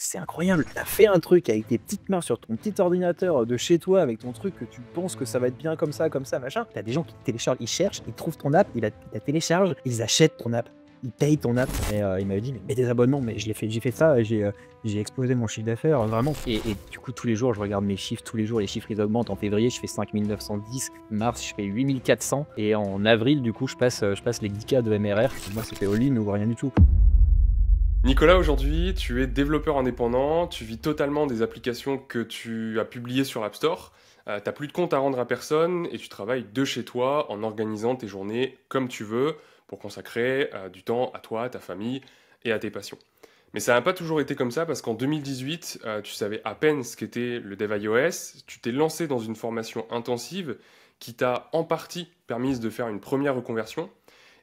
c'est incroyable, tu as fait un truc avec tes petites mains sur ton petit ordinateur de chez toi, avec ton truc que tu penses que ça va être bien comme ça, machin. Tu as des gens qui téléchargent, ils cherchent, ils trouvent ton app, ils la téléchargent, ils achètent ton app, ils payent ton app. Et il m'avait dit: «Mais mets des abonnements», mais j'ai fait ça et j'ai explosé mon chiffre d'affaires, vraiment. Et du coup, tous les jours, je regarde mes chiffres, tous les jours, les chiffres, ils augmentent. En février, je fais 5 910, mars, je fais 8 400 et en avril, du coup, je passe les 10K de MRR. Moi, c'était all-in ou rien du tout. Nicolas, aujourd'hui, tu es développeur indépendant, tu vis totalement des applications que tu as publiées sur l'App Store, tu n'as plus de compte à rendre à personne et tu travailles de chez toi en organisant tes journées comme tu veux pour consacrer du temps à toi, à ta famille et à tes passions. Mais ça n'a pas toujours été comme ça parce qu'en 2018, tu savais à peine ce qu'était le dev iOS, tu t'es lancé dans une formation intensive qui t'a en partie permise de faire une première reconversion.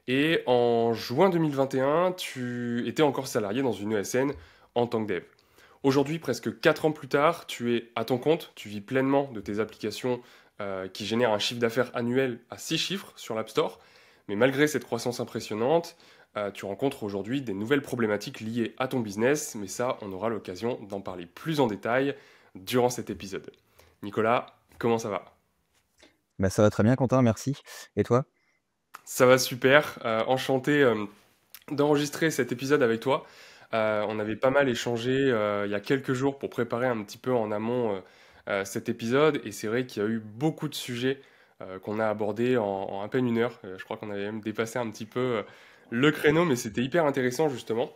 Et en juin 2021, tu étais encore salarié dans une ESN en tant que dev. Aujourd'hui, presque 4 ans plus tard, tu es à ton compte, tu vis pleinement de tes applications qui génèrent un chiffre d'affaires annuel à 6 chiffres sur l'App Store. Mais malgré cette croissance impressionnante, tu rencontres aujourd'hui des nouvelles problématiques liées à ton business, mais ça, on aura l'occasion d'en parler plus en détail durant cet épisode. Nicolas, comment ça va? Bah, ça va très bien, Quentin, merci. Et toi? Ça va super, enchanté d'enregistrer cet épisode avec toi. On avait pas mal échangé il y a quelques jours pour préparer un petit peu en amont cet épisode et c'est vrai qu'il y a eu beaucoup de sujets qu'on a abordés en à peine une heure. Je crois qu'on avait même dépassé un petit peu le créneau, mais c'était hyper intéressant justement.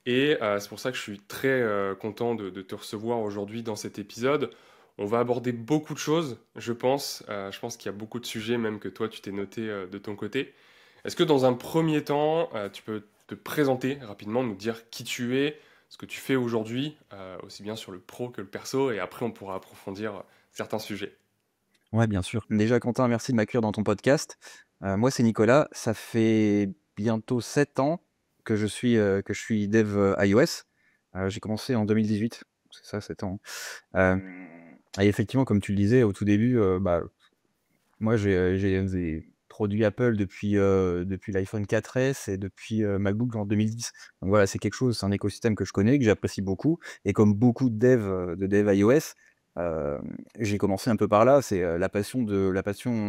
Et c'est pour ça que je suis très content de te recevoir aujourd'hui dans cet épisode. On va aborder beaucoup de choses, je pense. Je pense qu'il y a beaucoup de sujets même que toi tu t'es noté de ton côté. Est-ce que dans un premier temps, tu peux te présenter rapidement, nous dire qui tu es, ce que tu fais aujourd'hui, aussi bien sur le pro que le perso, et après on pourra approfondir certains sujets. Ouais, bien sûr. Déjà, Quentin, merci de m'accueillir dans ton podcast. Moi, c'est Nicolas. Ça fait bientôt 7 ans que je suis dev iOS. J'ai commencé en 2018. C'est ça, 7 ans. Et effectivement, comme tu le disais au tout début, bah, moi, j'ai des produits Apple depuis l'iPhone 4S et depuis MacBook en 2010. Donc voilà, c'est quelque chose, c'est un écosystème que je connais, que j'apprécie beaucoup. Et comme beaucoup de dev iOS, j'ai commencé un peu par là. C'est la passion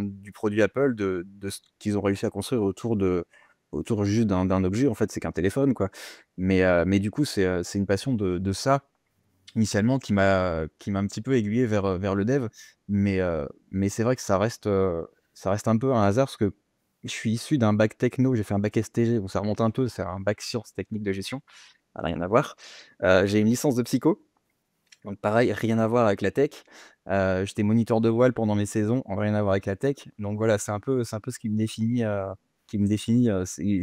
du produit Apple, de ce qu'ils ont réussi à construire autour juste d'un objet. En fait, c'est qu'un téléphone, quoi. Mais du coup, c'est une passion de ça initialement qui m'a un petit peu aiguillé vers le dev. Mais c'est vrai que ça reste un peu un hasard parce que je suis issu d'un bac techno, j'ai fait un bac STG, donc ça remonte un peu, c'est un bac sciences techniques de gestion, ça a rien à voir. J'ai une licence de psycho, donc pareil, rien à voir avec la tech. J'étais moniteur de voile pendant mes saisons, rien à voir avec la tech. Donc voilà, c'est un peu ce qui me définit, c'est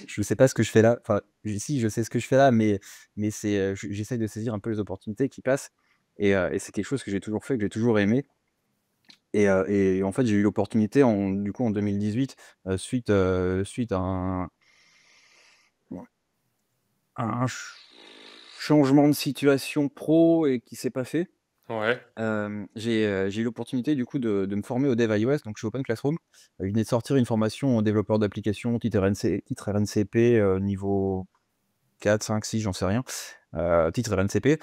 je sais pas ce que je fais là. Enfin, si, je sais ce que je fais là, mais j'essaye de saisir un peu les opportunités qui passent et c'est quelque chose que j'ai toujours fait, que j'ai toujours aimé et en fait, j'ai eu l'opportunité du coup, en 2018, suite à un changement de situation pro et qui s'est pas fait. Ouais, J'ai eu l'opportunité du coup de me former au dev iOS, donc chez Open Classroom. Il venait de sortir une formation en développeur d'application titre RNCP, niveau 4, 5, 6, j'en sais rien, titre RNCP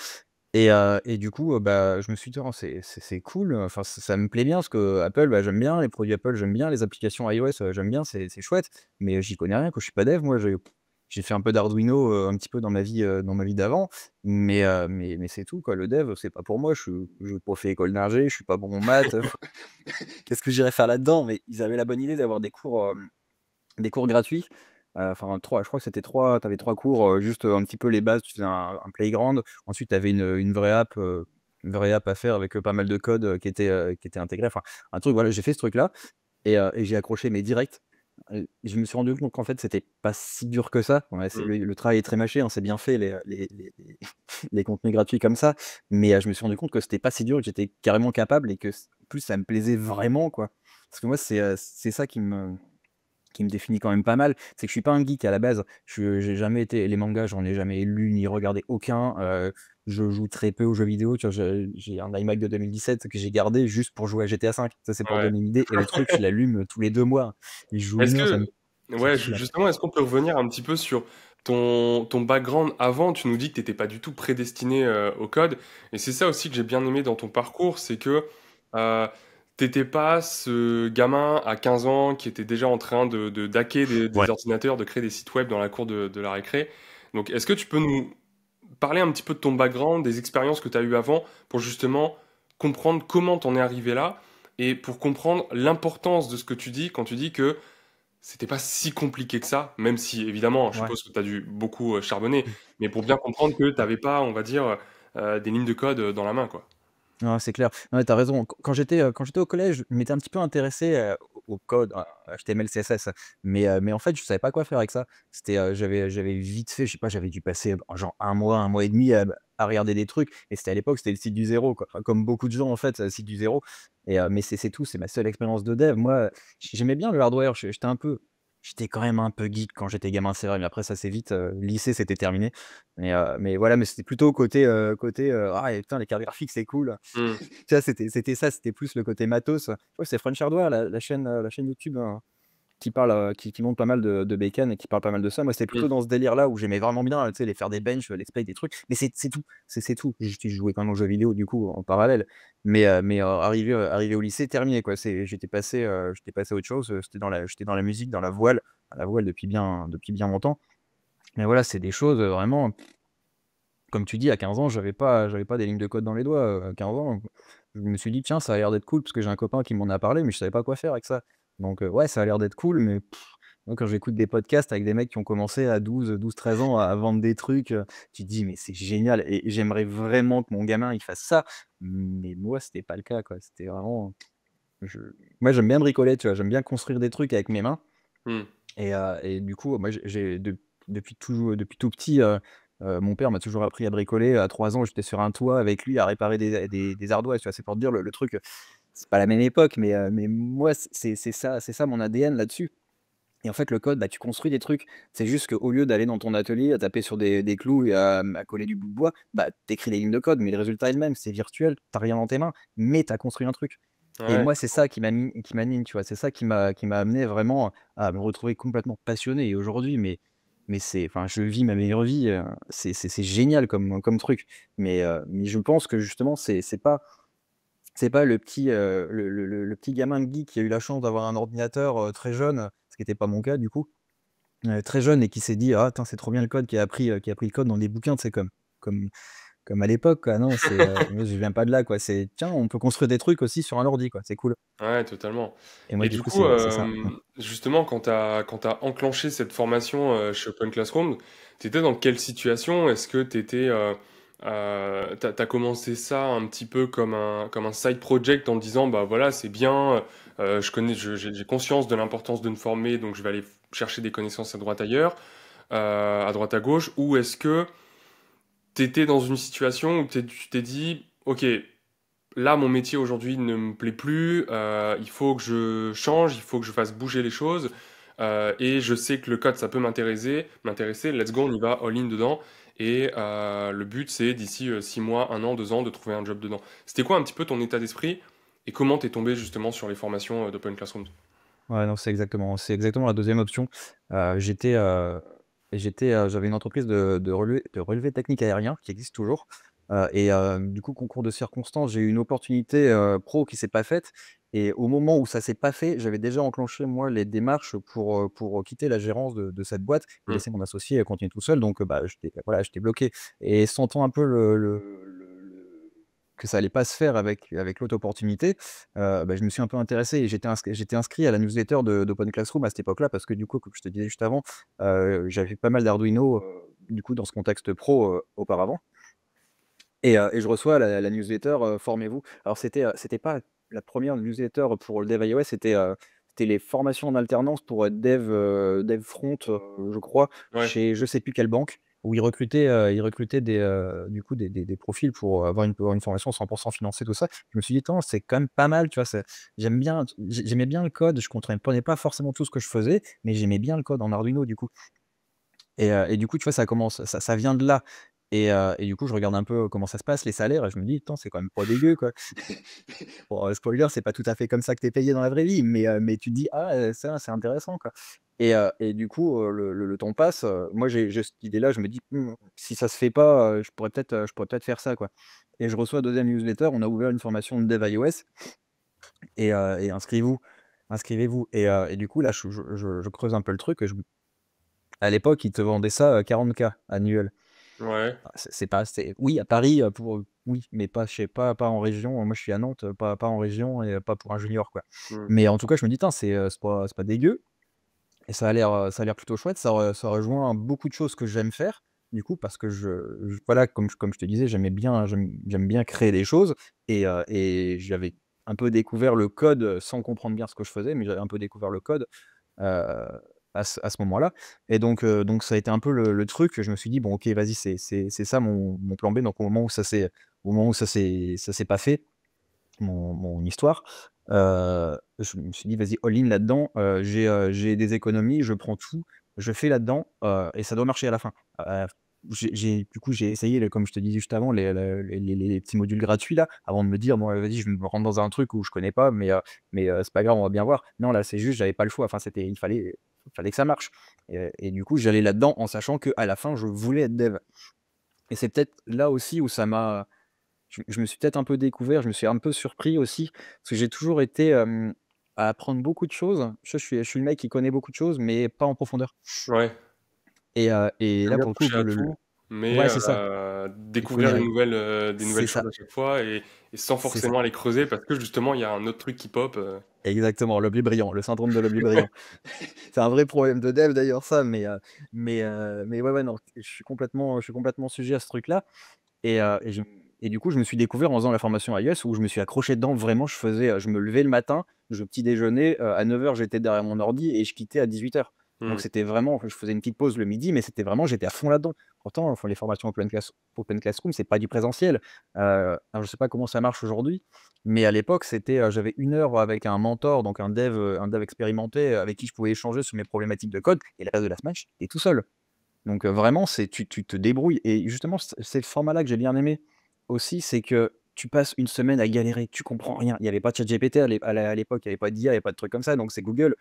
et du coup, bah, je me suis dit: «Oh, c'est cool, enfin ça me plaît bien» parce que Apple, bah, j'aime bien, les produits Apple, j'aime bien, les applications iOS, j'aime bien, c'est chouette, mais j'y connais rien quoi, je suis pas dev moi, j'ai fait un peu d'Arduino, un petit peu dans ma vie d'avant, mais c'est tout quoi. Le dev, c'est pas pour moi, je suis professeur école d'ingé, je suis pas bon en maths, qu'est-ce que j'irais faire là-dedans? Mais ils avaient la bonne idée d'avoir des cours gratuits, enfin 3, je crois que c'était 3. Tu avais 3 cours, juste, un petit peu les bases, tu faisais un playground. Ensuite, tu avais une vraie app à faire avec, pas mal de code, qui était intégré. Enfin, un truc voilà, j'ai fait ce truc-là et j'ai accroché mais direct. Je me suis rendu compte qu'en fait, c'était pas si dur que ça. Ouais, c'est mm. le travail est très mâché, hein, c'est bien fait les contenus gratuits comme ça, mais je me suis rendu compte que c'était pas si dur, que j'étais carrément capable et que en plus ça me plaisait vraiment, quoi. Parce que moi, c'est ça qui me définit quand même pas mal, c'est que je suis pas un geek à la base. J'ai jamais été les mangas, j'en ai jamais lu ni regardé aucun, je joue très peu aux jeux vidéo, tu vois? J'ai un iMac de 2017 que j'ai gardé juste pour jouer à GTA 5. Ça, c'est pour te Ouais. donner une idée et le truc, je l'allume tous les 2 mois et je joue Est-ce 1 heure, que, ça me ouais, tue la justement, est-ce qu'on peut revenir un petit peu sur ton background avant, tu nous dis que tu étais pas du tout prédestiné au code. Et c'est ça aussi que j'ai bien aimé dans ton parcours, c'est que euh, t'étais pas ce gamin à 15 ans qui était déjà en train d'hacker des Ouais. ordinateurs, de créer des sites web dans la cour de la récré. Donc, est-ce que tu peux nous parler un petit peu de ton background, des expériences que tu as eues avant, pour justement comprendre comment t'en es arrivé là, et pour comprendre l'importance de ce que tu dis quand tu dis que c'était pas si compliqué que ça, même si évidemment, je Ouais. suppose que tu as dû beaucoup charbonner, mais pour bien comprendre que tu n'avais pas, on va dire, des lignes de code dans la main, quoi. Non, c'est clair. Non, mais tu raison. Quand j'étais au collège, je m'étais un petit peu intéressé, au code, à HTML, CSS, mais en fait, je savais pas quoi faire avec ça. J'avais vite fait, je sais pas, j'avais dû passer, genre un mois et demi à regarder des trucs et c'était à l'époque, c'était le site du zéro, quoi. Enfin, comme beaucoup de gens, en fait, c'est le site du zéro mais c'est tout, c'est ma seule expérience de dev. Moi, j'aimais bien le hardware, j'étais quand même un peu geek quand j'étais gamin, c'est vrai, mais après ça, c'est vite, lycée, c'était terminé. Mais voilà, mais c'était plutôt côté: «Ah et putain, les cartes graphiques, c'est cool». Hmm, Tu vois, c'était ça, c'était plus le côté matos. Ouais, c'est French Hardware, la chaîne YouTube, qui parle, qui montre pas mal de bacon et qui parle pas mal de ça. Moi, c'était hmm, plutôt dans ce délire-là où j'aimais vraiment bien, tu sais, les faire des bench, les specs, des trucs, mais c'est tout, c'est tout. Je jouais quand même aux jeux vidéo, du coup, en parallèle, arrivé au lycée, terminé, quoi. J'étais passé à autre chose, j'étais dans la musique, dans la voile depuis bien longtemps. Mais voilà, c'est des choses, vraiment comme tu dis, à 15 ans, j'avais pas des lignes de code dans les doigts, à 15 ans. Je me suis dit: «Tiens, ça a l'air d'être cool» parce que j'ai un copain qui m'en a parlé, mais je savais pas quoi faire avec ça. Donc ouais, ça a l'air d'être cool, mais moi, quand j'écoute des podcasts avec des mecs qui ont commencé à 12-13 ans à vendre des trucs, tu te dis: «Mais c'est génial et j'aimerais vraiment que mon gamin, il fasse ça». Mais moi, c'était pas le cas, quoi. C'était vraiment je moi, j'aime bien bricoler, tu vois? J'aime bien construire des trucs avec mes mains. hmm. Et du coup, moi, depuis tout petit, mon père m'a toujours appris à bricoler. À 3 ans, j'étais sur un toit avec lui à réparer des ardoises, tu vois? C'est pour te dire le truc, c'est pas la même époque, mais moi, c'est ça mon ADN là-dessus et en fait, le code, bah, tu construis des trucs. C'est juste qu'au lieu d'aller dans ton atelier à taper sur des clous et à coller du bout de bois, bah, tu écris les lignes de code, mais le résultat est le même. C'est virtuel, tu rien dans tes mains, mais tu as construit un truc. Et Ouais, moi, c'est ça qui m'anime, tu vois? C'est ça qui m'a amené vraiment à me retrouver complètement passionné et aujourd'hui, mais c'est enfin, je vis ma meilleure vie, c'est génial comme truc. Mais je pense que justement, c'est pas le petit, le petit gamin de geek qui a eu la chance d'avoir un ordinateur, très jeune, ce qui était pas mon cas du coup, très jeune et qui s'est dit: «Ah attends, c'est trop bien le code», qui a appris le code dans des bouquins, tu sais? Comme comme à l'époque, quoi. Non, moi je viens pas de là, quoi. C'est: «Tiens, on peut construire des trucs aussi sur un ordi, quoi, c'est cool» ouais, totalement. et moi Et du du coup, coup, c'est ça. justement, quand t'as enclenché cette formation chez Open Classroom, t'étais dans quelle situation? Est-ce que t'as commencé ça un petit peu comme un side project en te disant, bah voilà, c'est bien, j'ai conscience de l'importance de me former, donc je vais aller chercher des connaissances à droite ailleurs, à droite à gauche, ou est-ce que t'étais dans une situation où tu t'es dit, ok, là, mon métier aujourd'hui ne me plaît plus, il faut que je change, il faut que je fasse bouger les choses, et je sais que le code, ça peut m'intéresser, let's go, on y va, all in dedans, et le but, c'est d'ici 6 mois, 1 an, 2 ans, de trouver un job dedans. C'était quoi un petit peu ton état d'esprit, et comment t'es tombé justement sur les formations d'Open Classroom? Ouais, non, c'est exactement la deuxième option. J'étais, j'avais une entreprise de relevé technique aérien qui existe toujours, du coup, concours de circonstances, j'ai eu une opportunité, pro qui s'est pas faite et au moment où ça s'est pas fait, j'avais déjà enclenché moi les démarches pour quitter la gérance de cette boîte et Hmm. laisser mon associé continuer tout seul donc bah, j'étais bloqué et sentant un peu que ça allait pas se faire avec l'autre opportunité, bah, je me suis un peu intéressé et j'étais inscrit à la newsletter d'Open Classroom à cette époque-là parce que du coup, comme je te disais juste avant, j'avais pas mal d'Arduino, du coup dans ce contexte pro, auparavant et je reçois la newsletter, «Formez-vous». Alors c'était pas la première newsletter pour le dev iOS, c'était les formations en alternance pour être dev front, je crois, Ouais, chez je sais plus quelle banque, où ils recrutaient du coup des profils pour avoir une formation 100 financée, tout ça. Je me suis dit: «Attends, c'est quand même pas mal», tu vois? J'aimais bien le code, je comprenais pas forcément tout ce que je faisais, mais j'aimais bien le code en Arduino du coup et du coup, tu vois, ça vient de là Et du coup, je regarde un peu comment ça se passe, les salaires, et je me dis: «Attends, c'est quand même pas dégueu, quoi». Bon, spoiler, c'est pas tout à fait comme ça que tu es payé dans la vraie vie, mais tu te dis: «Ah, ça, c'est intéressant, quoi». Et du coup, le temps passe, moi, j'ai cette idée-là, je me dis: Si ça se fait pas, je pourrais peut-être faire ça, quoi». Et je reçois 2e newsletter, on a ouvert une formation de dev iOS et inscrivez-vous. Et du coup, là, je creuse un peu le truc, à l'époque, ils te vendaient ça, 40 K annuel. Ouais. Ah, c'est pas oui, à Paris, oui, mais pas chez pas en région. Moi, je suis à Nantes, pas en région et pas pour un junior, quoi. Mmh. Mais en tout cas, je me dis: «Tain, c'est pas dégueu et ça a l'air plutôt chouette». Ça rejoint beaucoup de choses que j'aime faire, du coup, parce que voilà, comme je te disais, j'aime bien créer des choses et j'avais un peu découvert le code, sans comprendre bien ce que je faisais, mais j'avais un peu découvert le code heu, à ce moment-là. Et donc ça a été un peu le truc. Je me suis dit: «Bon, OK, vas-y, c'est ça mon plan B». Donc au moment où ça s'est pas fait, mon histoire, je me suis dit: «Vas-y, all in là-dedans, j'ai des économies, je prends tout, je fais là-dedans, et ça doit marcher à la fin». J'ai essayé, comme je te disais juste avant, les petits modules gratuits là, avant de me dire: «Bon, vas-y, je me rentre dans un truc où je connais pas, mais c'est pas grave, on va bien voir». Non, là, c'est juste, j'avais pas le choix. Enfin, il fallait que ça marche. Et du coup, j'allais là-dedans en sachant qu'à la fin, je voulais être dev. Et c'est peut-être là aussi où ça m'a je me suis peut-être un peu découvert, je me suis un peu surpris aussi, parce que j'ai toujours été, à apprendre beaucoup de choses. Je suis le mec qui connaît beaucoup de choses, mais pas en profondeur. Ouais. Et J'aime là, bien pour le coup, toucher à le tout, mais ouais, c'est ça. Tu découvrir connais rien. des nouvelles C'est choses ça, à chaque fois et sans c'est ça. forcément aller creuser parce que justement, il y a un autre truc qui pop, Exactement, l'objet brillant, le syndrome de l'objet brillant. C'est un vrai problème de dev d'ailleurs ça, mais ouais, ouais, non, je suis complètement sujet à ce truc-là. Et du coup, je me suis découvert en faisant la formation iOS où je me suis accroché dedans vraiment. Je me levais le matin, je petit déjeuner, à 9 heures j'étais derrière mon ordi et je quittais à 18 heures. Donc mmh, c'était vraiment, je faisais une petite pause le midi, mais c'était vraiment, j'étais à fond là-dedans. Pourtant, enfin, les formations Open Classroom, c'est pas du présentiel. Alors je sais pas comment ça marche aujourd'hui, mais à l'époque, j'avais 1 heure avec un mentor, donc un dev expérimenté, avec qui je pouvais échanger sur mes problématiques de code, et le reste de la semaine, j'étais tout seul. Donc vraiment, tu te débrouilles. Et justement, c'est le format-là que j'ai bien aimé aussi, c'est que tu passes une semaine à galérer, tu comprends rien. Il y avait pas ChatGPT à l'époque, il y avait pas d'IA, il y avait pas de trucs comme ça, donc c'est Google,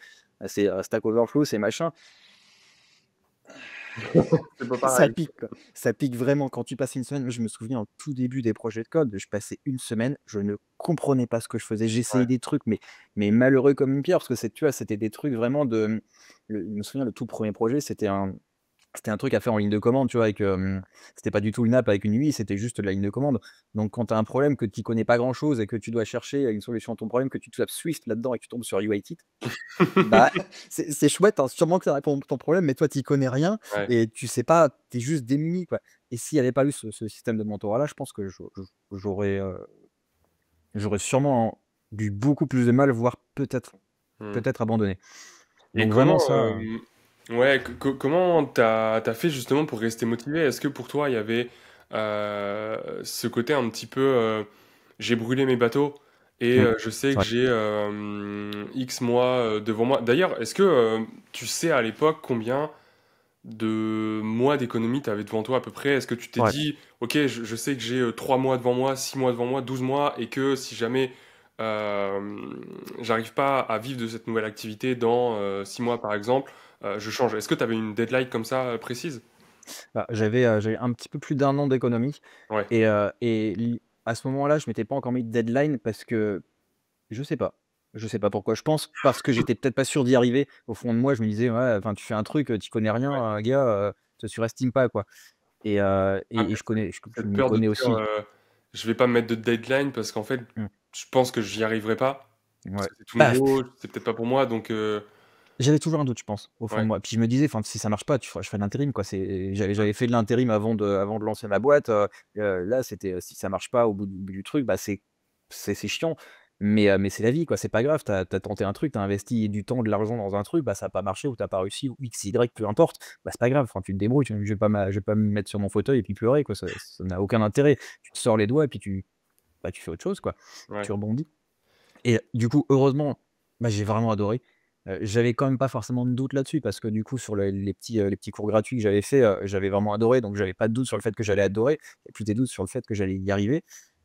c'est, Stack Overflow, c'est machin. c'est pas Ça pareil. pique, quoi. Ça pique vraiment quand tu passes une semaine. Moi, je me souviens au tout début des projets de code, je passais une semaine, je ne comprenais pas ce que je faisais. Ouais. J'essayais des trucs, mais malheureux comme une pierre, parce que tu vois, c'était des trucs vraiment je me souviens, le tout premier projet, c'était un truc à faire en ligne de commande, tu vois? C'était pas du tout une app avec une UI, c'était juste de la ligne de commande. Donc quand tu as un problème, que tu y connais pas grand-chose et que tu dois chercher une solution à ton problème, que tu tapes Swift là-dedans et que tu tombes sur UIKit, bah, c'est chouette, hein, sûrement que ça répond à ton problème, mais toi, tu y connais rien Ouais. et tu sais pas, tu es juste démuni, quoi. Et s'il y avait pas eu ce système de mentorat-là, je pense que j'aurais sûrement eu beaucoup plus de mal, voire Mmh. peut-être abandonné. Et Donc vraiment comment, ça, ouais, comment t'as fait justement pour rester motivé? Est-ce que pour toi, il y avait, ce côté un petit peu, «J'ai brûlé mes bateaux et mmh, je sais c'est que vrai. j'ai, X mois, devant moi». D'ailleurs, est-ce que, tu sais à l'époque combien de mois d'économie tu avais devant toi à peu près? Est-ce que tu t'es Ouais. dit: «OK, je sais que j'ai, 3 mois devant moi, 6 mois devant moi, 12 mois et que si jamais, j'arrive pas à vivre de cette nouvelle activité dans, 6 mois par exemple, je change». Est-ce que tu avais une deadline comme ça, précise? Bah, j'avais un petit peu plus d'un an d'économie Ouais. et à ce moment-là, je m'étais pas encore mis de deadline parce que je sais pas. Je sais pas pourquoi. Je pense parce que j'étais peut-être pas sûr d'y arriver. Au fond de moi, je me disais: «Ouais, enfin, tu fais un truc, tu connais Ouais. rien, gars, te surestime pas, quoi». Et heu Ah, et et peut je connais je cette m'y peur de te connais dire, aussi. «Je vais pas me mettre de deadline parce qu'en fait, Mmh, je pense que j'y arriverai pas, parce ouais. que c'est tout Bah, nouveau, c'est peut-être pas pour moi donc j'avais toujours un doute, je pense, au fond de ouais. moi. Puis je me disais: «Enfin, si ça marche pas, je ferai de l'intérim, quoi». J'avais fait de l'intérim avant de lancer ma boîte, là, si ça marche pas au bout du truc, bah, c'est chiant, mais c'est la vie, quoi. C'est pas grave, tu as tenté un truc, tu as investi du temps, de l'argent dans un truc, bah, ça a pas marché ou tu as pas réussi ou X, Y, peu importe, bah, c'est pas grave, enfin, tu te débrouilles, je vais pas me mettre sur mon fauteuil et puis pleurer, quoi, ça n'a aucun intérêt. Tu te sors les doigts et puis tu fais autre chose, quoi. Ouais. Tu rebondis. Et du coup, heureusement, bah, j'ai vraiment adoré. J'avais quand même pas forcément de doute là-dessus parce que du coup sur les petits cours gratuits que j'avais fait, j'avais vraiment adoré donc j'avais pas de doute sur le fait que j'allais adorer et plus des doutes sur le fait que j'allais y arriver.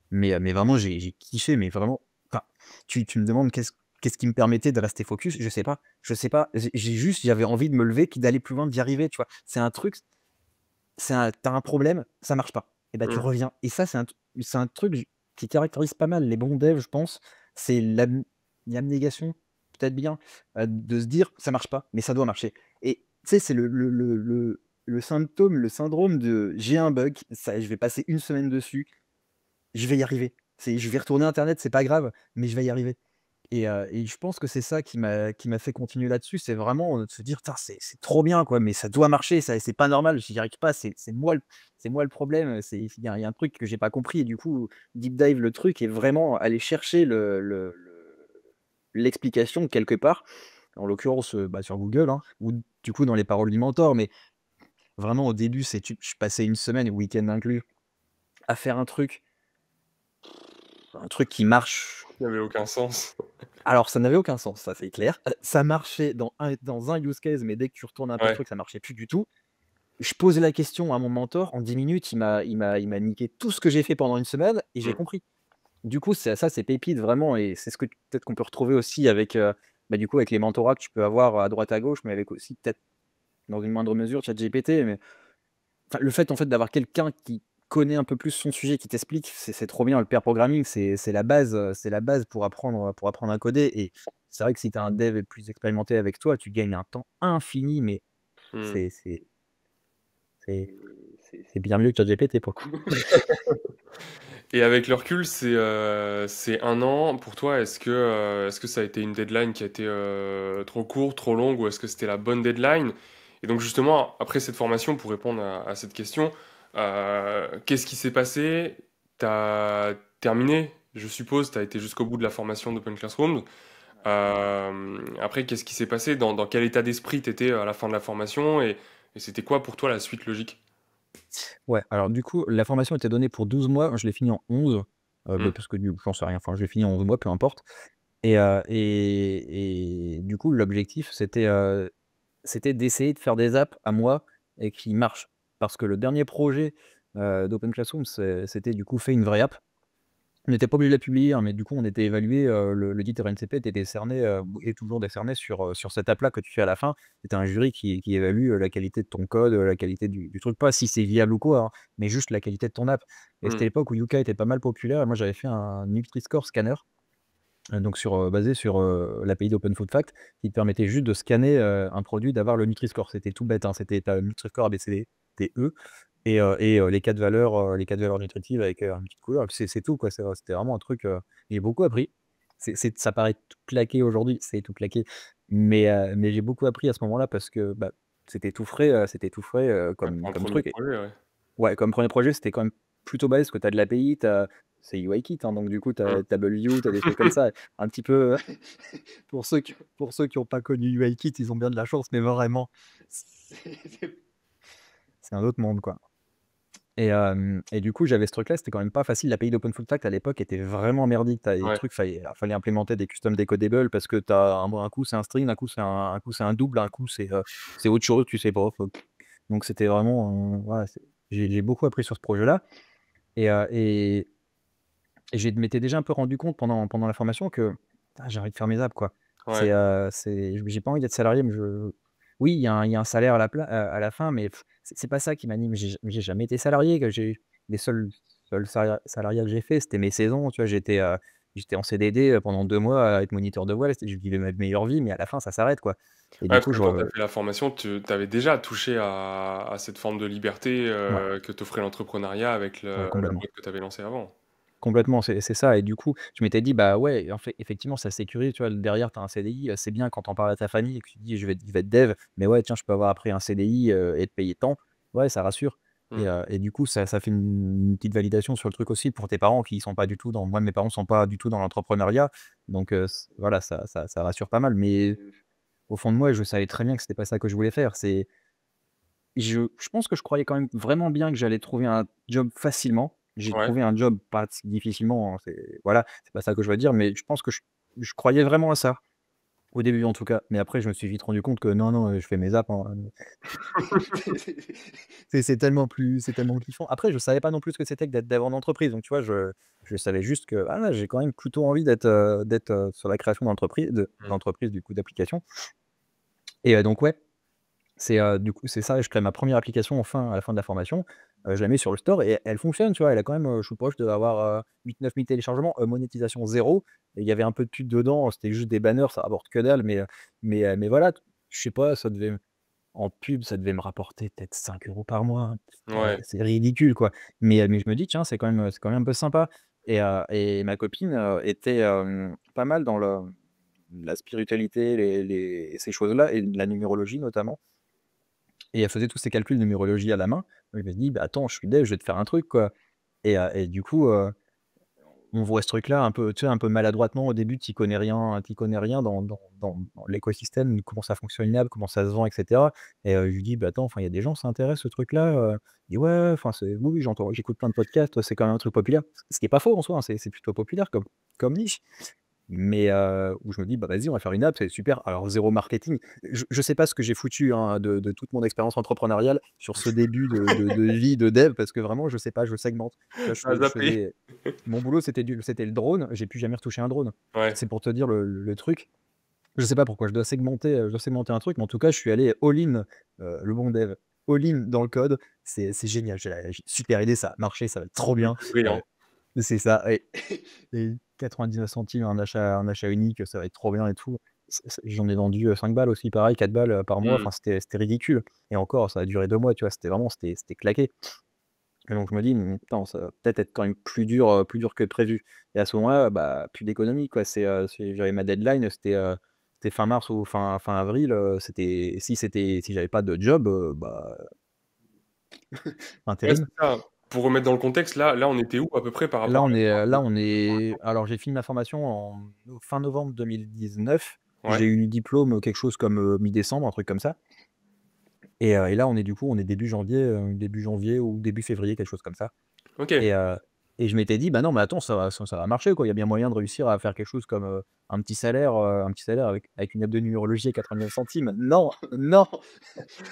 Mais vraiment j'ai kiffé, mais vraiment enfin, tu me demandes qu'est-ce qui me permettait de rester focus? Je sais pas. J'ai juste j'avais envie de me lever, puis d'aller plus loin, d'y arriver, tu vois? C'est un tu un problème, ça marche pas et bah, tu Mmh. reviens et ça c'est un truc qui caractérise pas mal les bons devs, je pense. C'est l'abnégation, peut-être bien, de se dire: «Ça marche pas, mais ça doit marcher» et tu sais, c'est le symptôme, le syndrome de: «J'ai un bug, ça je vais passer une semaine dessus, je vais y arriver. Je vais retourner internet, c'est pas grave, mais je vais y arriver» et je pense que c'est ça qui m'a fait continuer là-dessus. C'est vraiment, de se dire: «Putain, c'est trop bien, quoi, mais ça doit marcher, ça c'est pas normal, j'y arrive pas, c'est moi le problème, il y a un truc que j'ai pas compris» et du coup, deep dive le truc et vraiment aller chercher l'explication quelque part. En l'occurrence, bah, sur Google, hein, ou du coup dans les paroles du mentor, mais vraiment au début, je passais une semaine, week-end inclus, à faire un truc qui marche. Il y avait aucun sens. Alors ça n'avait aucun sens, ça c'est clair. Ça marchait dans un use case, mais dès que tu retournes un peu le Ouais. truc, ça marchait plus du tout. Je posais la question à mon mentor, en 10 minutes, il m'a niqué tout ce que j'ai fait pendant une semaine et j'ai Mmh. compris. Du coup, c'est pépite vraiment et c'est ce que peut-être qu'on peut retrouver aussi avec, bah, du coup avec les mentorats que tu peux avoir à droite à gauche, mais avec aussi peut-être dans une moindre mesure ChatGPT, mais enfin, le fait, en fait, d'avoir quelqu'un qui connaît un peu plus son sujet, qui t'explique, c'est trop bien. Le pair programming, c'est la base pour apprendre à coder et c'est vrai que si tu as un dev plus expérimenté avec toi, tu gagnes un temps infini, mais Mmh. c'est c'est c'est c'est bien mieux que ChatGPT pour le coup. Et avec le recul, c'est 1 an. Pour toi, est-ce que ça a été une deadline qui a été, trop courte, trop longue ou est-ce que c'était la bonne deadline? Et donc justement, après cette formation, pour répondre à cette question, qu'est-ce qui s'est passé? Tu as terminé, je suppose, tu as été jusqu'au bout de la formation d'Open Classroom. Après, qu'est-ce qui s'est passé? Dans quel état d'esprit tu étais à la fin de la formation et c'était quoi pour toi la suite logique? Ouais, alors du coup, la formation était donnée pour 12 mois, je l'ai fini en 11, bah, Mmh, parce que j'en sais rien, enfin, je l'ai fini en 11 mois, peu importe et du coup, l'objectif, c'était d'essayer de faire des apps à moi et qui marchent. Parce que le dernier projet, d'Open Classroom, c'était du coup fait une vraie app. On n'était pas obligé de la publier, hein, mais du coup, on était évalué, le DIT RNCP était décerné, est toujours décerné sur cette app-là que tu fais à la fin. C'était un jury qui évalue, la qualité de ton code, la qualité du truc, pas si c'est viable ou quoi, hein, mais juste la qualité de ton app et c'était mmh, l'époque où Yuka était pas mal populaire et moi, j'avais fait un Nutri-Score scanner, donc basé sur, l'API d'Open Food Fact, qui te permettait juste de scanner, un produit, d'avoir le Nutri-Score. C'était tout bête, hein, c'était tu as le Nutri-Score ABCDE et les 4 valeurs nutritives avec, une petite couleur et puis c'est tout quoi. C'était vraiment un truc, j'ai beaucoup appris. Ça paraît tout claqué aujourd'hui, c'est tout claqué, mais j'ai beaucoup appris à ce moment-là parce que, bah, c'était tout frais, ouais, pour un comme 1er truc et projet, ouais. ouais, comme premier projet, c'était quand même plutôt balèze parce que tu as de l'API, c'est UIKit, hein, donc du coup tu Mmh. as W, tu as des trucs comme ça, un petit peu, pour ceux qui ont pas connu UIKit, ils ont bien de la chance, mais vraiment, c'est c'est un autre monde, quoi. Et du coup, j'avais ce truc-là, c'était quand même pas facile. L'API d'Open Food Fact à l'époque était vraiment merdique. Tu as des Ouais. trucs, fallait implémenter des custom decodable parce que tu as un coup c'est un string, un coup c'est un double, un coup c'est autre chose, tu sais pas. Donc c'était vraiment, voilà, j'ai beaucoup appris sur ce projet-là et heu et et je m'étais déjà un peu rendu compte pendant la formation que, putain, j'ai envie de faire mes apps, quoi. Ouais. J'ai pas envie d'être salarié, mais oui, il y a un salaire à la fin, mais c'est pas ça qui m'anime. J'ai jamais été salarié, que les seuls salariats que j'ai fait, c'était mes saisons, tu vois? J'étais en CDD, pendant 2 mois à être moniteur de voile, je vivais ma meilleure vie, mais à la fin, ça s'arrête, quoi et Ouais, du parce coup, que quand tu as fait la formation, tu avais déjà touché à cette forme de liberté, ouais, que t'offrait l'entrepreneuriat avec ouais, la complètement. boîte que tu avais lancée avant. Complètement, c'est ça et du coup, je m'étais dit: «Bah, ouais, en fait, effectivement, ça sécurise», tu vois? Derrière, tu as un CDI, c'est bien quand tu en parles à ta famille et que tu te dis: je vais être dev, mais ouais, tiens, je peux avoir après un CDI, et être payé tant». Ouais, ça rassure Mmh. et du coup, ça fait une petite validation sur le truc aussi pour tes parents qui sont pas du tout dans moi, mes parents sont pas du tout dans l'entrepreneuriat, donc voilà, ça rassure pas mal, mais au fond de moi, je savais très bien que c'était pas ça que je voulais faire. Je pense que je croyais quand même vraiment bien que j'allais trouver un job facilement. J'ai Ouais. trouvé un job pas si difficilement, hein, c'est voilà, c'est pas ça que je veux dire, mais je pense que je croyais vraiment à ça Au début en tout cas, mais après je me suis vite rendu compte que non, non, je fais mes apps, hein, c'est tellement kiffant. Après je savais pas non plus ce que c'était que d'être dev en entreprise, donc tu vois, je savais juste que, ah là, j'ai quand même plutôt envie d'être sur la création Mmh. d'entreprise du coup, d'applications et donc ouais, du coup, c'est ça, je crée ma première application à la fin de la formation, je la mets sur le store et elle fonctionne, tu vois? Elle a quand même, je suis proche d'avoir, 8-9 000 téléchargements, monétisation 0 et il y avait un peu de pub dedans, c'était juste des banners, ça rapporte que dalle, mais voilà, je sais pas, ça devait en pub, ça devait me rapporter peut-être 5 € par mois, hein. Ouais. C'est ridicule, quoi, mais je me dis: «Tiens, c'est quand même un peu sympa» et ma copine, était, pas mal dans la spiritualité, ces choses-là et la numérologie notamment. Et elle faisait tous ces calculs de numérologie à la main. Donc je me dis: «Bah, attends, je suis dev, je vais te faire un truc, quoi» et du coup, on voit ce truc-là un peu, tu sais, un peu maladroitement au début, tu connais rien dans l'écosystème, comment ça fonctionne une app, comment ça se vend et cetera et je lui dis: «Bah, attends, enfin, il y a des gens, ça intéresse ce truc-là?» Il dit: «Ouais, ouais, enfin, c'est oui, oui, j'écoute plein de podcasts, c'est quand même un truc populaire». Ce qui est pas faux en soi, hein, c'est plutôt populaire comme niche. Mais où je me dis: «Bah, vas-y, on va faire une app, c'est super». Alors zéro marketing. Je sais pas ce que j'ai foutu, hein, de toute mon expérience entrepreneuriale sur ce début de vie de dev parce que vraiment je sais pas, je segmente. Tu vois, Tu as je zappé. faisais mon boulot c'était le drone, j'ai plus jamais retouché un drone. Ouais. C'est pour te dire le truc. Je sais pas pourquoi je dois segmenter un truc, mais en tout cas, je suis allé all-in, le bon dev, all-in dans le code. C'est génial, j'ai super idée, ça a marché, ça va être trop bien. Brillant. C'est ça et 99 centimes un achat unique, ça va être trop bien et tout. J'en ai vendu, 5 balles aussi pareil, 4 balles, par mois, Mmh. enfin c'était ridicule et encore ça a duré 2 mois, tu vois? C'était claqué et donc je me dis: «Attends, ça va peut-être être quand même plus dur que prévu» et à ce moment-là, bah, plus d'économie quoi. J'avais ma deadline, c'était fin mars ou fin avril, si j'avais pas de job, bah, Ouais, intérim. c'est ça. Pour remettre dans le contexte, là, on était où à peu près par rapport à Là, on est alors j'ai fini ma formation fin novembre 2019. ouais, J'ai eu le diplôme, quelque chose comme, mi-décembre, un truc comme ça et là, on est début janvier ou début février, quelque chose comme ça OK. et heu et je m'étais dit: «Bah, non, mais attends, ça va marcher, quoi. Il y a bien moyen de réussir à faire quelque chose comme, un petit salaire avec une app de numérologie à 99 centimes». Non, non,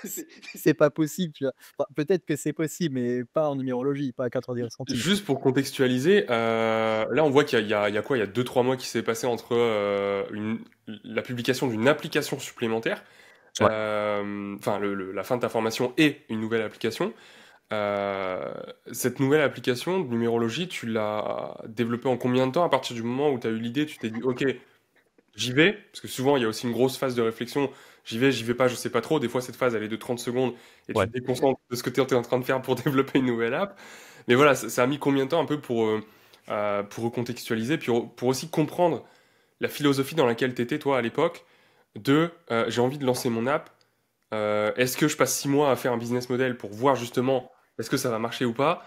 c'est pas possible, tu vois? Enfin, peut-être que c'est possible, mais pas en numérologie, pas à 99 centimes. Juste pour contextualiser, là, on voit qu'il y a quoi? Il y a 2-3 mois qui s'est passé entre, la publication d'une application supplémentaire, Ouais. enfin la fin de ta formation et une nouvelle application. Heu, Cette nouvelle application de numérologie, tu l'as développée en combien de temps? À partir du moment où tu as eu l'idée, tu t'es dit: «OK, j'y vais», parce que souvent il y a aussi une grosse phase de réflexion. J'y vais pas, je sais pas trop. Des fois, cette phase, elle est de 30 secondes et tu Ouais. te déconcentres de ce que tu es en train de faire pour développer une nouvelle app. Mais voilà, ça a mis combien de temps un peu pour recontextualiser, puis pour aussi comprendre la philosophie dans laquelle tu étais, toi, à l'époque, j'ai envie de lancer mon app. Est-ce que je passe 6 mois à faire un business model pour voir justement est-ce que ça va marcher ou pas,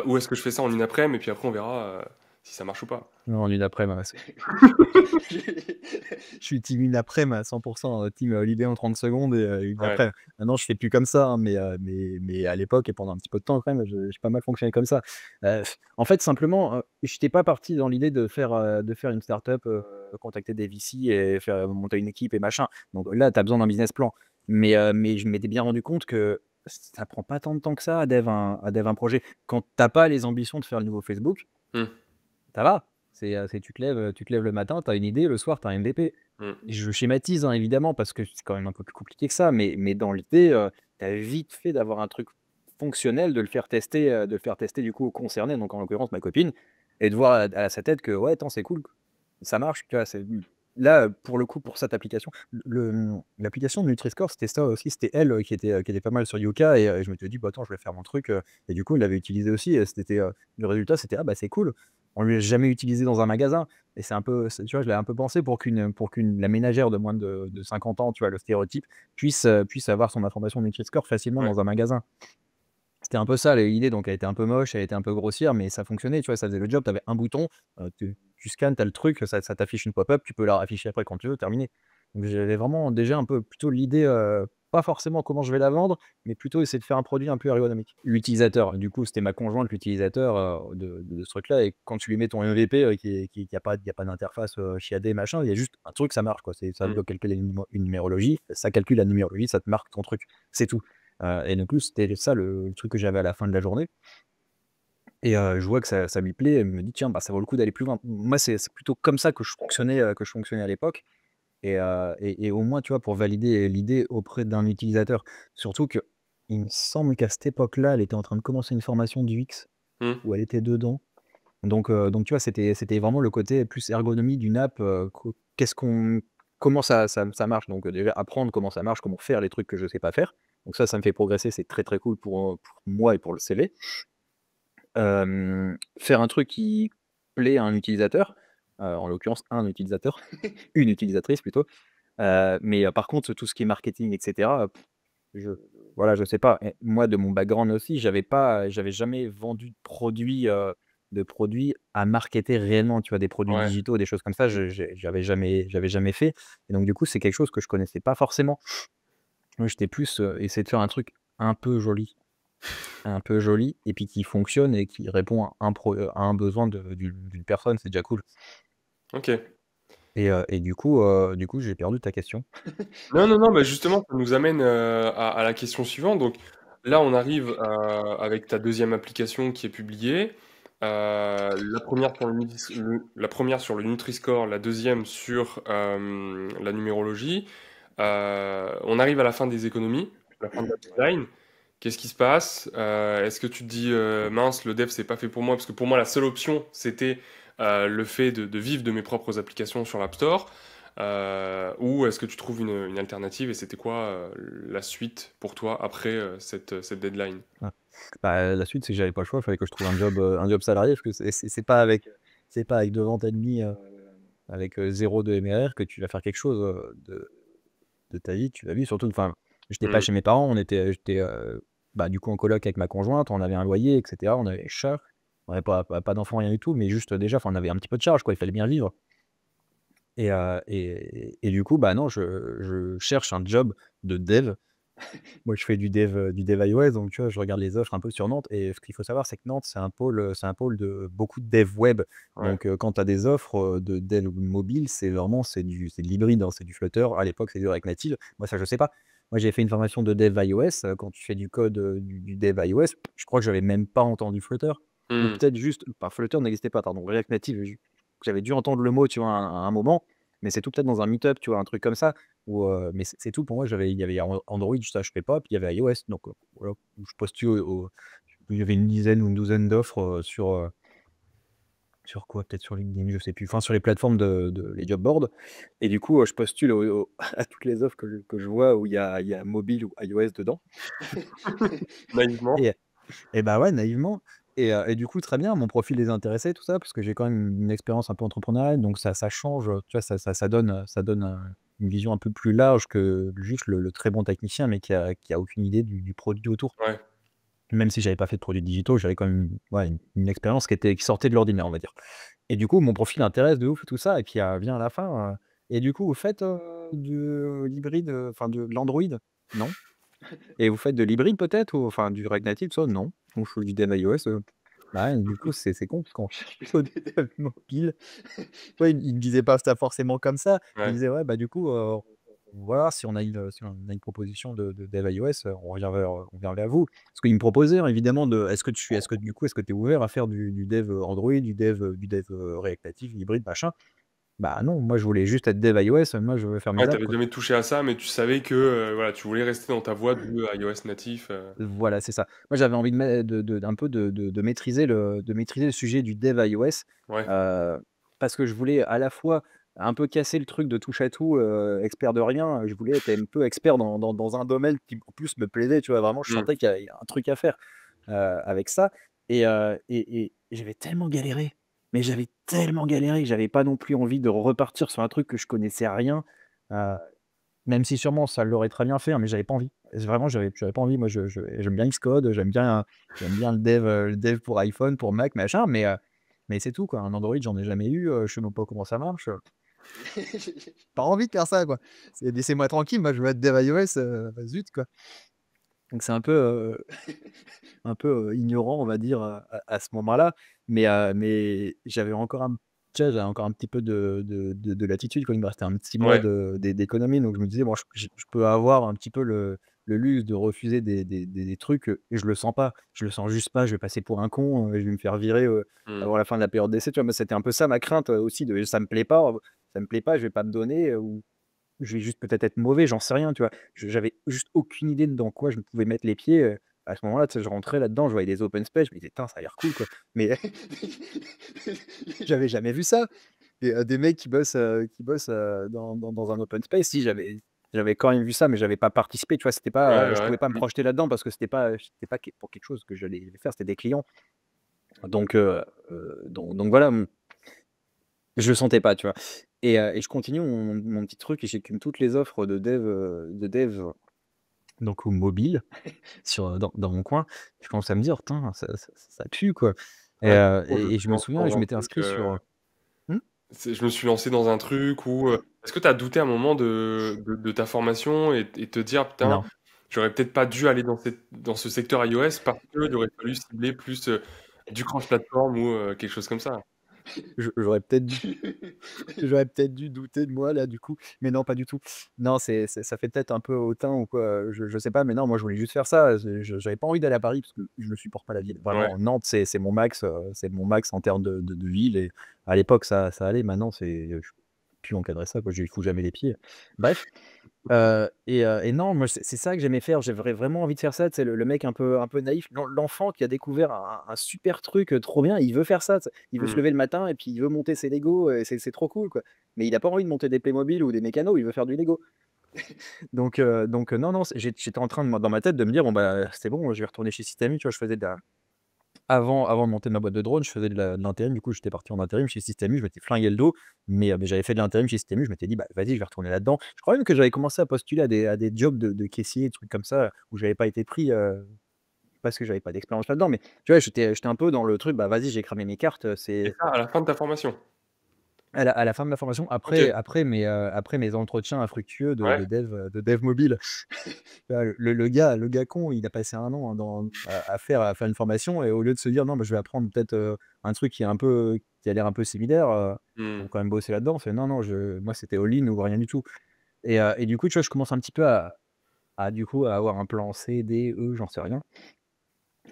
ou est-ce que je fais ça en une après-midi et puis après on verra si ça marche ou pas. Non, en une après-midi, ouais, je suis team une après-midi à 100 team, l'idée en 30 secondes et une Ouais. après. Maintenant, je fais plus comme ça, hein, mais à l'époque et pendant un petit peu de temps quand même, j'ai pas mal fonctionné comme ça. En fait, simplement, j'étais pas parti dans l'idée de faire une start-up, contacter des VC et faire monter une équipe et machin. Donc là, tu as besoin d'un business plan. Mais je m'étais bien rendu compte que ça prend pas tant de temps que ça à dev un projet. Quand tu pas les ambitions de faire le nouveau Facebook, Mmh. ça va. C'est tu te lèves le matin, tu as une idée, le soir, tu as un MVP. Mmh. Je schématise, hein, évidemment, parce que c'est quand même un peu plus compliqué que ça, mais dans l'idée, tu as vite fait d'avoir un truc fonctionnel, de le faire tester du coup aux concernés, donc en l'occurrence ma copine et de voir à sa tête que: «Ouais, attends, c'est cool, ça marche», tu vois? Là, pour le coup, pour cette application, l'application de Nutri-Score, c'était ça aussi, c'était elle, qui était pas mal sur Yuka et je m'étais dit: «Bah, attends, je vais faire mon truc», et du coup, il l'avait utilisé aussi et le résultat, c'était: «Ah, bah, c'est cool». On lui a jamais utilisé dans un magasin et tu vois, je l'avais un peu pensé pour qu'une la ménagère de moins de 50 ans, tu vois, le stéréotype, puisse avoir son information Nutri-Score facilement Ouais. dans un magasin. C'était un peu ça l'idée, donc elle était un peu moche, elle était un peu grossière, mais ça fonctionnait, tu vois? Ça faisait le job. Tu avais un bouton, tu scannes, tu as le truc, ça t'affiche une pop-up, tu peux la rafficher après quand tu veux, terminé. Donc j'avais vraiment déjà un peu plutôt l'idée, pas forcément comment je vais la vendre, mais plutôt essayer de faire un produit un peu ergonomique. L'utilisateur, du coup, c'était ma conjointe, l'utilisateur, de ce truc-là et quand tu lui mets ton MVP, qui a pas d'interface, chiadée, machin, il y a juste un truc, ça marche, quoi. Ça Mmh. doit calculer une numérologie, ça calcule la numérologie, ça te marque ton truc, c'est tout. Et donc, c'était ça le truc que j'avais à la fin de la journée et je vois que ça lui plaît, elle me dit: «Tiens, bah, ça vaut le coup d'aller plus loin». Moi, c'est plutôt comme ça que je fonctionnais à l'époque et au moins, tu vois, pour valider l'idée auprès d'un utilisateur. Surtout qu'il me semble qu'à cette époque-là, elle était en train de commencer une formation d'UX Mmh. où elle était dedans. Donc tu vois, c'était vraiment le côté plus ergonomie d'une app, qu'est-ce qu'on comment ça marche. Donc déjà apprendre comment ça marche, comment faire les trucs que je sais pas faire. Donc ça me fait progresser, c'est très, très cool pour moi et pour le CV. Faire un truc qui plaît à un utilisateur, en l'occurrence un utilisateur, une utilisatrice plutôt. Mais par contre, tout ce qui est marketing et cetera, je voilà, je sais pas et moi de mon background aussi, j'avais jamais vendu de produits à marketer réellement, tu vois? Des produits Ouais. digitaux, des choses comme ça, Mmh. j'avais jamais fait et donc du coup, c'est quelque chose que je connaissais pas forcément. Moi, j'étais plus, essayer de faire un peu joli et puis qui fonctionne et qui répond à un besoin d'une personne, c'est déjà cool OK. et du coup, j'ai perdu ta question. Non, non, non, bah, justement, ça nous amène, à la question suivante. Donc là, on arrive, avec ta deuxième application qui est publiée. La première pour la 1re sur le Nutri-Score, la deuxième sur, la numérologie. On arrive à la fin des économies, la fin de la deadline. Qu'est-ce qui se passe? Est-ce que tu te dis, «Mince, le dev, c'est pas fait pour moi», parce que pour moi, la seule option, c'était, le fait de vivre de mes propres applications sur l'App Store. Ou est-ce que tu trouves une alternative et c'était quoi, la suite pour toi après, cette deadline? Ah. Bah, la suite, c'est que j'avais pas le choix, il fallait que je trouve un job salarié parce que c'est pas avec 2 ventes et demie, avec, 0 de MRR que tu vas faire quelque chose, de ta vie, tu vas vivre. Surtout enfin, j'étais pas Mmh. chez mes parents, j'étais, bah, du coup en coloc avec ma conjointe, on avait un loyer et cetera, on avait les charges. On avait pas d'enfants, rien du tout, mais juste, déjà, enfin, on avait un petit peu de charges, quoi, il fallait bien vivre et du coup, bah, non, je cherche un job de dev. Moi, je fais du dev iOS, donc tu vois, je regarde les offres un peu sur Nantes et ce qu'il faut savoir, c'est que Nantes, c'est un pôle de beaucoup de dev web. Ouais. Donc, quand tu as des offres, de dev mobile, c'est de l'hybride, hein, c'est du Flutter. À l'époque, c'est du React Native. Moi, ça, je sais pas. Moi, j'ai fait une formation de dev iOS. Quand tu fais du code, du dev iOS, je crois que j'avais même pas entendu Flutter ou Mmh. peut-être juste pas Flutter n'existait pas, pardon, React Native, j'avais dû entendre le mot, tu vois, à un moment, mais c'est tout peut-être dans un meet-up, tu vois, un truc comme ça. Mais c'est tout pour moi, il y avait Android, ça je fais pas, puis il y avait iOS, donc voilà, je postule il y avait une dizaine ou une douzaine d'offres, sur quoi? Peut-être sur LinkedIn, je sais plus, enfin sur les plateformes de les job boards et du coup, je postule au à toutes les offres que je vois où il y a mobile ou iOS dedans Naïvement. et bah, ouais, naïvement et du coup, très bien, mon profil les intéressait, tout ça, parce que j'ai quand même une expérience un peu entrepreneuriale, donc ça change, tu vois? Ça donne, une vision un peu plus large que juste le très bon technicien, mais qui a aucune idée du produit autour. Ouais. Même si j'avais pas fait de produits digitaux, j'avais quand même, ouais, une expérience qui sortait de l'ordinaire, on va dire et du coup, mon profil intéresse de ouf, tout ça et puis, vient à la fin, et du coup, vous faites, de l'hybride, enfin de l'Android? Non. Et vous faites de l'hybride peut-être ou enfin du React Native, ça? Non. Moi, je fais du dev iOS, bah, ouais, du coup, c'est con parce qu'on cherche plutôt des devs mobiles. Ouais, il me disait pas ça forcément comme ça. Il Ouais. disait: «Ouais, bah, du coup, voilà, si on a une proposition de dev iOS, on vient vers vous». Parce qu'il me proposait, hein, évidemment de est-ce que tu es ouvert à faire du dev, Android, du dev, React Native, hybride, machin? Bah, non, moi je voulais juste être dev iOS, moi je veux faire Ouais, mes tu apps, avais quoi. jamais touché à ça, mais tu savais que, voilà, tu voulais rester dans ta voie de iOS natif. Voilà, c'est ça. Moi, j'avais envie de d'un peu de maîtriser le sujet du dev iOS, Ouais. heu, parce que je voulais à la fois un peu casser le truc de touche à tout, expert de rien. Je voulais être un peu expert dans un domaine qui, en plus, me plaisait, tu vois? Vraiment, je Mmh. sentais qu'il y a un truc à faire, avec ça et j'avais tellement galéré, mais j'avais tellement galéré que j'avais pas non plus envie de repartir sur un truc que je connaissais rien, heu même si sûrement ça l'aurait très bien fait, hein, mais j'avais pas envie. Vraiment, j'avais pas envie. Moi, j'aime bien Xcode, j'aime bien le dev pour iPhone, pour Mac, machin, mais c'est tout, quoi. Un Android, j'en ai jamais eu, je sais même pas comment ça marche, Pas envie de faire ça, quoi. Laissez-moi tranquille, moi je veux être dev iOS, zut, quoi. Donc c'est un peu, ignorant, on va dire, à ce moment-là. Mais j'avais encore un tu vois, j'avais encore un petit peu de latitude, quoi. Il me restait un petit mois Ouais. d'économie, donc je me disais: «Bon, je peux avoir un petit peu le luxe de refuser des trucs, et je le sens pas. Je le sens juste pas, je vais passer pour un con, je vais me faire virer, Mmh. avant la fin de la période d'essai», tu vois? Moi, c'était un peu ça ma crainte, aussi de ça me plaît pas, je vais pas me donner, ou je vais juste peut-être être mauvais, j'en sais rien, tu vois? J'avais juste aucune idée de dans quoi je pouvais mettre les pieds, à ce moment-là, tu sais, je rentrais là-dedans, je voyais des open space, je me disais: «Tain, ça a l'air cool, quoi». Mais j'avais jamais vu ça. Des mecs qui bossent, dans un open space, si j'avais quand même vu ça, mais j'avais pas participé, tu vois? C'était Ouais, pas, je ouais. pouvais pas me Mmh. projeter là-dedans parce que c'était pas pour quelque chose que j'allais faire, c'était des clients. Donc donc voilà, je le sentais pas, tu vois? Et je continue mon petit truc et j'écume toutes les offres de dev, donc au mobile dans mon coin. Je commence à me dire: «Putain, ça pue, quoi». Et Ouais, heu je me et et suis je me lancé souviens, dans je un m'étais truc, inscrit sur, mmh? je me suis lancé dans un truc où, est-ce que tu as douté un moment de ta formation et te dire: «Putain, Non. j'aurais peut-être pas dû aller dans ce secteur iOS parce qu'il aurait fallu cibler plus, du cross-platform ou quelque chose comme ça?» J'aurais peut-être dû. J'aurais peut-être dû douter de moi là, du coup, mais non, pas du tout. Non, ça fait peut-être un peu hautain ou quoi, je sais pas, mais non, moi je voulais juste faire ça. J'avais pas envie d'aller à Paris parce que je ne supporte pas la ville. Ouais. Vraiment, Nantes, c'est mon max en termes de ville, et à l'époque ça allait. Maintenant, je peux plus encadrer ça, quoi, j'y fous jamais les pieds. Bref. Et non, moi, c'est ça que j'aimais faire. J'avais vraiment envie de faire ça, tu sais, le mec un peu naïf, l'enfant qui a découvert un super truc, trop bien, il veut faire ça, tu sais. Il veut se Mmh. lever le matin et puis il veut monter ses Lego, et c'est trop cool, quoi. Mais il a pas envie de monter des Playmobil ou des mécanos, il veut faire du Lego. Donc non, non, j'étais en train dans ma tête de me dire: «Bon, bah, c'est bon, je vais retourner chez Système U», tu vois? Je faisais de la avant de monter ma boîte de drone, je faisais de l'intérim. Du coup, j'étais parti en intérim chez Système U, je m'étais flingué le dos, mais j'avais fait de l'intérim chez Système U, je m'étais dit: «Bah, vas-y, je vais retourner là-dedans». Je crois même que j'avais commencé à postuler à des jobs de caissier, des trucs comme ça, où j'avais pas été pris, parce que j'avais pas d'expérience là-dedans. Mais tu vois, j'étais un peu dans le truc: «Bah, vas-y, j'ai cramé mes cartes», Et c'est ça à la fin de ta formation? à la fin de la formation, OK. après mes entretiens infructueux de Ouais. de dev, heu, de dev mobile. Tu vois, le gars con, il a passé un an à faire une formation, et au lieu de se dire: «Non, bah, je vais apprendre peut-être, un truc qui a l'air un peu similaire, Mmh. pour quand même bosser là-dedans», c'est non, non, moi, c'était all-in ou rien du tout. Et du coup, tu vois, je commence un petit peu du coup, à avoir un plan C, D, E, j'en sais rien.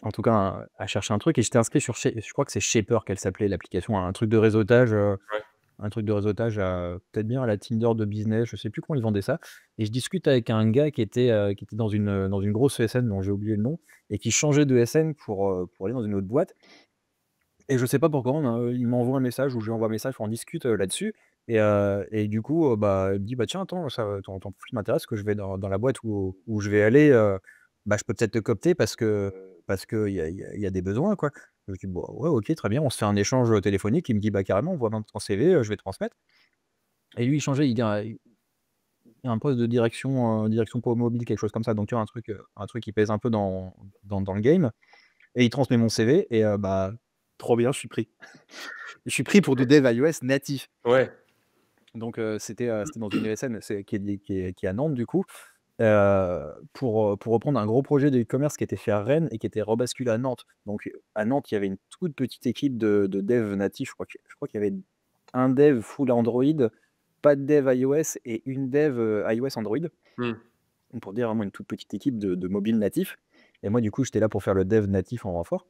En tout cas, à chercher un truc, et j'étais inscrit sur je crois que c'est Shaper qu'elle s'appelait l'application, Ouais. un truc de réseautage, peut-être bien à la Tinder de business, je sais plus comment ils vendaient ça. Et je discute avec un gars qui était dans une grosse ESN dont j'ai oublié le nom, et qui changeait de ESN pour aller dans une autre boîte. Et je sais pas pourquoi, il m'envoie un message ou je lui envoie un message, on discute, là-dessus. Et du coup, bah, il me dit: «Bah, tiens, attends, ça ton profil m'intéresse, que je vais dans la boîte où je vais aller, bah, je peux peut-être te coopter parce qu'il y a des besoins, quoi». Je dis: «Bah, ouais, OK, très bien». On se fait un échange, téléphonique. Il me dit: «Bah, carrément, envoie moi ton CV, je vais transmettre». Et lui, il changeait, il y a un poste de direction pour mobile, quelque chose comme ça, donc tu vois, un truc qui pèse un peu dans le game. Et il transmet mon CV, et bah, trop bien, je suis pris. Je suis pris pour du dev iOS natif. Ouais. Donc c'était dans une ESN, qui est à Nantes, du coup, pour reprendre un gros projet de e-commerce qui était fait à Rennes et qui était rebasculé à Nantes. Donc à Nantes, il y avait une toute petite équipe de dev natif. Je crois qu'il y avait un dev full Android, pas de dev iOS et une dev, iOS Android. Mmh. Donc pour dire vraiment une toute petite équipe de mobile natif. Et moi, du coup, j'étais là pour faire le dev natif en renfort.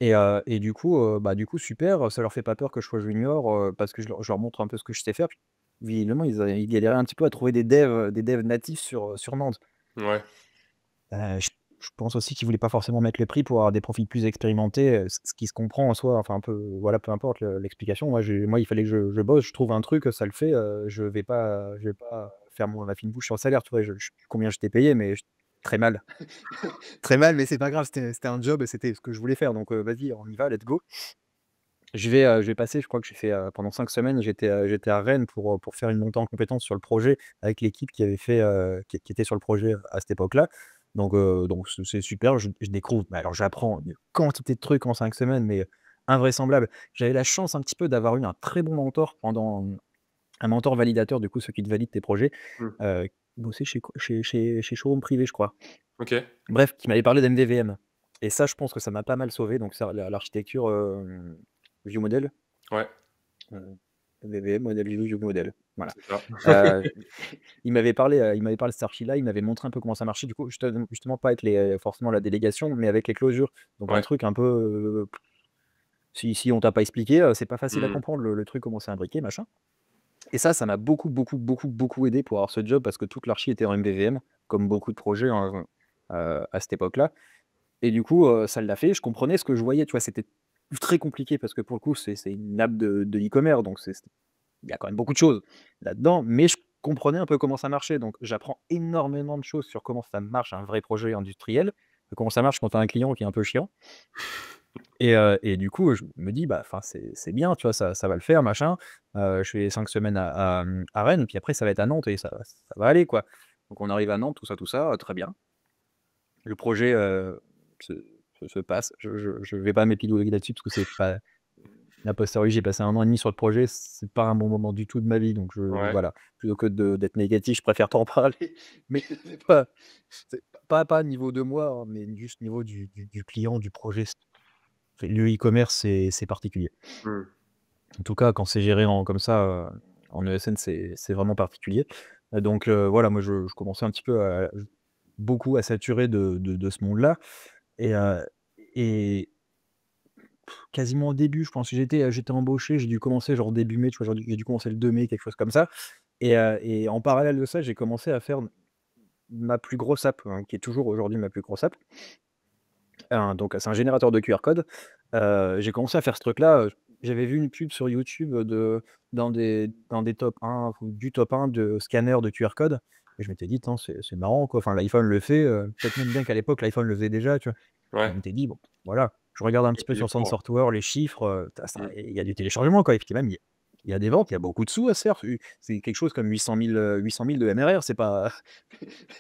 Et du coup, super, ça leur fait pas peur que je sois junior, parce que je leur montre un peu ce que je sais faire. Puis visiblement, ils galéraient un petit peu à trouver des devs natifs sur Nantes. Ouais. Je pense aussi qu'ils voulaient pas forcément mettre le prix pour avoir des profils plus expérimentés, ce qui se comprend en soi, enfin un peu, voilà, peu importe l'explication. Moi, il fallait que je bosse, je trouve un truc, ça le fait, je vais pas faire ma fine bouche sur le salaire, tu vois? Combien je t'ai payé, mais très mal. Très mal, mais c'est pas grave, c'était un job et c'était ce que je voulais faire, donc vas-y, on y va, let's go. Je vais passer, je crois que j'ai fait, pendant 5 semaines, j'étais à Rennes pour faire une montée en compétences sur le projet avec l'équipe qui avait fait, qui était sur le projet à cette époque-là. Donc c'est super, je découvre, mais alors j'apprends une quantité de trucs en 5 semaines, mais invraisemblable. J'avais la chance un petit peu d'avoir eu un très bon mentor pendant un mentor validateur, du coup, ceux qui te valident tes projets, Mmh. qui bossait chez quoi? Chez Showroom Privé, je crois. OK. Bref, qui m'avait parlé d'MVVM et ça, je pense que ça m'a pas mal sauvé, donc ça, l'architecture, view model, Ouais, heu, MVVM, modèle view model, voilà. c'est ça. Heu, il m'avait parlé de cette archi-là, il m'avait montré un peu comment ça marchait, du coup, justement pas avec les forcément la délégation, mais avec les closures, donc un Ouais. truc un peu, si on t'a pas expliqué, c'est pas facile à Mmh. comprendre le truc, comment c'est imbriqué, machin. Et ça m'a beaucoup, beaucoup, beaucoup, beaucoup aidé pour avoir ce job parce que toute l'archi était en MVVM, comme beaucoup de projets, hein, à cette époque-là. Et du coup, ça l'a fait. Je comprenais ce que je voyais, tu vois? C'était très compliqué parce que pour le coup, c'est une app de e-commerce, donc il y a quand même beaucoup de choses là-dedans, mais je comprenais un peu comment ça marchait. Donc j'apprends énormément de choses sur comment ça marche un vrai projet industriel, comment ça marche quand tu as un client qui est un peu chiant. Et du coup, je me dis: «Bah, enfin, c'est bien, tu vois? Ça va le faire, machin». Je fais 5 semaines à Rennes, puis après ça va être à Nantes et ça va aller, quoi. Donc on arrive à Nantes, tout ça, très bien. Le projet, se se passe. Je vais pas m'épiloguer là-dessus parce que c'est pas a posteriori, j'ai passé 1 an et demi sur le projet, c'est pas un bon moment du tout de ma vie, donc Ouais. voilà. Plutôt que d'être négatif, je préfère t'en parler, mais pas c'est pas niveau de moi, hein, mais juste niveau du client, du projet. Le e-commerce, c'est particulier. Mmh. En tout cas, quand c'est géré comme ça, en ESN, c'est vraiment particulier. Donc voilà, moi, je commençais un petit peu beaucoup à saturer de ce monde-là et et quasiment au début, je pense que j'étais embauché, j'ai dû commencer genre début mai, tu vois? J'ai dû commencer le 2 mai, quelque chose comme ça et en parallèle de ça, j'ai commencé à faire ma plus grosse app, hein, qui est toujours aujourd'hui ma plus grosse app. Donc c'est un générateur de QR code. J'ai commencé à faire ce truc-là, j'avais vu une pub sur YouTube, dans des top 1 ou du top 1 de scanners de QR code et je m'étais dit: «Tiens, c'est marrant, quoi». Enfin, l'iPhone le fait, peut-être même bien qu'à l'époque l'iPhone le faisait déjà, tu vois? Je Ouais. m'étais dit: «Bon, voilà». Je regarde un Faut petit peu payer sur Sound pour. Software, les chiffres, tu ça Mmh. il y a du téléchargement, quoi et puis même il y a des ventes, il y a beaucoup de sous à se faire. C'est quelque chose comme 800 000 de MRR, c'est pas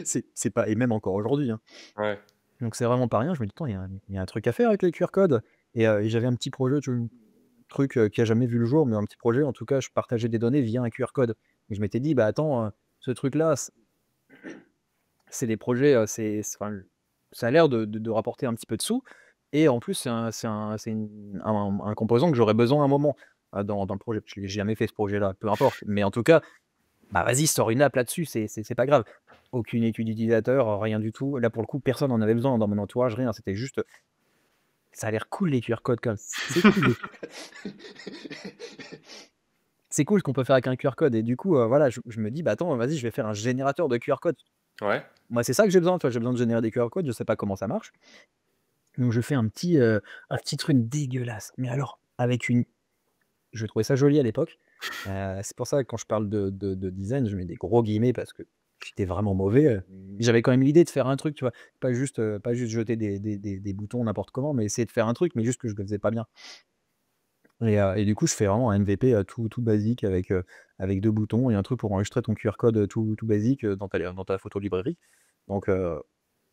c'est pas et même encore aujourd'hui, hein. Ouais. Donc c'est vraiment pas rien. Je me dis: «Attends, il y a un truc à faire avec les QR codes» et j'avais un petit projet, tu vois? Truc, qui a jamais vu le jour, mais un petit projet, en tout cas, je partageais des données via un QR code et je m'étais dit: «Bah, attends, ce truc-là, c'est des projets, enfin, ça a l'air de rapporter un petit peu de sous et en plus, c'est un composant que j'aurais besoin à un moment, dans le projet». Je l'ai jamais fait ce projet-là, peu importe, mais en tout cas, bah, vas-y, sors une app là-dessus, c'est pas grave. Aucune étude utilisateur, rien du tout. Là, pour le coup, personne en avait besoin dans mon entourage, rien. C'était juste, ça a l'air cool les QR codes comme c'est cool les c'est cool ce qu'on peut faire avec un QR code et du coup, voilà, je me dis: «Bah, attends, vas-y, je vais faire un générateur de QR code». Ouais. Moi, c'est ça que j'ai besoin, tu vois? J'ai besoin de générer des QR codes, je sais pas comment ça marche. Donc je fais un petit truc dégueulasse, mais alors avec une je trouvais ça joli à l'époque. C'est pour ça que quand je parle de design, je mets des gros guillemets parce que j'étais vraiment mauvais, j'avais quand même l'idée de faire un truc, tu vois? Pas juste jeter des boutons n'importe comment, mais essayer de faire un truc, mais juste que je le faisais pas bien. Et du coup, je fais vraiment un MVP, tout basique avec 2 boutons et un truc pour enregistrer ton QR code, tout basique, dans ta photo librairie. Donc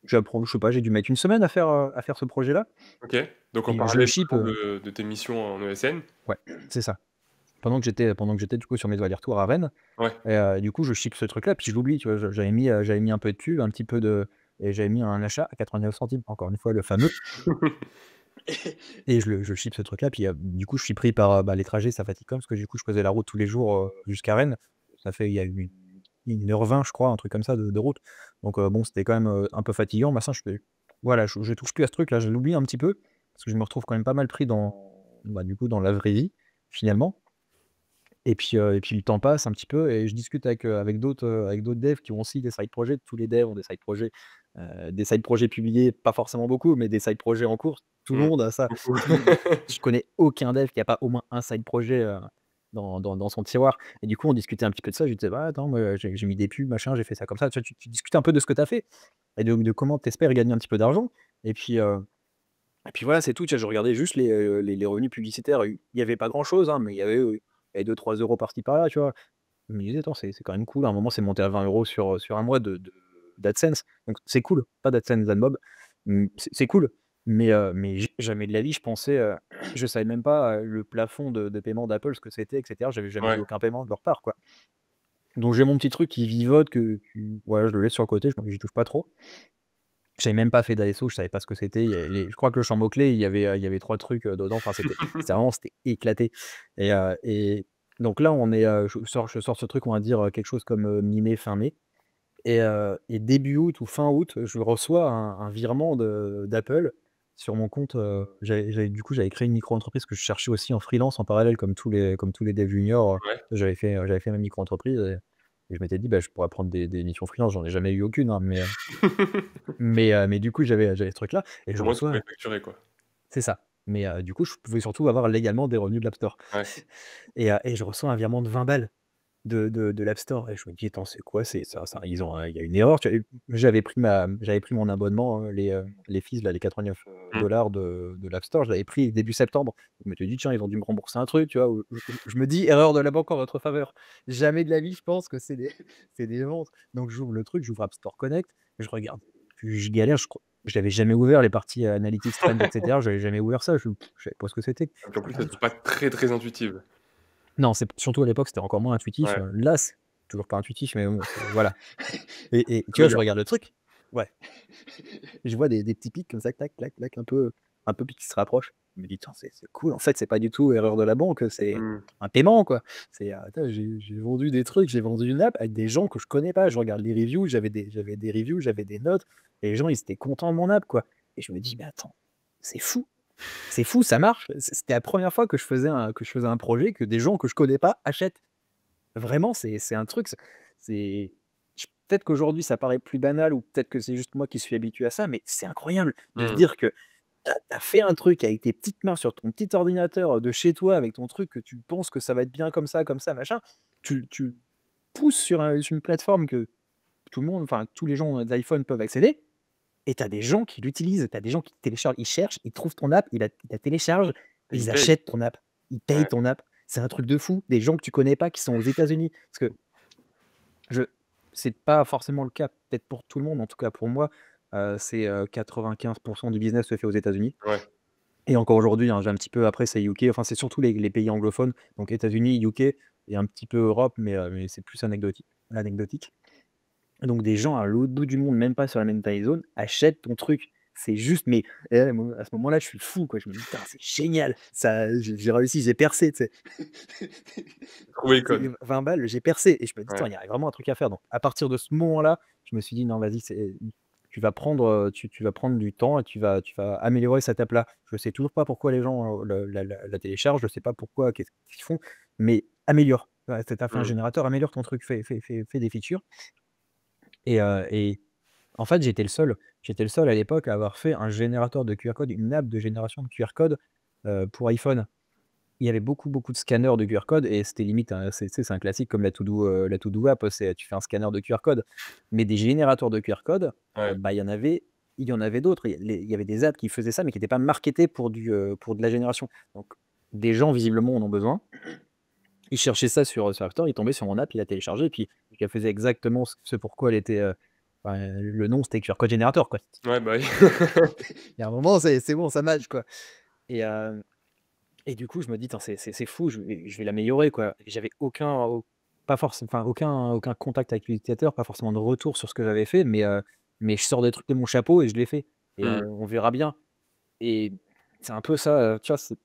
j'apprends je sais pas, j'ai dû mettre une semaine à faire ce projet-là OK. Donc en et je le parallèle ship, toujours de tes missions en ESN? ouais, c'est ça. Pendant que j'étais du coup sur mes allers-retours à Rennes Ouais. et du coup, je ship ce truc-là, puis je l'oublie, tu vois? J'avais mis un peu de pub, un petit peu de et j'avais mis un achat à 99 centimes, encore une fois le fameux et je ship ce truc-là, puis, du coup, je suis pris par, bah, les trajets, ça fatigue quand même parce que du coup, je faisais la route tous les jours, jusqu'à Rennes. Ça fait il y a eu 1 h 20 je crois, un truc comme ça de route. Donc, bon, c'était quand même, un peu fatigant, machin. Je fais voilà, je touche plus à ce truc-là, je l'oublie un petit peu parce que je me retrouve quand même pas mal pris bah, du coup, dans la vraie vie, finalement. Et puis le temps passe un petit peu et je discute avec d'autres devs qui ont aussi des side projets. Tous les devs ont des side projets publiés, pas forcément beaucoup, mais des side projets en cours. Tout le Mmh. monde a ça. Beaucoup. Tout le monde je connais aucun dev qui a pas au moins un side projet, dans son tiroir et du coup, on discutait un petit peu de ça. Je lui disais: «Bah, attends, moi, j'ai mis des pubs, machin, j'ai fait ça comme ça». Tu vois, tu discutes un peu de ce que tu as fait et de comment tu espères gagner un petit peu d'argent et puis voilà, c'est tout. Tu vois, je regardais juste les revenus publicitaires. Il y avait pas grand-chose, hein, mais il y avait 2-3 € par-ci par-là, tu vois? Je me disais: «Attends, c'est quand même cool». À un moment, c'est monté à 20 € sur un mois d'AdSense, donc c'est cool. Pas d'AdSense, d'AdMob, c'est cool. Mais jamais de la vie, je pensais, je savais même pas, le plafond de paiement d'Apple, ce que c'était et cetera. J'avais jamais eu Ouais. aucun paiement de leur part, quoi. Donc j'ai mon petit truc qui vivote voilà, je le laisse sur le côté, j'y touche pas trop. J'avais même pas fait d'ASO, je savais pas ce que c'était. Il y a les Je crois que le champ mot-clé, il y avait 3 trucs, dedans, enfin c'était éclaté et donc là, on est, je sors ce truc, on va dire, quelque chose comme, mi-mai, fin mai et début août ou fin août, je reçois un virement d'Apple sur mon compte, j'avais créé une micro-entreprise que je cherchais aussi en freelance en parallèle comme tous les devs juniors, Ouais. j'avais fait ma micro-entreprise et je m'étais dit: «Bah, je pourrais prendre des missions freelance». J'en ai jamais eu aucune, hein, mais du coup, j'avais ce truc-là et je Au moins, tu pouvais reçois facturer, quoi. c'est ça, du coup, je pouvais surtout avoir légalement des revenus de l'App Store Ouais. et je reçois un virement de 20 balles de l'App Store et je me dis: «Attends, c'est quoi? C'est ça ils ont il y a une erreur». Tu vois? J'avais pris mon abonnement, les fees là, les 89 Mmh. de l'App Store, je l'avais pris début septembre. Je m'étais dit: «Tiens, ils ont dû me rembourser un truc», tu vois? Ou je me dis: «Erreur de la banque en votre faveur». Jamais de la vie, je pense que c'est des c'est des ventes. Donc j'ouvre le truc, j'ouvre App Store Connect, je regarde, je galère, je l'avais jamais ouvert les parties, analytics, trends et cetera, j'avais jamais ouvert ça, je savais pas ce que c'était. Donc Je en plus, regarde elles le sont truc. pas très, très intuitives. Non, c'est surtout à l'époque, c'était encore moins intuitif, Ouais. là, c'est toujours pas intuitif, mais bon, c'est voilà et tu vois, je Améliore. regarde le truc, ouais, je vois des petits pics comme ça, clac, clac, clac, un peu qui se rapprochent. Je me dis: «Tiens, c'est cool, en fait, c'est pas du tout erreur de la banque, c'est Mmh. un paiement, quoi». Attends, j'ai vendu des trucs, j'ai vendu une app avec des gens que je connais pas. Je regarde les reviews, j'avais des reviews, j'avais des notes et les gens, ils étaient contents de mon app, quoi et je me dis: «Mais attends, c'est fou, c'est fou, ça marche». C'était la première fois que je faisais un projet que des gens que je connais pas achètent. Vraiment, c'est un truc, c'est peut-être qu'aujourd'hui ça paraît plus banal ou peut-être que c'est juste moi qui suis habitué à ça, mais c'est incroyable de se Mmh. dire que tu as fait un truc avec tes petites mains sur ton petit ordinateur, de chez toi avec ton truc que tu penses que ça va être bien comme ça, machin. Tu pousses sur une plateforme que tout le monde, enfin tous les gens d'iPhone peuvent accéder et tu as des gens qui l'utilisent, tu as des gens qui téléchargent, ils cherchent, ils trouvent ton app, ils la téléchargent, Et ils ils payent. achètent ton app, ils payent Ouais. ton app. C'est un truc de fou, des gens que tu connais pas qui sont aux États-Unis. Parce que je c'est pas forcément le cas peut-être pour tout le monde, en tout cas pour moi, 95 du business se fait aux États-Unis Ouais. et encore aujourd'hui, hein, j'ai un petit peu après c'est UK, enfin c'est surtout les pays anglophones, donc États-Unis, UK et un petit peu Europe, mais c'est plus anecdotique. Donc des gens à l'autre bout du monde, même pas sur la même time zone, achètent ton truc. C'est juste mais moi à ce moment-là, je suis fou quoi, je me dis: «Putain, c'est génial, ça j'ai réussi, j'ai percé», tu sais? Trouver les C'est codes. 20 balles, j'ai percé et je me dis: «Attends, Ouais. il y a vraiment un truc à faire». Donc à partir de ce moment-là, je me suis dit: «Non, vas-y, tu vas prendre, tu vas prendre du temps et tu vas améliorer cette app-là». Je sais toujours pas pourquoi les gens, la téléchargent, je sais pas pourquoi, qu'est-ce qu'ils font, mais améliore. Ouais, tu as fait un Mmh. générateur, améliore ton truc, fais des features et en fait, j'étais le seul à l'époque à avoir fait un générateur de QR code, une app de génération de QR code, pour iPhone. Il y avait beaucoup, beaucoup de scanners de QR code et c'était limite c'est un classique comme la To Do app, c'est tu fais un scanner de QR code. Mais des générateurs de QR code, Ouais. bah, il y en avait d'autres. Il y avait des apps qui faisaient ça, mais qui étaient pas marketées pour de la génération. Donc des gens visiblement en ont besoin. Ils cherchaient ça sur App Store, ils tombaient sur mon app, ils la téléchargeaient et puis elle faisait exactement ce pourquoi elle était, le nom c'était QR code générateur quoi. Ouais, bah, oui. Il y a un moment, c'est bon, ça match quoi et et du coup, je me dis: «Attends, c'est fou, je vais l'améliorer, quoi». Et j'avais pas forcément, enfin, aucun contact avec l'utilisateur, pas forcément de retour sur ce que j'avais fait, mais je sors des trucs de mon chapeau et je les fais et Mmh. on verra bien et c'est un peu ça, tu vois? C'est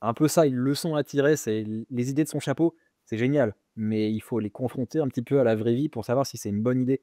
un peu ça, une leçon à tirer, c'est les idées de son chapeau, c'est génial, mais il faut les confronter un petit peu à la vraie vie pour savoir si c'est une bonne idée.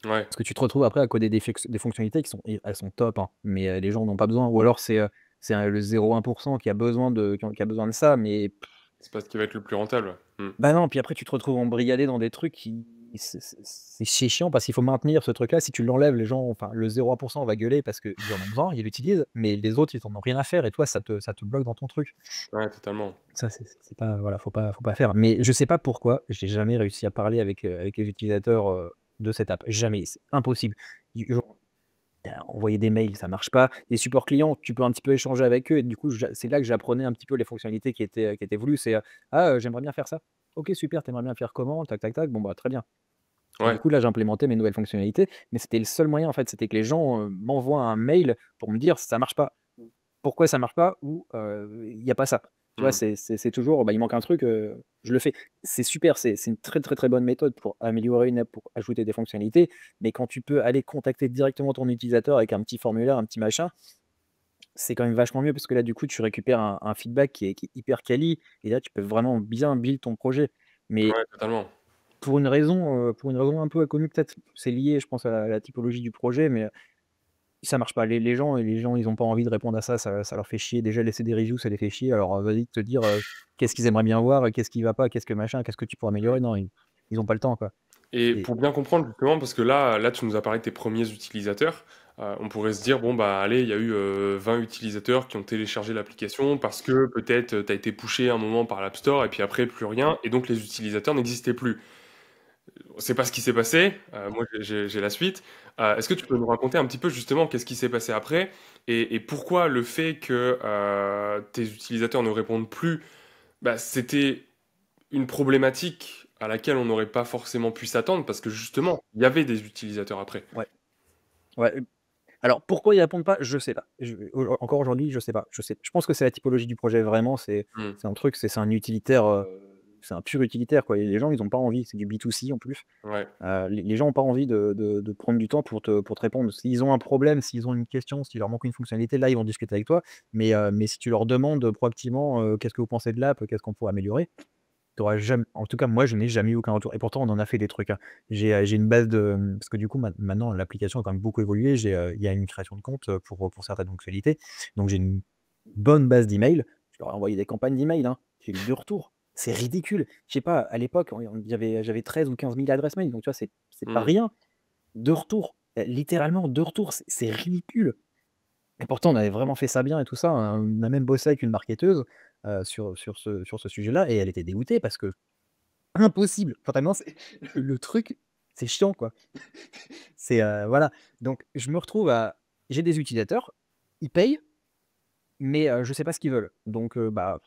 Ouais. Parce que tu te retrouves après à coder des fonctionnalités elles sont top, hein, mais les gens n'ont pas besoin ou alors le 0,1 qui a besoin de ça, mais C'est pas ce qui va être le plus rentable. Mmh. bah, non, puis après tu te retrouves embrigadé dans des trucs qui c'est chiant parce qu'il faut maintenir ce truc-là. Si tu l'enlèves, les gens enfin le 0,1 va gueuler parce qu'ils en ont besoin, ils l'utilisent, mais les autres, ils en ont rien à faire et toi, ça te bloque dans ton truc. Ouais, totalement. Ça, c'est pas voilà, faut pas faire. Mais je sais pas pourquoi, j'ai jamais réussi à parler avec les utilisateurs, de cette app. Jamais, c'est impossible. Envoyer des mails, ça marche pas. Les supports clients, tu peux un petit peu échanger avec eux et du coup, c'est là que j'apprenais un petit peu les fonctionnalités qui étaient voulues. «Ah, j'aimerais bien faire ça». «OK, super, tu aimerais bien faire comment?» Tac, tac, tac. Bon, bah, très bien. Et Ouais. du coup, là, j'implémentais mes nouvelles fonctionnalités, mais c'était le seul moyen, en fait, c'était que les gens, m'envoient un mail pour me dire: «Ça marche pas». Pourquoi ça marche pas? Ou, il y a pas ça. Tu vois? Mmh. C'est toujours, bah, il manque un truc, je le fais. C'est super, c'est une très, très, très bonne méthode pour améliorer une app, pour ajouter des fonctionnalités, mais quand tu peux aller contacter directement ton utilisateur avec un petit formulaire, un petit machin, c'est quand même vachement mieux parce que là, du coup, tu récupères un feedback qui est hyper quali et là, tu peux vraiment bien build ton projet. Mais Ouais, totalement. pour une raison un peu inconnue peut-être, c'est lié, je pense, à la typologie du projet, mais ça marche pas. Les gens, ils ont pas envie de répondre à ça, ça leur fait chier. Déjà, laisser des reviews, ça les fait chier. Alors, vas-y te dire, qu'est-ce qu'ils aimeraient bien voir, qu'est-ce qui va pas, qu'est-ce que machin, qu'est-ce que tu pourrais améliorer? Non, ils ont pas le temps, quoi. Et C'est pour bien comprendre justement, parce que là, tu nous as parlé de tes premiers utilisateurs, on pourrait se dire, bon, bah allez, il y a eu 20 utilisateurs qui ont téléchargé l'application parce que peut-être tu as été poussé un moment par l'App Store et puis après plus rien, et donc les utilisateurs n'existaient plus. C'est pas ce qui s'est passé, moi j'ai la suite. Est-ce que tu peux nous raconter un petit peu justement qu'est-ce qui s'est passé après et pourquoi le fait que tes utilisateurs ne répondent plus, bah, c'était une problématique à laquelle on n'aurait pas forcément pu s'attendre parce que justement, il y avait des utilisateurs après. ouais, ouais, alors pourquoi ils répondent pas? Je sais pas. Encore aujourd'hui, je sais pas. Je pense que c'est la typologie du projet vraiment, Mmh. c'est un truc, c'est un utilitaire, c'est un pur utilitaire, quoi et les gens, ils ont pas envie, c'est du B2C en plus. Ouais. Les gens ont pas envie de prendre du temps pour te répondre. S'ils ont un problème, s'ils ont une question, s'il leur manque une fonctionnalité, là, ils vont discuter avec toi. Mais si tu leur demandes, proactivement, «Qu'est-ce que vous pensez de l'app? Qu'est-ce qu'on pourrait améliorer?» tu auras jamais en tout cas, moi, je n'ai jamais eu aucun retour et pourtant on en a fait des trucs, hein. J'ai une base de, parce que du coup, maintenant l'application a quand même beaucoup évolué. Il y a une création de compte, pour certaines fonctionnalités. Donc j'ai une bonne base d'emails. Je leur ai envoyé des campagnes d'emails, hein. J'ai eu 2 retours. C'est ridicule. Je sais pas, à l'époque, j'avais 13 ou 15 000 adresses mail, donc tu vois, c'est pas Mmh. rien. 2 retours, littéralement 2 retours, c'est ridicule et pourtant on avait vraiment fait ça bien et tout ça, hein. On a même bossé avec une marketeuse, sur ce sujet-là et elle était dégoûtée parce que impossible. Enfin tellement c'est le truc, c'est chiant, quoi. Voilà, donc je me retrouve à j'ai des utilisateurs, ils payent, mais je sais pas ce qu'ils veulent. Donc bah,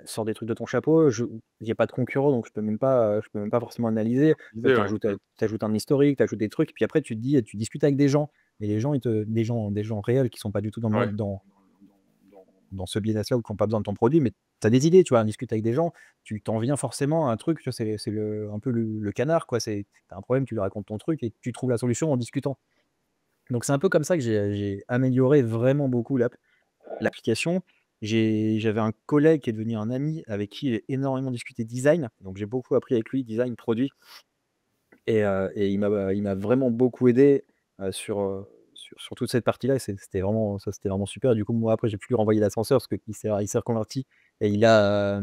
sors des trucs de ton chapeau, il y a pas de concurrent, donc je peux même pas forcément analyser. L'idée, Tu ouais. ajoutes, un historique, tu ajoutes des trucs, puis après tu te dis tu discutes avec des gens et les gens ils te des gens réels qui sont pas du tout dans le Ouais. mode dans ce business-là ou qui ont pas besoin de ton produit, mais tu as des idées, tu vois? On discute avec des gens, tu t'en viens forcément à un truc, tu vois? C'est un peu le canard, quoi. Tu as un problème, tu lui racontes ton truc et tu trouves la solution en discutant. Donc c'est un peu comme ça que j'ai amélioré vraiment beaucoup l'application. J'avais un collègue qui est devenu un ami avec qui j'ai énormément discuté design, donc j'ai beaucoup appris avec lui, design, produit et il m'a vraiment beaucoup aidé, sur toute cette partie-là et c'était vraiment super et du coup, moi, après, j'ai pu lui renvoyer l'ascenseur parce qu'il s'est reconverti et il a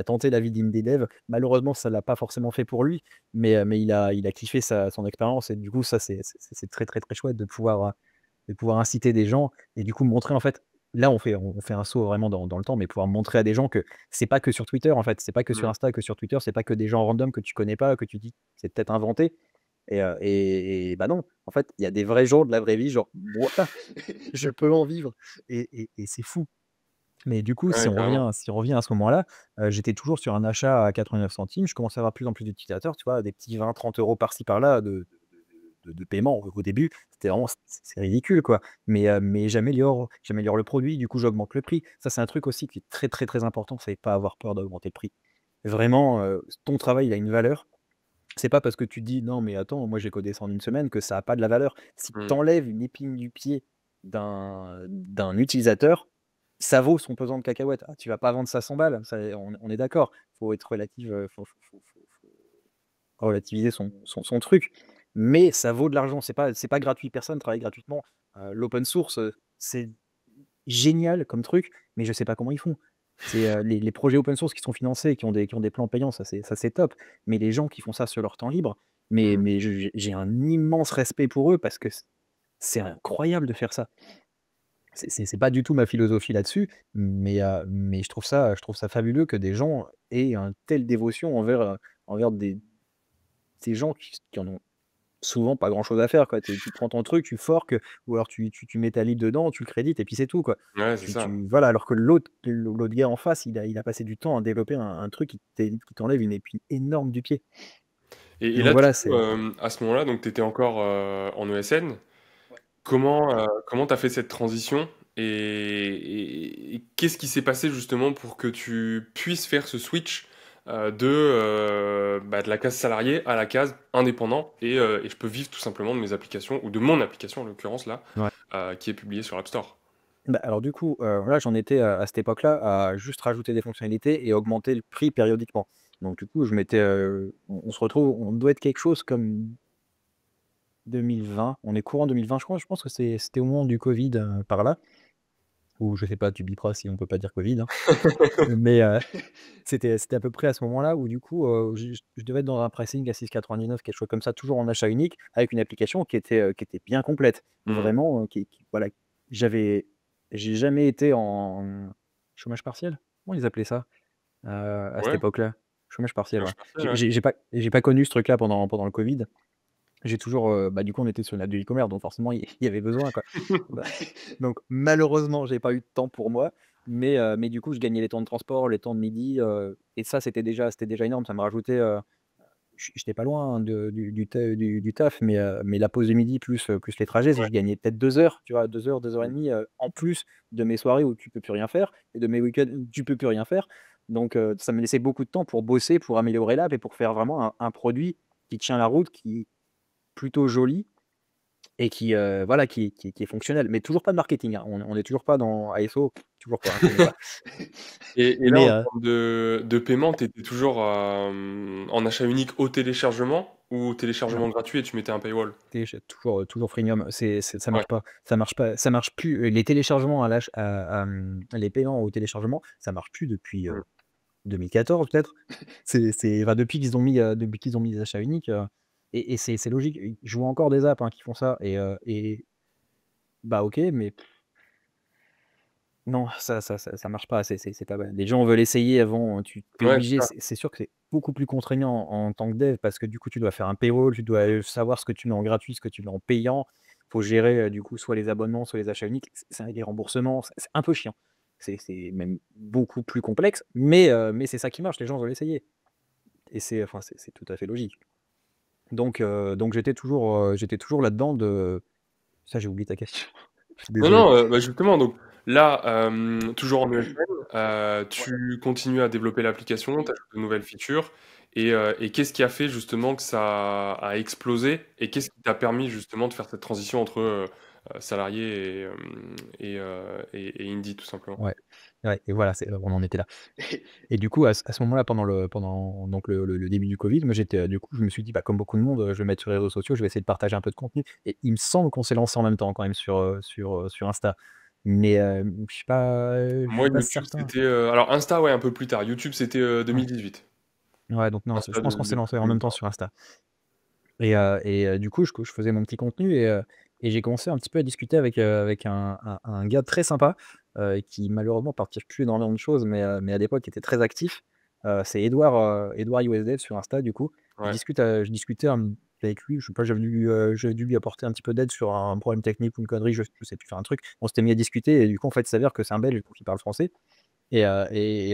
tenté la vie d'indie dev. Malheureusement, ça l'a pas forcément fait pour lui, mais il a kiffé son expérience et du coup, ça, c'est très, très, très chouette de pouvoir inciter des gens et du coup montrer en fait là on fait un saut vraiment dans le temps, mais pouvoir montrer à des gens que c'est pas que sur Twitter en fait, c'est pas que sur Mmh. Insta, que sur Twitter, c'est pas que des gens random que tu connais pas, que tu dis: «C'est peut-être inventé» et bah non, en fait, il y a des vrais gens de la vraie vie, genre moi, je peux en vivre et c'est fou. Mais du coup, si Ouais, on carrément. revient si on revient à ce moment-là, j'étais toujours sur un achat à 89 centimes. Je commençais à avoir de plus en plus d'utilisateurs, tu vois? Des petits 20-30 € par-ci par-là de paiement au début. C'était vraiment c'est ridicule, quoi. Mais j'améliore le produit, du coup, j'augmente le prix. Ça, c'est un truc aussi qui est très, très, très important, c'est pas avoir peur d'augmenter le prix. Vraiment, ton travail, il a une valeur. C'est pas parce que tu te dis: «Non, mais attends, moi j'ai codé ça en une semaine» que ça a pas de la valeur. Si tu Mmh. enlèves une épine du pied d'un utilisateur, ça vaut son pesant de cacahuètes. Ah, tu vas pas vendre ça 100 balles, ça on est d'accord. Faut être relative, faut relativiser son truc. Mais ça vaut de l'argent, c'est pas gratuit, personne travaille gratuitement. L'open source, c'est génial comme truc, mais je sais pas comment ils font. Les projets open source qui sont financés, qui ont des plans payants, ça c'est top. Mais les gens qui font ça sur leur temps libre, mais Mmh. mais j'ai un immense respect pour eux parce que c'est incroyable de faire ça. C'est pas du tout ma philosophie là-dessus, mais je trouve ça fabuleux que des gens aient un telle dévotion envers ces gens qui en ont souvent pas grand-chose à faire, quoi. Tu prends ton truc, tu forques ou alors tu mets ta lib dedans, tu le crédites et puis c'est tout, quoi. Ouais, c'est Tu ça. tu voilà, alors que l'autre gars en face, il a passé du temps à développer un truc qui t'enlève une épine énorme du pied. Et Donc là, du voilà, coup, c'est à ce moment-là, donc tu étais encore en ESN. ouais. Comment tu as fait cette transition et qu'est-ce qui s'est passé justement pour que tu puisses faire ce switch de la case salarié à la case indépendant et je peux vivre tout simplement de mes applications ou de mon application en l'occurrence là Ouais. qui est publiée sur l'App Store. Bah, alors du coup, là, j'en étais à cette époque-là à juste rajouter des fonctionnalités et augmenter le prix périodiquement. Donc du coup, je m'étais, on se retrouve, on doit être quelque chose comme 2020. On est courant 2020, je crois. Je pense que c'était au moment du Covid, par là. Ou je sais pas, tu biperas si on peut pas dire Covid, hein. Mais c'était à peu près à ce moment-là où du coup, je devais être dans un pricing à 6,99, quelque chose comme ça, toujours en achat unique, avec une application qui était bien complète. Mhm. Vraiment, voilà, j'avais j'ai jamais été en chômage partiel? Comment ils appelaient ça, à cette Ouais, époque-là? Chômage partiel, ouais. je partiel, ouais. J'ai pas connu ce truc-là pendant le covid. J'ai toujours, bah, du coup, on était sur une app de e-commerce, donc forcément, il y avait besoin, quoi. Bah, donc malheureusement, j'ai pas eu de temps pour moi, mais du coup, je gagnais les temps de transport, les temps de midi, et ça, c'était déjà énorme. Ça me rajoutait, j'étais pas loin, hein, du taf, mais la pause de midi plus les trajets, Ouais. je gagnais peut-être 2 heures, tu vois? 2 heures et Mhm. demie, en plus de mes soirées où tu peux plus rien faire et de mes week-ends où tu peux plus rien faire. Donc ça me laissait beaucoup de temps pour bosser, pour améliorer l'app et pour faire vraiment un produit qui tient la route, qui est plutôt joli et qui, voilà, qui est fonctionnel. Mais toujours pas de marketing, hein. On est toujours pas dans ASO, toujours pas, hein, connais pas. Et là, Mais en termes de paiement, tu étais toujours en achat unique au téléchargement ou non. téléchargement gratuit et tu mettais un paywall? J'ai toujours freemium, ça Ouais. marche pas. Ça marche plus, les téléchargements les paiements au téléchargement, ça marche plus depuis, Mm. 2014 peut-être. Enfin depuis qu'ils ont mis les achats uniques, et c'est logique. Je vois encore des apps, hein, qui font ça et bah, OK, mais non, ça marche pas, c'est pas vrai. Les gens veulent essayer, tu es Ouais, c'est obligé, ça. c'est sûr que c'est beaucoup plus contraignant en tant que dev parce que du coup, tu dois faire un payroll, tu dois, savoir ce que tu mets en gratuit, ce que tu mets en payant. Faut gérer, du coup, soit les abonnements, soit les achats uniques, c'est les remboursements, c'est un peu chiant. C'est même beaucoup plus complexe, mais c'est ça qui marche, les gens veulent essayer et c'est tout à fait logique. Donc j'étais toujours là-dedans de ça, j'ai oublié ta question. Je suis Non, désolé. non, bah justement, donc là, toujours en ESN, Ouais. tu continues à développer l'application, tu ajoutes de nouvelles features et qu'est-ce qui a fait justement que ça a explosé et qu'est-ce qui t'a permis justement de faire cette transition entre, salarié et indie tout simplement? Ouais, ouais et voilà, on en était là. Et du coup, à ce moment-là, pendant donc le début du covid, moi j'étais, du coup, je me suis dit: «Bah, comme beaucoup de monde, je vais mettre sur les réseaux sociaux, je vais essayer de partager un peu de contenu» et il me semble qu'on s'est lancé en même temps quand même sur Insta. Mais, je Moi, suis pas YouTube, certain. c'était, alors Insta, ouais, un peu plus tard. YouTube, c'était, Ouais, 2018. ouais, donc non, je Insta pense qu'on de s'est depuis lancé en même temps 2020. sur Insta du coup, je faisais mon petit contenu et j'ai commencé un petit peu à discuter avec un gars très sympa, qui malheureusement partage plus énormément de choses, mais à l'époque était très actif. C'est Edouard USDF sur Insta du coup. Ouais, Je discutais avec lui, je sais pas, j'avais dû lui apporter un petit peu d'aide sur un problème technique ou une connerie, je sais plus faire un truc. On s'était mis à discuter et du coup, en fait, il s'avère que c'est un Belge, donc il parle français et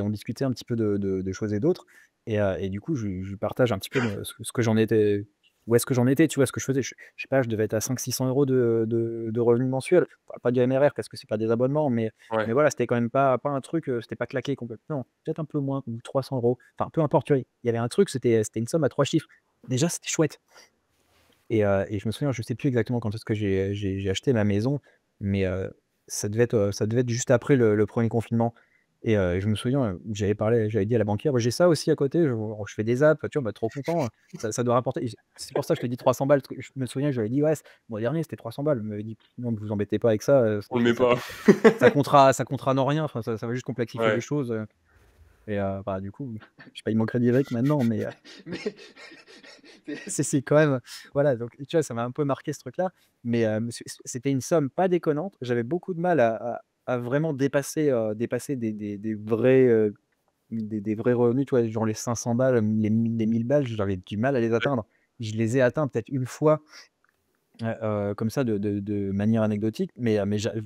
on discutait un petit peu de choses et d'autres et du coup, je lui partage un petit peu ce que j'en étais où est-ce que j'en étais, tu vois? Ce que je faisais. Je sais pas, je devais être à 500-600 € de revenus mensuels. Je parle pas du MRR parce que c'est pas des abonnements, ouais. mais voilà, c'était quand même pas un truc, c'était pas claqué complètement. Non, peut-être un peu moins ou 300 €. Enfin, peu importe, tu vois? Il y avait un truc, c'était une somme à 3 chiffres. Déjà, c'était chouette et je me souviens, je sais plus exactement quand est-ce que j'ai acheté ma maison, mais ça devait être juste après le 1er confinement je me souviens, j'avais dit à la banquière: «Bah, j'ai ça aussi à côté, je fais des apps», tu vois? Bah, trop content, ça doit rapporter et c'est pour ça que je te dis 300 balles, parce que je me souviens, je lui avais dit: «Ouais, le mois dernier, c'était 300 balles». Elle m'avait dit: «Non, ne vous embêtez pas avec ça, On le met pas. ça comptera dans rien, enfin ça va juste complexifier les Ouais. choses», bah, du coup, je paye mon crédit avec maintenant, Mais c'est quand même voilà, donc tu vois, ça m'a un peu marqué ce truc-là, c'était une somme pas déconnante. J'avais beaucoup de mal à vraiment dépasser des vrais revenus, tu vois? Genre les 500 balles, les 1 000 balles, j'avais du mal à les atteindre. Je les ai atteints peut-être une fois, comme ça de manière anecdotique, mais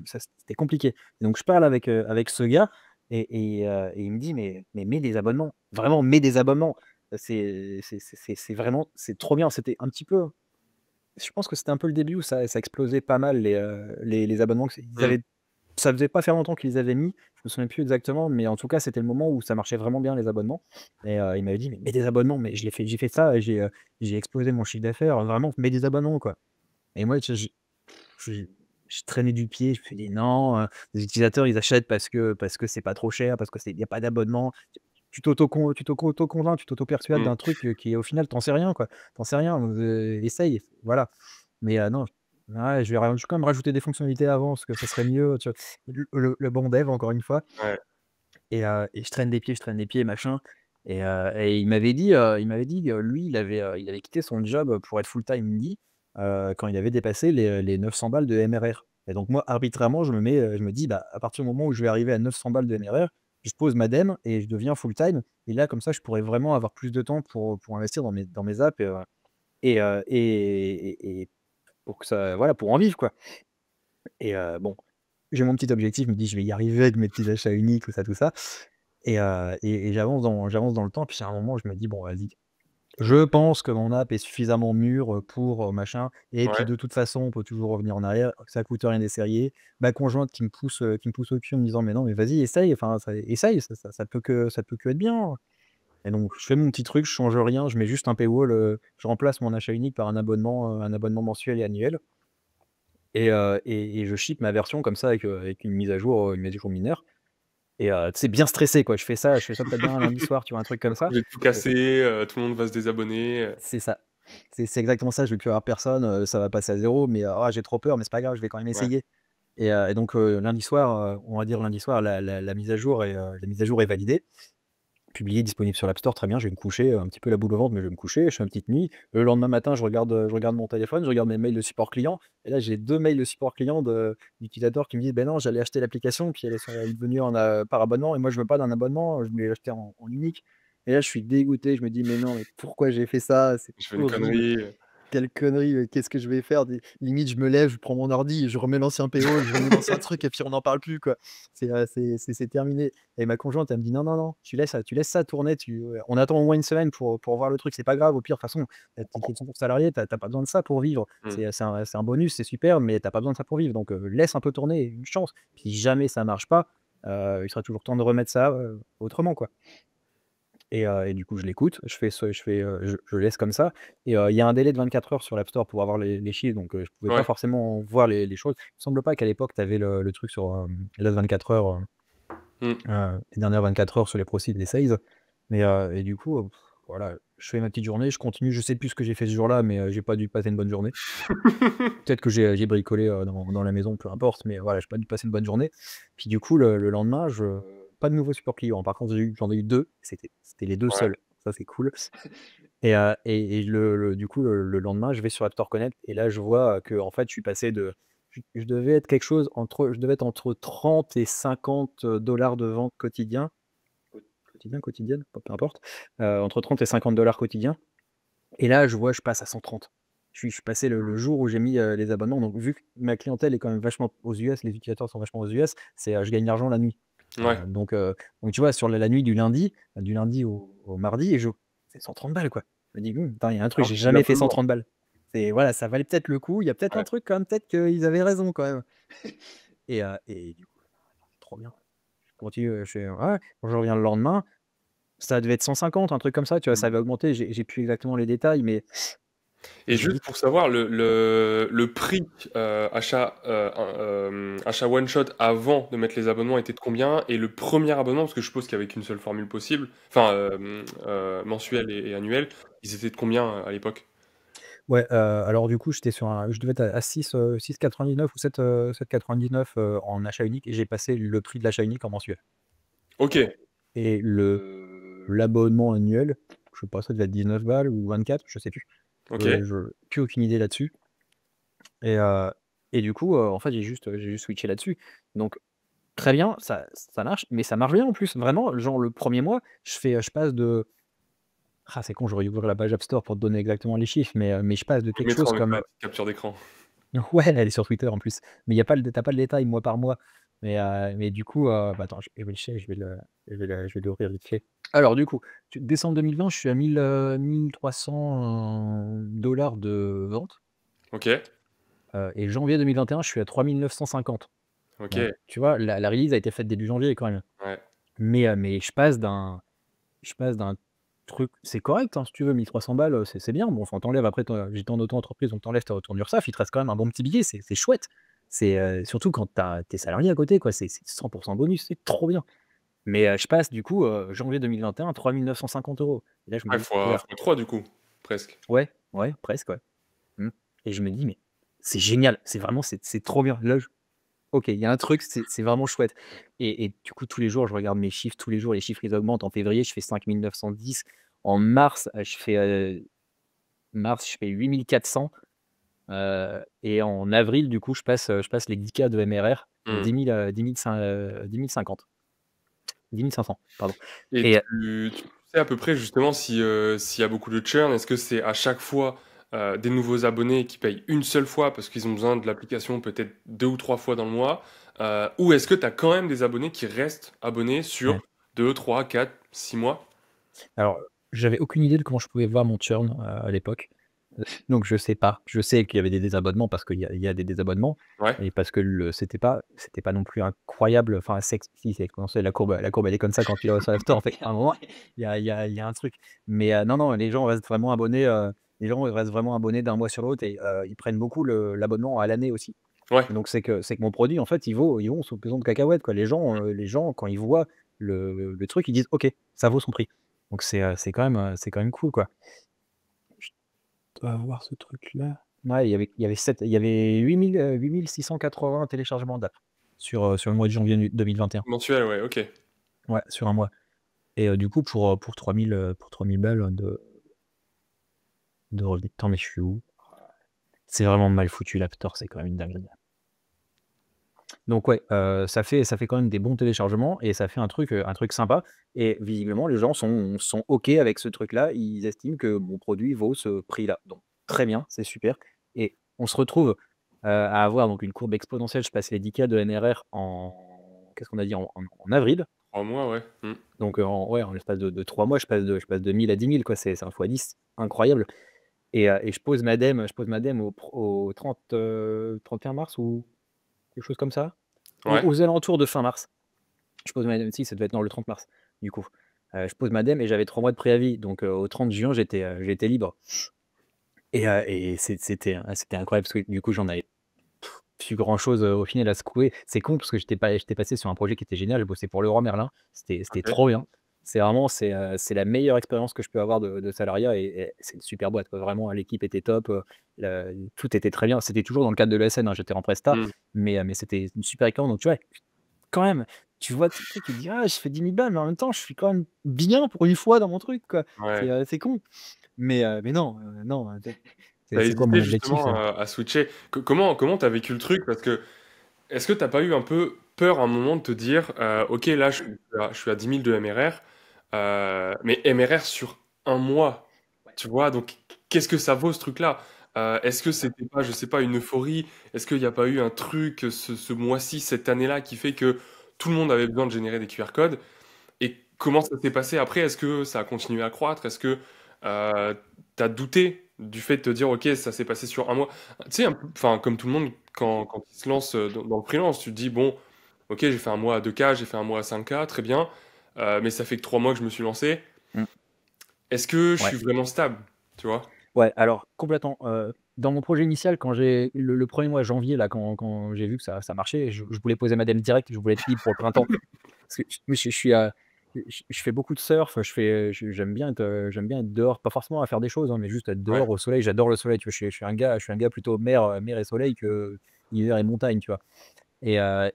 ça c'était compliqué. Et donc je parle avec ce gars et il me dit: «Mais mets des abonnements, vraiment mets des abonnements». C'est vraiment c'est trop bien. C'était un petit peu je pense que c'était un peu le début où ça explosait pas mal les abonnements que ils Mmh. avaient ça faisait pas faire longtemps qu'ils les avaient mis, je me souviens plus exactement, mais en tout cas, c'était le moment où ça marchait vraiment bien les abonnements et il m'avait dit: «Mais mets des abonnements», mais j'ai fait ça et j'ai explosé mon chiffre d'affaires, vraiment, mets des abonnements, quoi et moi, tu sais, j'ai je traînais du pied, je me suis dit: «Non, les utilisateurs, ils achètent parce que c'est pas trop cher, parce que c'est il y a pas d'abonnement». Tu t'auto-persuades Mmh. d'un truc, qui au final, tu en sais rien, quoi. Tu en sais rien, essaye, voilà. Mais non, ouais, je vais quand même rajouter des fonctionnalités avant parce que ça serait mieux, tu vois? Le bon dev, encore une fois Ouais, et je traîne des pieds, machin et il m'avait dit, lui, il avait quitté son job, pour être full-time indie, quand il avait dépassé les 900 balles de MRR et donc moi, arbitrairement, je me dis: «Bah, à partir du moment où je vais arriver à 900 balles de MRR, je pose ma dème et je deviens full-time» et là, comme ça, je pourrais vraiment avoir plus de temps pour investir dans mes apps et pour que ça voilà, pour en vivre, quoi et bon, j'ai mon petit objectif, je me dis: «Je vais y arriver avec mes petits achats uniques, tout ça» et j'avance dans le temps, puis à un moment, je me dis: «Bon, vas-y, je pense que mon app est suffisamment mûre, pour, machin et puis ouais. de toute façon, on peut toujours revenir en arrière, ça coûte rien d'essayer». Ma conjointe qui me pousse au cul en me disant: «Mais non, mais vas-y, essaye, enfin, ça essaye, ça peut que être bien» et donc je fais mon petit truc, je change rien, je mets juste un paywall, je remplace mon achat unique par un abonnement mensuel et annuel et je ship ma version comme ça avec une mise à jour mineure et tu sais, bien stressé, quoi. Je fais ça peut-être bien un lundi soir, tu vois? Un truc Un comme ça. coup, j'ai tout Heu, cassé, tout le monde va se désabonner, c'est ça. C'est exactement ça, je vais plus avoir personne, ça va passer à zéro, mais ah, j'ai trop peur, mais c'est pas grave, je vais quand même ouais. essayer et donc lundi soir, on va dire lundi soir, la mise à jour est validée. Publié, disponible sur l'App Store, très bien, je vais me coucher, un petit peu la boule au ventre, mais je vais me coucher, je fais une petite nuit. Le lendemain matin, je regarde mon téléphone, je regarde mes mails de support client et là, j'ai 2 mails de support client d'utilisateurs qui me disent: «Beh non, j'allais acheter l'application, puis elle est devenue par abonnement et moi, je veux pas d'un abonnement, je voulais l'acheter en unique» et là, je suis dégoûté, je me dis: «Mais non, mais pourquoi j'ai fait ça? C'est Je fais une horrible». connerie, Quelle connerie, qu'est-ce que je vais faire? Limite, je me lève, je prends mon ordi, je remets l'ancien PO, je remets l'ancien truc et puis on n'en parle plus, quoi. C'est terminé et ma conjointe, elle me dit: «Non, non, non, tu laisses ça tourner, on attend au moins une semaine pour voir le truc, c'est pas grave, au pire, de toute façon, tu es 100 salarié, tu as pas besoin de ça pour vivre. mmh. C'est un bonus, c'est super, mais tu as pas besoin de ça pour vivre, donc laisse un peu tourner, une chance. Puis si jamais ça marche pas, il sera toujours temps de remettre ça, autrement, quoi». Et du coup, je l'écoute, je laisse comme ça et il y a un délai de 24 heures sur l'App Store pour avoir les chiffres donc je pouvais pas Ouais. forcément voir les choses. Il me semble pas qu'à l'époque, tu avais le truc sur, les 24 heures, Mmh. les dernières 24 heures sur les proceeds, les sales mais et du coup, voilà, je fais ma petite journée, je continue, je sais plus ce que j'ai fait ce jour-là mais j'ai pas dû passer une bonne journée. Peut-être que j'ai bricolé, dans la maison, peu importe, mais voilà, j'ai pas dû passer une bonne journée. Puis du coup, le lendemain, je pas de nouveau support client. Par contre, j'en ai eu 2. C'était les 2 Ouais. seuls. Ça, c'est cool et du coup, le lendemain, je vais sur App Store Connect et là, je vois, qu'en fait, je suis passé de je devais être entre 30 et 50 dollars de vente quotidien. Quotidienne, peu importe, entre 30 et 50 dollars quotidiens et là, je vois, je passe à 130. Je suis passé le jour où j'ai mis, les abonnements, donc vu que ma clientèle est quand même vachement aux US, les utilisateurs sont vachement aux US, je gagne de l'argent la nuit. Ouais. Donc tu vois, sur la nuit du lundi au mardi et c'est 130 balles, quoi. Je me dis: Attends, il y a un truc, Un j'ai prix jamais fait d'abonnement. 130 balles». C'est voilà, ça valait peut-être le coup, il y a peut-être un Ouais. truc quand même, peut-être qu'ils avaient raison quand même et du coup, c'est trop bien. Je continue, je fais: «Ouais». Quand je reviens le lendemain, ça devait être 150, un truc comme ça, tu vois? Ça Mmh. avait augmenté, j'ai plus exactement les détails, mais Et j'ai juste vite pour savoir le prix, achat one shot avant de mettre les abonnements était de combien? Et le premier abonnement, parce que je suppose qu'il y avait qu'une seule formule possible, enfin, mensuel et annuel, ils étaient de combien, à l'époque? ouais, alors du coup, je devais être à 6,99 ou 7,99, en achat unique et j'ai passé le prix de l'achat unique en mensuel OK. et l'abonnement annuel, je sais pas, ça devait être 19 balles ou 24, je sais plus. OK. Je plus aucune idée là-dessus et du coup, en fait, j'ai juste switché là-dessus. Donc très bien, ça marche, mais ça marche bien en plus. Vraiment, genre le premier mois, je passe de c'est con, j'aurais dû ouvrir la page App Store pour te donner exactement les chiffres, mais je passe de On le quelque mettra, chose on mettra comme la petite capture d'écran. ouais, elle est sur Twitter en plus, mais il y a pas le tu pas le détail mois par mois. Mais du coup, bah, attends, je vais le chercher, je vais l'ouvrir vite fait. Alors du coup, décembre 2020, je suis à 1 300 $ de vente, Ok, et janvier 2021, je suis à 3 950. ok, Donc tu vois, la release a été faite début janvier quand même. ouais. Mais je passe d'un truc, c'est correct, hein, si tu veux, 1 300 balles, c'est bien. Bon, enfin, t'enlèves après, j'étais en auto-entreprise, donc t'enlèves ton URSSAF, il te reste quand même un bon petit billet, c'est chouette. Surtout quand tu salarié à côté, quoi, c'est 100 bonus, c'est trop bien. Mais je passe du coup, janvier 2021, 3 950 €. Et là, je me Ouais, dis: «Oula, fois 3 du coup, presque. ouais, ouais, presque, ouais». Mmh. Et je me dis: «Mais c'est génial, c'est vraiment c'est trop bien». Là, OK, il y a un truc, c'est vraiment chouette. Et du coup, tous les jours, je regarde mes chiffres, tous les jours, les chiffres, ils augmentent. En février, je fais 5 910. En mars, je fais 8 400. Et en avril, du coup, je passe les 10 K de MRR, donc Hmm. 10 050, 10 500, pardon. Et Et tu sais à peu près justement si, s'il y a beaucoup de churn, est-ce que c'est à chaque fois des nouveaux abonnés qui payent une seule fois parce qu'ils ont besoin de l'application peut-être 2 ou 3 fois dans le mois, ou est-ce que tu as quand même des abonnés qui restent abonnés ouais. sur 2, 3, 4, 6 mois? Alors, j'avais aucune idée de comment je pouvais voir mon churn, à l'époque. Donc je sais pas. Je sais qu'il y avait des désabonnements parce qu'il y a des désabonnements, Ouais, et parce que c'était pas non plus incroyable. Enfin, si, c'est exponentiel, la courbe elle est comme ça quand tu la sur l'App Store. En fait, à un moment, il y a un truc. Mais non, non, les gens restent vraiment abonnés d'un mois sur l'autre, et ils prennent beaucoup l'abonnement à l'année aussi. ouais. Donc c'est que mon produit, en fait, il vaut son pesant de cacahuètes, quoi. Les gens quand ils voient le truc, ils disent: «OK, ça vaut son prix». Donc c'est quand même cool, quoi. Je dois avoir ce truc-là. Ouais, il y avait 8 680 téléchargements d'app sur le mois de janvier 2021. Mensuel, ouais, ok. Ouais, sur un mois. Et du coup, pour 3 000 balles de revenus. Attends, mais je suis où? C'est vraiment mal foutu, l'App Store, c'est quand même une dinguerie. Donc ouais, ça fait quand même des bons téléchargements, et ça fait un truc sympa, et visiblement les gens sont OK avec ce truc-là. Ils estiment que mon produit vaut ce prix-là. Donc très bien, c'est super, et on se retrouve, à avoir donc une courbe exponentielle. Je passe les 10 K de NRR en, qu'est-ce qu'on a dit? En avril. 3 mois, ouais. Hmm. Donc en l'espace de 3 mois, je passe de 1 000 à 10 000, quoi. C'est un x10, incroyable. Et je pose ma dème au 31 mars, ou quelque chose comme ça, Ouais, aux alentours de fin mars. Je pose ma dème, si, ça devait être dans le 30 mars, du coup. Je pose ma dème, et j'avais 3 mois de préavis, donc au 30 juin, j'étais libre. Et c'était incroyable parce que du coup, j'en avais plus grand chose, au final, à secouer. C'est con parce que j'étais passé sur un projet qui était génial. Je bossais pour Leroy Merlin. C'était ok. trop bien. C'est la meilleure expérience que je peux avoir de salariat, et c'est une super boîte, quoi. Vraiment, l'équipe était top, tout était très bien. C'était toujours dans le cadre de l'ESN, hein, j'étais en presta, Hmm. mais c'était une super expérience. Donc tu vois, quand même, tu vois tout le truc, tu te dis: «Ah, je fais 10 000 balles, mais en même temps, je suis quand même bien pour une fois dans mon truc, quoi». Ouais. C'est con. Mais non, non, c'est T'as c'est quoi mon hésité objectif? justement à switcher. Comment t'as vécu le truc? Parce que est-ce que t'as pas eu un peu peur à un moment de te dire, ok, là je suis à 10 000 de MRR, mais MRR sur un mois, tu vois, donc qu'est-ce que ça vaut ce truc-là? Est-ce que c'était pas, je sais pas, une euphorie? Est-ce qu'il n'y a pas eu un truc ce mois-ci, cette année-là, qui fait que tout le monde avait besoin de générer des QR codes? Et comment ça s'est passé après? Est-ce que ça a continué à croître? Est-ce que tu as douté du fait de te dire, ok, ça s'est passé sur un mois? Tu sais, enfin, comme tout le monde, quand il se lance dans le freelance, tu te dis, bon, ok, j'ai fait un mois à 2K, j'ai fait un mois à 5K, très bien, mais ça fait que 3 mois que je me suis lancé. Mmh, Est-ce que je ouais. suis vraiment stable? Tu vois? Ouais, alors complètement, dans mon projet initial, quand j'ai le 1er mois, janvier, là, quand j'ai vu que ça marchait, je voulais poser ma dème direct, je voulais être libre pour le printemps. Parce que je suis à je fais beaucoup de surf, j'aime bien être dehors, pas forcément à faire des choses, hein, mais juste être Ouais. dehors au soleil. J'adore le soleil, tu vois? Je suis un gars plutôt mer et soleil que hiver et montagne, tu vois?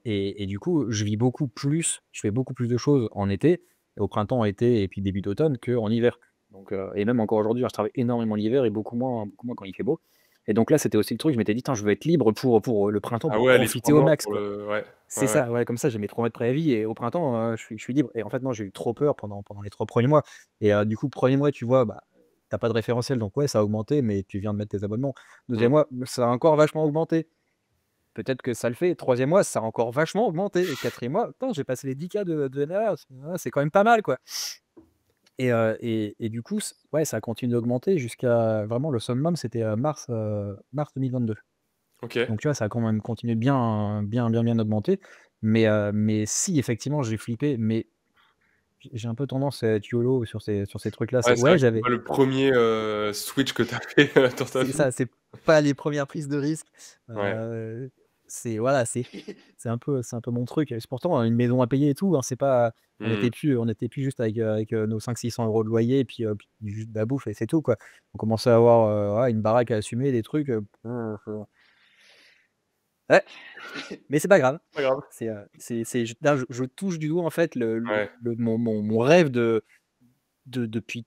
Et du coup, je fais beaucoup plus de choses en été, au printemps, été et puis début d'automne, qu'en hiver. Donc et même encore aujourd'hui, hein, je travaille énormément l'hiver et beaucoup moins quand il fait beau. Et donc là, c'était aussi le truc, je m'étais dit: «Tiens, je veux être libre pour le printemps, Ah pour ouais, les trois profiter au mois max, pour quoi». le. Ouais, C'est ouais, ouais. ça, ouais, comme ça, j'ai mes 3 mois de préavis, et au printemps, je suis libre. Et en fait, non, j'ai eu trop peur pendant les 3 premiers mois. Et du coup, 1er mois, tu vois, bah, tu pas de référentiel, donc ouais, ça a augmenté, mais tu viens de mettre tes abonnements. Mm. 2e mois, ça a encore vachement augmenté. peut-être que ça le fait. Troisième mois, ça a encore vachement augmenté. Et quatrième mois, putain, j'ai passé les 10K de NRR. C'est quand même pas mal, quoi. Et du coup, ouais, ça a continué d'augmenter jusqu'à vraiment le summum, c'était mars 2022. Ok. Donc tu vois, ça a quand même continué de bien augmenter. Mais si, effectivement, j'ai flippé, mais j'ai un peu tendance à être YOLO sur ces trucs-là. Ouais, c'est Ouais, vrai que c'est j'avais. pas le premier switch que tu as fait dans ta C'est vie. ça, c'est pas les premières prises de risque. Ouais. C'est voilà, c'est un peu mon truc. Et c'est pourtant une maison à payer et tout, hein, c'est pas Hmm. on était plus juste avec nos 500-600 € de loyer et puis juste de la bouffe et c'est tout, quoi. On commençait à avoir, ouais, une baraque à assumer, des trucs, ouais, mais c'est pas grave. Pas grave. C'est là, je touche du doigt, en fait, Ouais. mon rêve depuis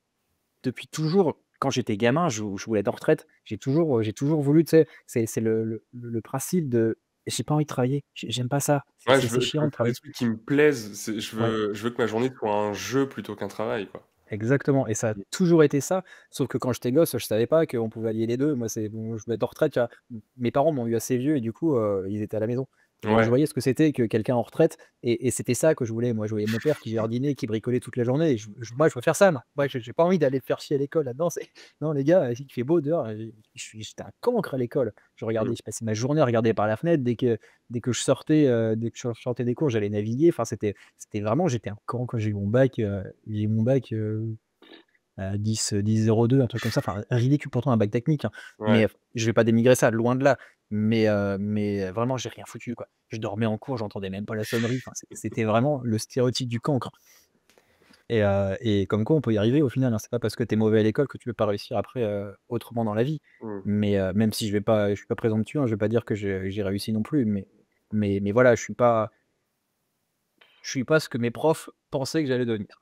toujours. Quand j'étais gamin, je voulais être en retraite. J'ai toujours voulu, tu sais, c'est le principe de j'ai pas envie de travailler, j'aime pas ça, Ouais, c'est je chiant veux de faire des travailler. trucs qui me plaisent. Ouais, Je veux que ma journée soit un jeu plutôt qu'un travail, quoi. exactement, et ça a toujours été ça, sauf que quand j'étais gosse, je savais pas qu'on pouvait allier les 2. Moi, c'est bon, je voulais être en retraite, tu vois? Mes parents m'ont eu assez vieux et du coup, ils étaient à la maison. Donc je Ouais. voyais ce que c'était que quelqu'un en retraite et c'était ça que je voulais. Moi, je voyais mon père qui jardinait, qui bricolait toute la journée et moi, je veux faire ça, moi. Moi, j'ai pas envie d'aller me faire chier à l'école là-dedans, c'est non les gars, il fait beau dehors, j'étais un cancre à l'école. Hmm. Je passais ma journée à regarder par la fenêtre dès que je sortais, dès que je sortais des cours, j'allais naviguer. Enfin, c'était vraiment j'étais un cancre quand j'ai eu mon bac, à 10,02, un truc comme ça, enfin ridicule pourtant un bac technique, hein. Ouais. Mais je vais pas dénigrer ça, loin de là. Mais vraiment j'ai rien foutu, quoi. Je dormais en cours, j'entendais même pas la sonnerie, enfin c'était vraiment le stéréotype du cancre. Et comme quoi on peut y arriver au final, hein. C'est pas parce que tu es mauvais à l'école que tu peux pas réussir après, autrement dans la vie. Hmm. Mais même si je suis pas présomptueux, hein, je vais pas dire que j'ai réussi non plus, mais voilà, je suis pas ce que mes profs pensaient que j'allais devenir,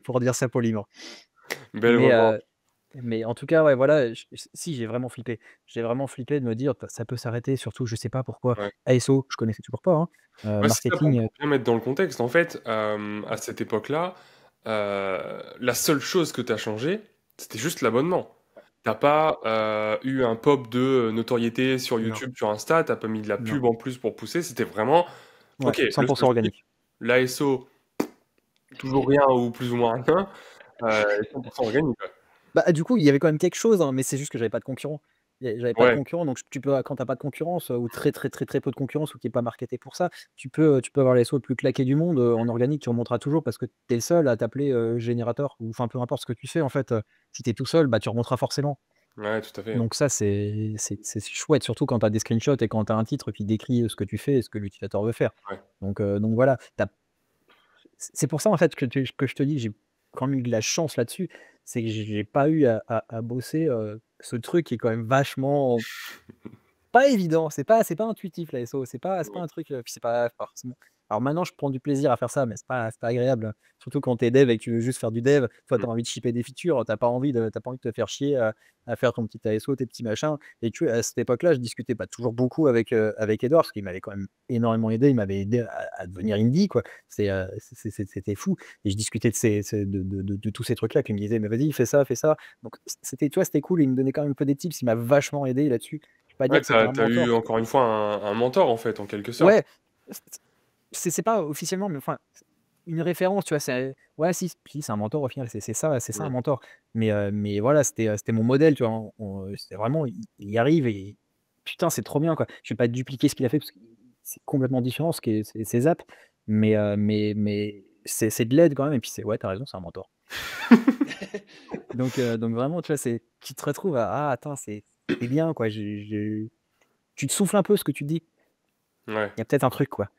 pour dire ça poliment. Belle Mais revanche. Mais en tout cas, ouais, voilà, si j'ai vraiment flippé. J'ai vraiment flippé de me dire: Ça peut s'arrêter», surtout je sais pas pourquoi. Ouais. ASO, je connaissais toujours pas, hein. Ouais, c'est ça, Marketing, pour bien mettre dans le contexte. En fait, à cette époque-là, la seule chose que tu as changé, c'était juste l'abonnement. T'as pas eu un pop de notoriété sur non, YouTube, sur Insta, t'as pas mis de la non. pub en plus pour pousser, c'était vraiment, Ouais, ok, le 100 seul truc, organique. l'ASO, toujours rien ou plus ou moins rien, 100% organique, quoi. Bah, du coup, il y avait quand même quelque chose, hein, mais c'est juste que j'avais pas de concurrent. J'avais pas de Ouais, concurrent, donc tu peux quand tu as pas de concurrence, ou très, très, très, très peu de concurrence ou qui est pas marketé pour ça, tu peux avoir les sauts le plus claqués du monde, en organique, tu remonteras toujours parce que tu es le seul à t'appeler, générateur ou enfin peu importe ce que tu fais en fait, si tu es tout seul, bah, tu remonteras forcément. ouais, tout à fait. Donc ça, c'est chouette, surtout quand tu as des screenshots et quand tu as un titre qui décrit, ce que tu fais et ce que l'utilisateur veut faire. Ouais. Donc voilà, c'est pour ça, en fait, que je te dis, j'ai quand même eu de la chance là-dessus, c'est que j'ai pas eu à bosser, ce truc qui est quand même vachement pas évident, c'est pas intuitif la SEO, c'est pas un truc, puis c'est pas forcément alors maintenant je prends du plaisir à faire ça, mais c'est pas agréable, hein. Surtout quand tu es dev et que tu veux juste faire du dev. Toi, tu Mm. as envie de shipper des features, tu pas envie de te faire chier à faire ton petit ASO, tes petits machins. Et tu vois, à cette époque-là, je discutais pas toujours beaucoup avec Edouard, parce qu'il m'avait quand même énormément aidé. Il m'avait aidé à devenir indie, quoi. C'était fou. Et je discutais de tous ces trucs-là, qu'il me disait: «Mais vas-y, fais ça, fais ça». Donc c'était, tu vois, c'était cool. Il me donnait quand même un peu des tips. Il m'a vachement aidé là-dessus. Je vais pas dire Ouais, que c'était un t'as eu mentor, parce que encore une fois un mentor, en fait, en quelque sorte. ouais, c'est pas officiellement, mais enfin, une référence, tu vois? Ouais, si, c'est un mentor au final, c'est ça un Mm. mentor. Mais voilà, c'était mon modèle, tu vois? C'était vraiment, il y arrive et putain, c'est trop bien, quoi. Je vais pas dupliquer ce qu'il a fait parce que c'est complètement différent, ce qui est c'est Zap, mais c'est de l'aide quand même et puis ouais, tu as raison, c'est un mentor. Donc vraiment, tu vois, tu te retrouves à: «Ah attends, c'est bien, quoi, tu te souffles un peu ce que tu te dis. Ouais. Il y a peut-être un truc, quoi».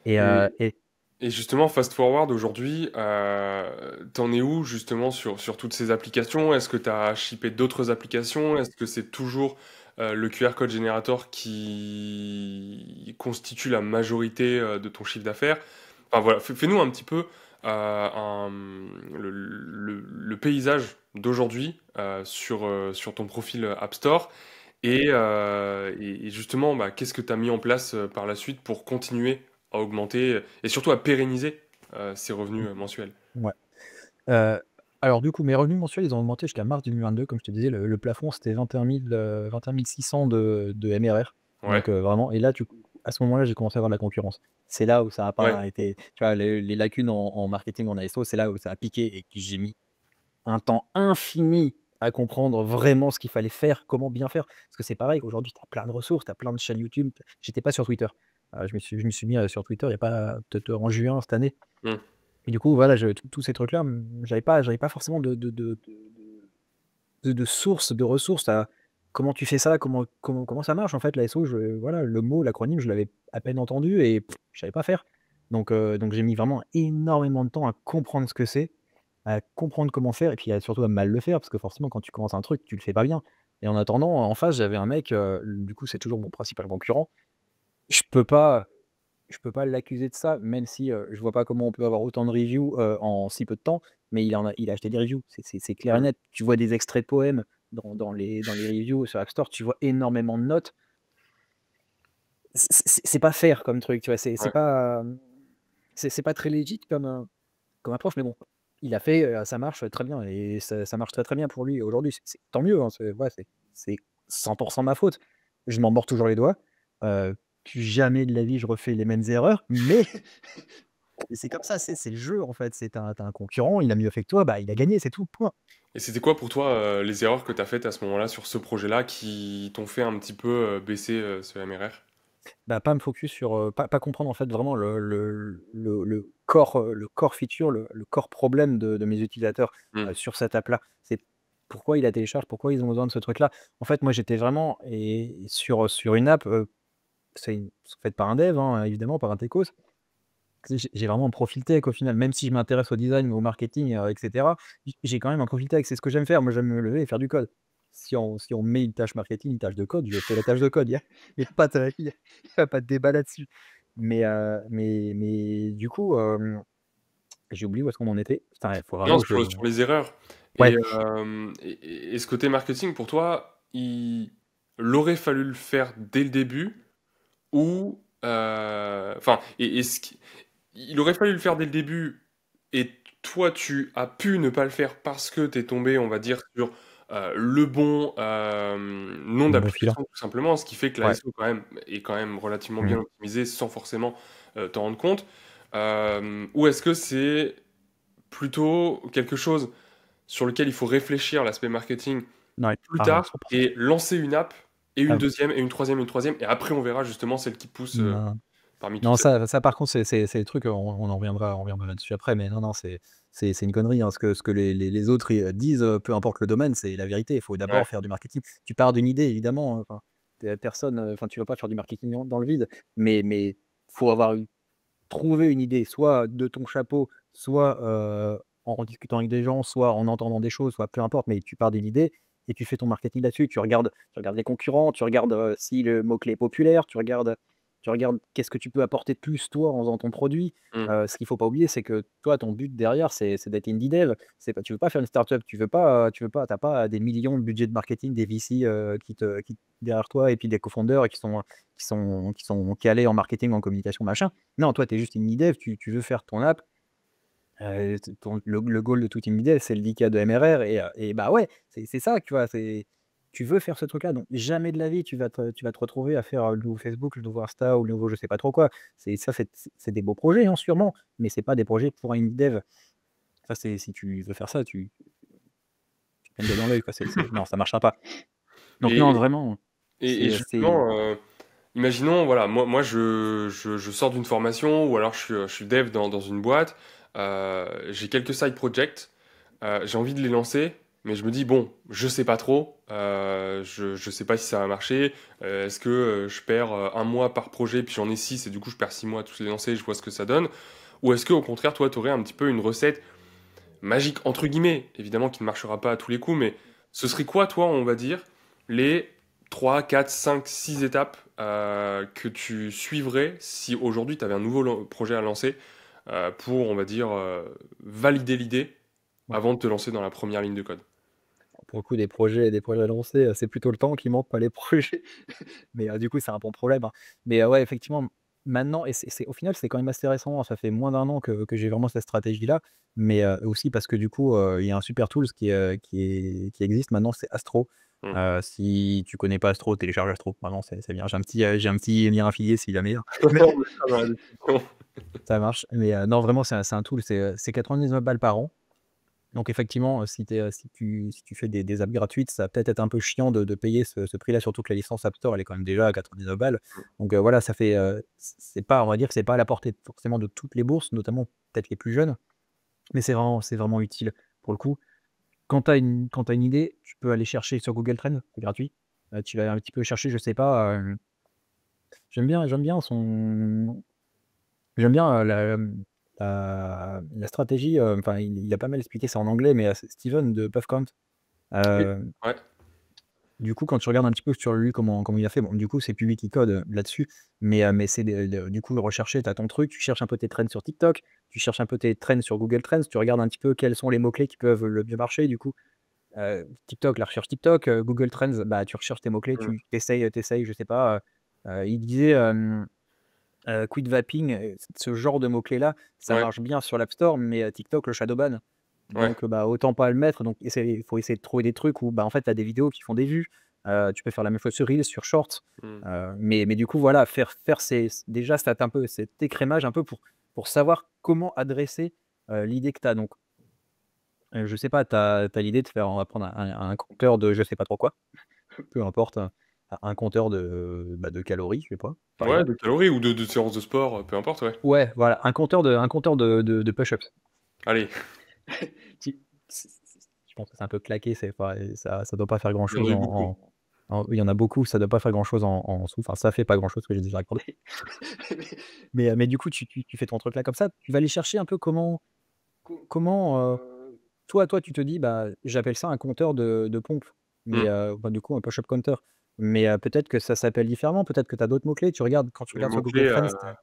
Et Et, heu et et justement, fast forward aujourd'hui, t'en es où justement sur toutes ces applications? Est-ce que t'as shippé d'autres applications? Est-ce que c'est toujours le QR code générateur qui constitue la majorité de ton chiffre d'affaires? Enfin voilà, fais-nous un petit peu le paysage d'aujourd'hui sur ton profil App Store et justement, bah, qu'est-ce que tu as mis en place par la suite pour continuer à augmenter et surtout à pérenniser ces revenus mensuels? ouais. Heu, alors du coup, mes revenus mensuels, ils ont augmenté jusqu'à mars 2022. Comme je te disais, le plafond, c'était 21 600 de MRR. Ouais, Donc vraiment et là, à ce moment-là, j'ai commencé à avoir de la concurrence. C'est là où ça a ouais, pas été tu vois, les lacunes en marketing, en ASO, c'est là où ça a piqué et que j'ai mis un temps infini à comprendre vraiment ce qu'il fallait faire, comment bien faire. Parce que c'est pareil, aujourd'hui, tu as plein de ressources, tu as plein de chaînes YouTube. J'étais pas sur Twitter. Je me suis mis, sur Twitter il y a pas peut-être en juin cette année mmh, et du coup, voilà, je tous ces trucs-là, j'avais pas forcément de sources, de ressources à comment tu fais ça? Comment ça marche en fait l'ASO? Voilà, le mot, l'acronyme, je l'avais à peine entendu et je savais pas faire. Donc j'ai mis vraiment énormément de temps à comprendre ce que c'est, à comprendre comment faire et puis surtout à mal le faire parce que forcément quand tu commences un truc, tu le fais pas bien et en attendant, en face, j'avais un mec, du coup, c'est toujours mon principal concurrent. Je peux pas je peux pas l'accuser de ça, même si, je vois pas comment on peut avoir autant de reviews, en si peu de temps, mais il a acheté des reviews, c'est clair et mmh, net. Tu vois des extraits de poèmes dans les reviews sur App Store, tu vois énormément de notes. C'est pas fair comme truc, tu vois? C'est ouais. pas, c'est pas très legit comme approche, mais bon, il a fait, ça marche très bien et ça marche très, très bien pour lui aujourd'hui. C'est tant mieux, hein, c'est 100 ma faute. Je m'en mords toujours les doigts, heu, plus jamais de la vie je refais les mêmes erreurs, mais c'est comme ça, c'est le jeu en fait, tu un concurrent, il a mieux fait que toi, bah, il a gagné, c'est tout, point. Et c'était quoi pour toi, les erreurs que tu as faites à ce moment-là sur ce projet-là qui t'ont fait un petit peu, baisser, ce MRR? Bah, pas me focus sur, pas comprendre en fait vraiment le core feature, le core problème de mes utilisateurs, Mmh, sur cette app-là. C'est pourquoi ils la téléchargent, pourquoi ils ont besoin de ce truc-là. En fait, moi, j'étais vraiment sur une app, c'est faite par un dev, hein, évidemment, par un techos. J'ai vraiment un profil tech au final, même si je m'intéresse au design, au marketing, et cetera, j'ai quand même un profil tech, c'est ce que j'aime faire. Moi, j'aime me lever et faire du code. Si on met une tâche marketing, une tâche de code, je fais la tâche de code. Il y a pas de débat là-dessus. Mais du coup, j'ai oublié où est-ce qu'on en était. Putain, il faut non, vraiment que je sur les erreurs et ouais. hem et ce côté marketing pour toi, il aurait fallu le faire dès le début ou enfin et est-ce qu'il aurait fallu le faire dès le début et toi, tu as pu ne pas le faire parce que tu es tombé, on va dire, sur, le bon, nom Le bon filon. d'application tout simplement, ce qui fait que la Ouais. SEO quand même est quand même relativement Mmh. bien optimisée sans forcément, t'en rendre compte. Ou est-ce que c'est plutôt quelque chose sur lequel il faut réfléchir, l'aspect marketing, Ouais. plus Ah, tard 100. et lancer une app et une Ah, deuxième et une troisième et une troisième et après on verra justement celle qui pousse, non. parmi toutes Non, celles. ça par contre, c'est le truc, on en reviendra là-dessus après, mais non, non, c'est une connerie, hein. Ce que les autres, disent, peu importe le domaine, c'est la vérité. Il faut Ouais. d'abord faire du marketing. Tu pars d'une idée évidemment, hein, enfin, personne, enfin, tu vas pas faire du marketing dans le vide, mais faut avoir trouvé une idée, soit de ton chapeau, soit, en discutant avec des gens, soit en entendant des choses, soit peu importe, mais tu pars d'une idée et tu fais ton marketing là-dessus. Tu regardes les concurrents, tu regardes, si le mot-clé est populaire, tu regardes qu'est-ce que tu peux apporter de plus toi en faisant ton produit. Mmh. Ce qu'il faut pas oublier, c'est que toi, ton but derrière, c'est d'être indie dev. C'est pas tu veux pas faire une startup, tu as pas des millions de budget de marketing, des VC, qui derrière toi et puis des cofondateurs qui sont calés en marketing, en communication, machin. Non, toi, tu es juste une dev, tu veux faire ton app, le goal de tout indie dev, c'est le 10K de MRR et bah, ouais, c'est ça, tu vois? Tu veux faire ce truc-là, donc jamais de la vie tu vas te retrouver à faire, le nouveau Facebook, le nouveau Insta ou le nouveau je sais pas trop quoi. C'est des beaux projets, hein, sûrement, mais c'est pas des projets pour un indie dev. Ça, c'est si tu veux faire ça, tu te mets le doigt dans l'œil, quoi, non, ça marchera pas. Donc non, Et vraiment, et c'est justement, imaginons, voilà, moi je sors d'une formation ou alors je suis dev dans une boîte, j'ai quelques side projects, j'ai envie de les lancer, mais je me dis, bon, je sais pas trop, je sais pas si ça va marcher, est-ce que je perds 1 mois par projet, puis j'en ai 6 et du coup je perds 6 mois à tous les lancer, je vois ce que ça donne, ou est-ce que au contraire, toi, tu aurais un petit peu une recette magique, entre guillemets, évidemment qui ne marchera pas à tous les coups, mais ce serait quoi, toi, on va dire, les 3 4 5 6 étapes que tu suivrais si aujourd'hui tu avais un nouveau projet à lancer pour, on va dire, valider l'idée ouais. avant de te lancer dans la première ligne de code. Pour le coup, des projets à lancer, c'est plutôt le temps qui manque, pas les projets. Mais, du coup, c'est un bon problème, hein. Mais, ouais, effectivement, maintenant et au final, c'est quand même assez récent, hein. Ça fait moins d'un an que j'ai vraiment cette stratégie-là. Mais, aussi parce que du coup, il y a un super tools qui existe maintenant, c'est Astro. Mmh. Si tu connais pas Astro, télécharge Astro. Vraiment, c'est bien. J'ai un petit lien affilié s'il jamais. Mais On mettra dans la description. ça marche. Mais non, vraiment, c'est un tool. C'est 99 balles par an. Donc effectivement, si tu fais des apps gratuites, ça va peut-être être un peu chiant de payer ce prix-là, surtout que la licence App Store, elle est quand même déjà à 99 balles. Donc voilà, ça fait, c'est pas, on va dire que c'est pas à la portée forcément de toutes les bourses, notamment peut-être les plus jeunes, mais c'est vraiment utile pour le coup. Quand tu as une idée, tu peux aller chercher sur Google Trends, c'est gratuit. Tu vas un petit peu chercher, je sais pas, j'aime bien son j'aime bien, la stratégie, enfin il a pas mal expliqué ça en anglais, mais c'est Steven de PuffCount. Oui, Heu, ouais. du coup, quand tu regardes un petit peu sur lui comment il a fait, bon du coup c'est plus lui qui code, là-dessus, mais c'est du coup rechercher, tu as ton truc, tu cherches un peu tes trends sur TikTok, tu cherches un peu tes trends sur Google Trends, tu regardes un petit peu quels sont les mots-clés qui peuvent le mieux marcher du coup. TikTok, la recherche TikTok, Google Trends, bah, tu recherches tes mots-clés, Mmh. tu tu je sais pas, il disait, quit vaping, ce genre de mots-clés-là, ça Ouais, marche bien sur l'App Store, mais TikTok le shadowban. ouais. Donc bah, autant pas le mettre, donc il faut essayer de trouver des trucs où, bah, en fait, tu as des vidéos qui font des vues. Tu peux faire la même chose sur Reels, sur Shorts, Mmh. mais du coup, voilà, faire déjà cet écrémage un peu pour savoir comment adresser, l'idée que tu as. Donc je sais pas, tu as l'idée de faire on va prendre un compteur de je sais pas trop quoi, peu importe, un compteur de, bah, de calories, je sais pas, par Ouais, exemple. de calories ou de séances de sport, peu importe, ouais. Ouais, voilà, un compteur de push-ups. Allez, Ti je pense que c'est un peu claqué, c'est pas ça doit pas faire grand il y en chose a eu beaucoup. oui, il y en a beaucoup, ça doit pas faire grand chose en sous, enfin ça fait pas grand chose que j'ai déjà regardé. Mais du coup, tu fais ton truc là comme ça, tu vas aller chercher un peu comment, toi tu te dis: «Bah, j'appelle ça un compteur de pompes», mais Mmh. bah, du coup un push-up counter. Mais peut-être que ça s'appelle différemment, peut-être que tu as d'autres mots-clés. Quand tu Les regardes sur Google mots-clés, Trends,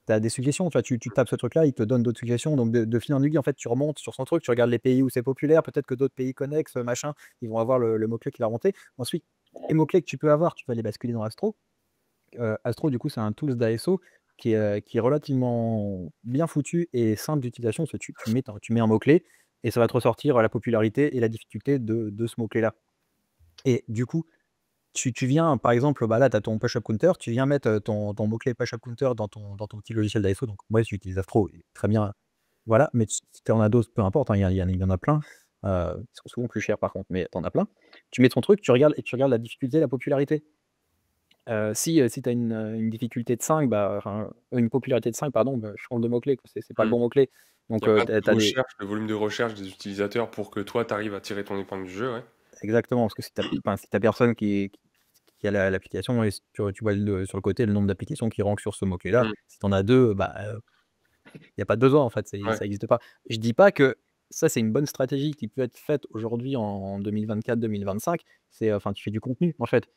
tu as des suggestions, tu vois? Tu tapes ce truc-là, il te donne d'autres suggestions, donc de fil en aiguille, en fait, tu remontes sur son truc, tu regardes les pays où c'est populaire, peut-être que d'autres pays connexes, machin, ils vont avoir le mot-clé qui va remonter. Ensuite, les mots-clés que tu peux avoir, tu vas les basculer dans Astro. Astro, du coup, c'est un tools d'ASO qui est relativement bien foutu et simple d'utilisation, parce que tu mets un mot-clé et ça va te ressortir la popularité et la difficulté de ce mot-clé-là. Et du coup, tu viens, par exemple, bah, là, tu as ton push-up counter, tu viens mettre, ton mot-clé push-up counter dans ton petit logiciel d'ASO, donc moi, j'utilise Astro et très bien, voilà, mais si tu en as d'autres, peu importe, hein, il y en a plein, ils sont souvent plus chers par contre, mais tu en as plein. Tu mets ton truc, tu regardes la difficulté, la popularité. Si tu as une difficulté de 5, bah, enfin, une popularité de 5, pardon, bah, change de mot-clé, quoi, c'est pas le mmh. bon mot-clé. Il Donc y a pas tu de des recherche, le volume de recherche des utilisateurs pour que toi, tu arrives à tirer ton épingle du jeu, ouais. exactement, parce que si tu personne qui a l'application et si tu vois sur le côté le nombre d'applications qui rankent sur ce mot-clé-là, Mmh. si tu en as 2, bah, il y a pas de besoin en fait, Ouais. ça existe pas. Je dis pas que ça, c'est une bonne stratégie qui peut être faite aujourd'hui en 2024-2025, enfin, tu fais du contenu en fait.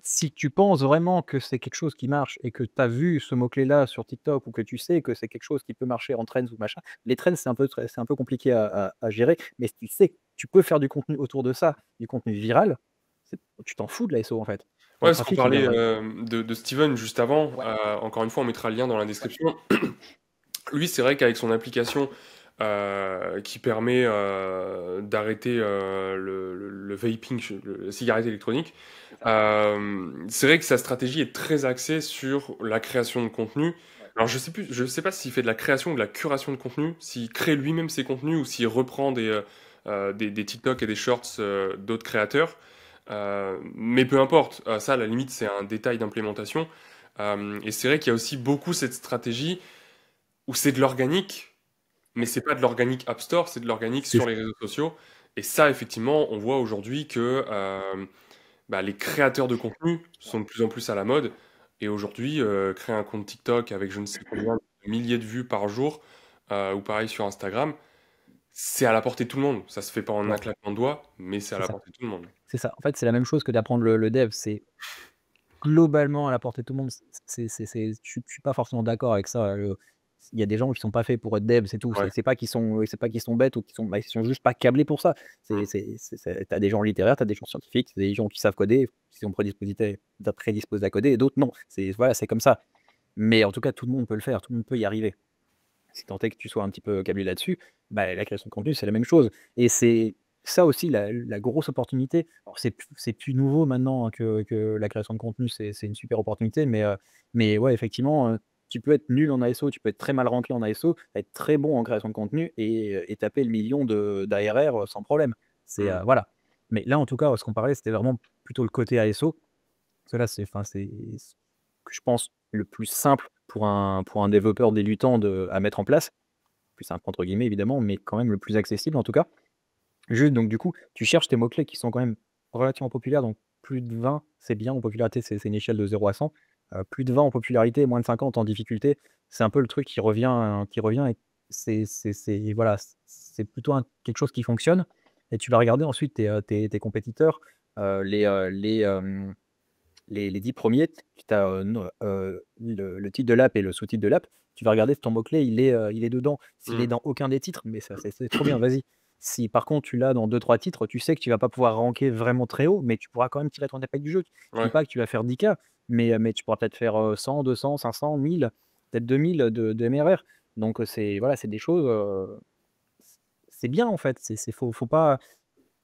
Si tu penses vraiment que c'est quelque chose qui marche et que tu as vu ce mot-clé-là sur TikTok ou que tu sais que c'est quelque chose qui peut marcher en trends ou machin, les trends, c'est un peu compliqué à gérer, mais si tu sais que tu peux faire du contenu autour de ça, du contenu viral, tu t'en fous de la SEO en fait. Ton Ouais, parce qu'on trafic, il parlait, viendra de Steven juste avant, ouais, encore une fois, on mettra le lien dans la description. Lui, c'est vrai qu'avec son application, qui permet, d'arrêter, le vaping, la cigarette électronique, c'est ça. c'est vrai que sa stratégie est très axée sur la création de contenu. Ouais. Alors je sais pas s'il fait de la création ou de la curation de contenu, s'il crée lui-même ses contenus ou s'il reprend des TikTok et des shorts, d'autres créateurs. Mais peu importe, ça à la limite c'est un détail d'implémentation. Et c'est vrai qu'il y a aussi beaucoup cette stratégie où c'est de l'organique, mais c'est pas de l'organique App Store, c'est de l'organique C'est sur les réseaux sociaux. Et ça, effectivement, on voit aujourd'hui que bah, les créateurs de contenu sont de plus en plus à la mode. Et aujourd'hui, créer un compte TikTok avec je ne sais combien de milliers de vues par jour, ou pareil sur Instagram, c'est à la portée de tout le monde. Ça se fait pas en un ouais, claquement de doigts, mais c'est à c'est la ça. portée de tout le monde. C'est ça. En fait, c'est la même chose que d'apprendre le dev, c'est globalement à la portée de tout le monde. Je suis pas forcément d'accord avec ça, il y a des gens qui sont pas faits pour être dev, c'est tout. Ouais. C'est pas qu'ils sont bêtes ou ils sont juste pas câblés pour ça. Mm. Tu as des gens littéraires, tu as des gens scientifiques, des gens qui savent coder, qui sont prédisposés à coder et d'autres non. Voilà, c'est comme ça. Mais en tout cas, tout le monde peut le faire, tout le monde peut y arriver. Si tant est que tu sois un petit peu câblé là-dessus, bah, la création de contenu, c'est la même chose et c'est ça aussi, la grosse opportunité. Alors, c'est plus nouveau maintenant, hein, que la création de contenu, c'est une super opportunité, mais ouais, effectivement, tu peux être nul en ASO, tu peux être très mal ranké en ASO, être très bon en création de contenu et taper le million d'ARR sans problème. Hmm. Voilà. Mais là, en tout cas, ce qu'on parlait, c'était vraiment plutôt le côté ASO. Parce que là, c'est que je pense le plus simple pour un développeur débutant à mettre en place. Plus simple entre guillemets, évidemment, mais quand même le plus accessible en tout cas. Juste, donc du coup, tu cherches tes mots-clés qui sont quand même relativement populaires, donc plus de 20, c'est bien en popularité, c'est une échelle de 0 à 100. Plus de 20 en popularité, moins de 50 en difficulté, c'est un peu le truc qui revient et voilà, c'est plutôt quelque chose qui fonctionne et tu vas regarder ensuite tes compétiteurs, les 10 premiers, tu as, le titre de l'app et le sous-titre de l'app. Tu vas regarder si ton mot-clé, il est dedans. S'il est Hmm. dans aucun des titres, mais ça, c'est trop bien, vas-y. Si par contre tu l'as dans deux trois titres, tu sais que tu vas pas pouvoir ranker vraiment très haut, mais tu pourras quand même tirer ton épingle du jeu. Je dis Ouais. pas que tu vas faire 10K, mais tu pourras peut-être faire 100, 200, 500, 1000, peut-être 2000 de MRR. Donc voilà, c'est des choses, c'est bien en fait. Faut pas.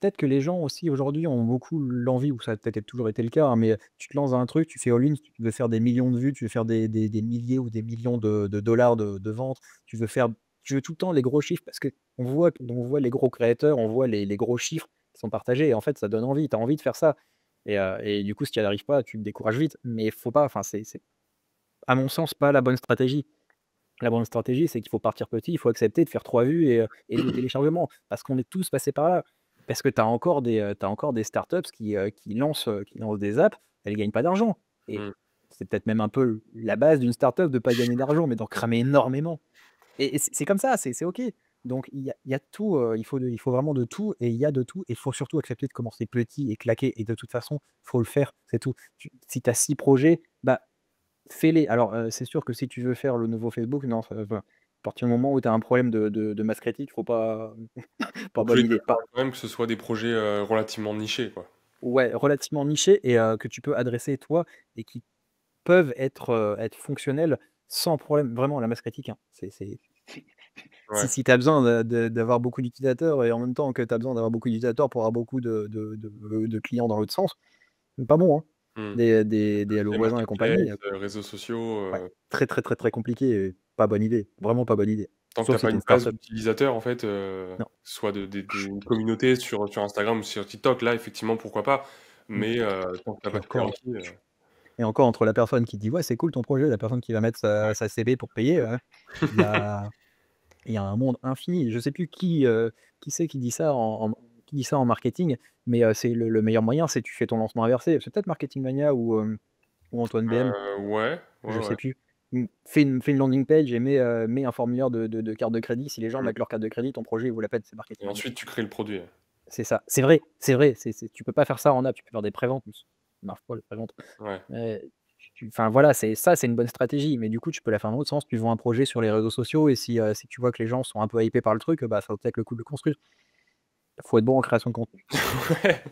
Peut-être que les gens aussi aujourd'hui ont beaucoup l'envie, ou ça a peut-être toujours été le cas, hein, mais tu te lances dans un truc, tu fais all-in, tu veux faire des millions de vues, tu veux faire des milliers ou des millions de dollars de ventes, tu veux tout le temps les gros chiffres parce qu'on voit les gros créateurs, on voit les gros chiffres qui sont partagés et en fait ça donne envie, tu as envie de faire ça et du coup si tu n'y arrives pas, tu te décourages vite, mais faut pas, enfin c'est à mon sens pas la bonne stratégie. La bonne stratégie, c'est qu'il faut partir petit, il faut accepter de faire 3 vues et le téléchargement. Parce qu'on est tous passés par là. Parce que tu encore des startups qui lancent des apps, elles ne gagnent pas d'argent. Et Hmm. c'est peut-être même un peu la base d'une startup de ne pas gagner d'argent, mais d'en cramer énormément. Et c'est comme ça, c'est OK. Donc il y a tout, il faut vraiment de tout et il y a de tout et il faut surtout accepter de commencer petit et claquer et de toute façon, il faut le faire, c'est tout. Si tu as 6 projets, bah fais-les. Alors, c'est sûr que si tu veux faire le nouveau Facebook, non, ça va. À partir du moment où tu as un problème de masse critique, faut pas pas Dans tous bonne les cas, idée. il faudra quand même que ce soit des projets relativement nichés, quoi. Ouais, relativement niché et que tu peux adresser toi et qui peuvent être fonctionnels sans problème. Vraiment la masse critique, hein, c'est Ouais. si tu as besoin d'avoir beaucoup d'utilisateurs et en même temps que tu as besoin d'avoir beaucoup d'utilisateurs pour avoir beaucoup de clients dans l'autre sens, c'est pas bon, hein. Hmm. Des Hello Les Voisins et compagnie, marketplaces, réseaux sociaux. ouais, très, très, très, très compliqué et pas bonne idée, vraiment pas bonne idée. Tant que Sauf t'as si pas tu es une une base startup. d'utilisateurs, en fait, Non. soit une communauté sur Instagram ou sur TikTok, là, effectivement, pourquoi pas. Mmh. Mais tant que t'as Et pas de encore prérequis. et encore entre la personne qui dit: «Ouais, c'est cool ton projet», et la personne qui va mettre sa CB pour payer, il y a il y a un monde infini. Je sais plus qui c'est qui dit ça en marketing, mais c'est le meilleur moyen, c'est tu fais ton lancement inversé. C'est peut-être Marketing Mania ou Antoine BM, Ouais, ouais, je ouais. sais plus. Fais une landing page et mets un formulaire de carte de crédit. Si les gens Mm. mettent leur carte de crédit, ton projet, il vaut la peine, c'est Et Marketing Mania. ensuite, tu crées le produit. C'est ça. C'est vrai, tu peux pas faire ça en app, tu peux faire des préventes, mais ça marche pas les préventes. Ouais. Enfin voilà, c'est une bonne stratégie, mais du coup, tu peux la faire dans l'autre sens. Tu vends un projet sur les réseaux sociaux et si tu vois que les gens sont un peu hypés par le truc, bah, ça vaut peut-être le coup de le construire. Faut être bon en création de contenu. Ouais.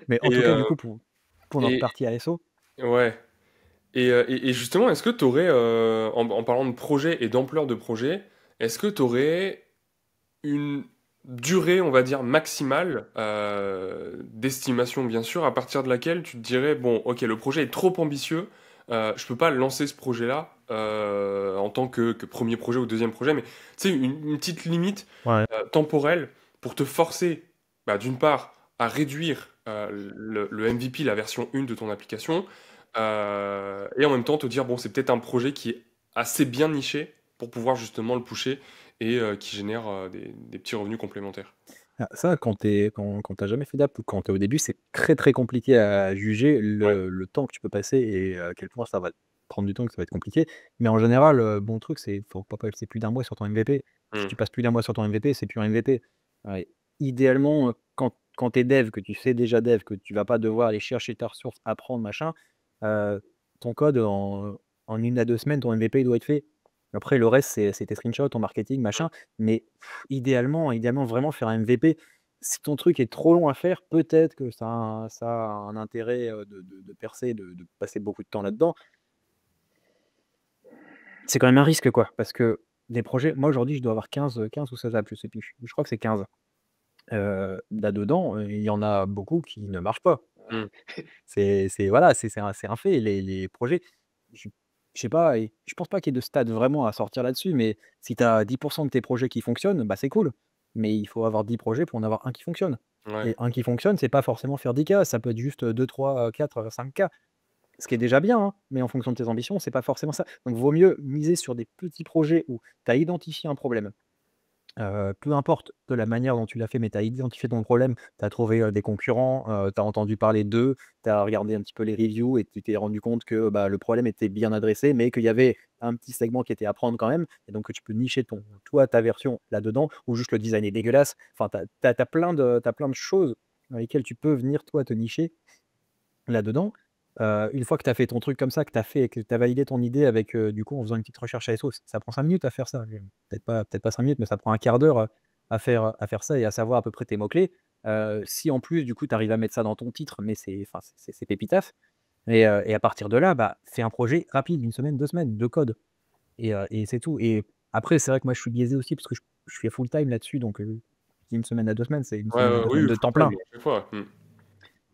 Mais en Et, tout cas, du euh, coup, pour notre et partie ASO, ouais. Et justement, est-ce que tu aurais, en parlant de projet et d'ampleur de projet, est-ce que tu aurais une durée, on va dire, maximale d'estimation, bien sûr, à partir de laquelle tu te dirais, bon, ok, le projet est trop ambitieux, je peux pas lancer ce projet-là en tant que premier projet ou deuxième projet, mais tu sais, une petite limite ouais. temporelle pour te forcer, bah, d'une part, à réduire le MVP, la version 1 de ton application, et en même temps te dire, bon, c'est peut-être un projet qui est assez bien niché pour pouvoir justement le pusher et qui génère des petits revenus complémentaires. Ça, quand tu jamais fait d'app ou quand tu es au début, c'est très, très compliqué à juger Ouais. le temps que tu peux passer et à quel point ça va prendre du temps, que ça va être compliqué. Mais en général, bon truc, faut pas passer plus d'un mois sur ton MVP. Si Hmm. tu passes plus d'un mois sur ton MVP, c'est plus un MVP. Ouais. Idéalement, quand tu es dev, que tu sais déjà dev, que tu vas pas devoir aller chercher ta ressource, apprendre, machin, ton code en 1 à 2 semaines, ton MVP, il doit être fait. Après le reste, c'est tes screenshots, ton marketing, machin, mais idéalement vraiment faire un MVP. Si ton truc est trop long à faire, peut-être que ça a un intérêt, de percer, de passer beaucoup de temps là-dedans. C'est quand même un risque, quoi, parce que des projets moi aujourd'hui, je dois avoir 15 ou 16 apps, je sais plus. Je crois que c'est 15. Là-dedans, il y en a beaucoup qui ne marchent pas. Mmh. Voilà, c'est un fait. Les projets, je je sais pas et je pense pas qu'il y ait de stade vraiment à sortir là-dessus, mais si tu as 10 de tes projets qui fonctionnent, bah, c'est cool. Mais il faut avoir 10 projets pour en avoir un qui fonctionne Ouais. et un qui fonctionne, c'est pas forcément faire 10K, ça peut être juste, 2-3, 4, 5K. Ce qui est déjà bien, hein, mais en fonction de tes ambitions, c'est pas forcément ça. Donc vaut mieux miser sur des petits projets où tu as identifié un problème. Peu importe de la manière dont tu l'as fait, mais tu as identifié ton problème, tu as trouvé, des concurrents, tu as entendu parler d'eux, tu as regardé un petit peu les reviews et tu t'es rendu compte que, bah, le problème était bien adressé, mais qu'il y avait un petit segment qui était à prendre quand même et donc que tu peux nicher ta version là-dedans ou juste le design est dégueulasse. Enfin, tu as plein de choses dans lesquelles tu peux venir toi te nicher là-dedans. Une fois que tu as fait ton truc comme ça, que tu as fait que tu as validé ton idée avec, du coup, en faisant une petite recherche ASO, ça prend 5 minutes à faire ça. Peut-être pas 5 minutes, mais ça prend un quart d'heure, à faire ça et à savoir à peu près tes mots clés. Si en plus, du coup, tu arrives à mettre ça dans ton titre, mais c'est enfin, c'est pépitaf et à partir de là, bah, fais un projet rapide, 1 semaine, 2 semaines de code et c'est tout et après, c'est vrai que moi, je suis biaisé aussi parce que je suis full time là-dessus donc 1 semaine à 2 semaines, c'est une Ouais, semaine à ouais, 2 oui, semaines il de faut temps le plein. time à chaque fois.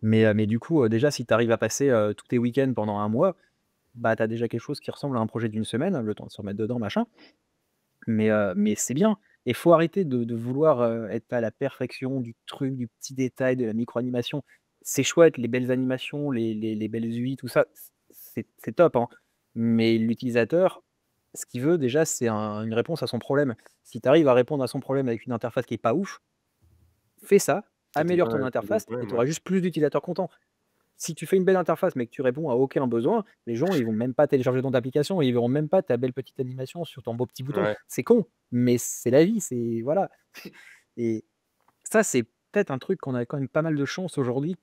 Mais du coup, déjà, si tu arrives à passer, tous tes week-ends pendant un mois, bah, tu as déjà quelque chose qui ressemble à un projet d'1 semaine, le temps de se remettre dedans, machin. Mais c'est bien et faut arrêter de vouloir, être à la perfection du truc, du petit détail, de la micro-animation. C'est chouette, les belles animations, les belles UI, tout ça, c'est top, hein. Mais l'utilisateur, ce qu'il veut déjà, c'est une réponse à son problème. Si tu arrives à répondre à son problème avec une interface qui est pas ouf, fais ça, Ça t'est améliore pas ton résoudre le interface et problème, tu ouais. auras juste plus d'utilisateurs contents. Si tu fais une belle interface, mais que tu réponds à aucun besoin, les gens, ils vont même pas télécharger ton application et ils verront même pas ta belle petite animation sur ton beau petit bouton. Ouais. C'est con, mais c'est la vie, c'est voilà et ça, c'est peut-être un truc qu'on a quand même pas mal de chance aujourd'hui,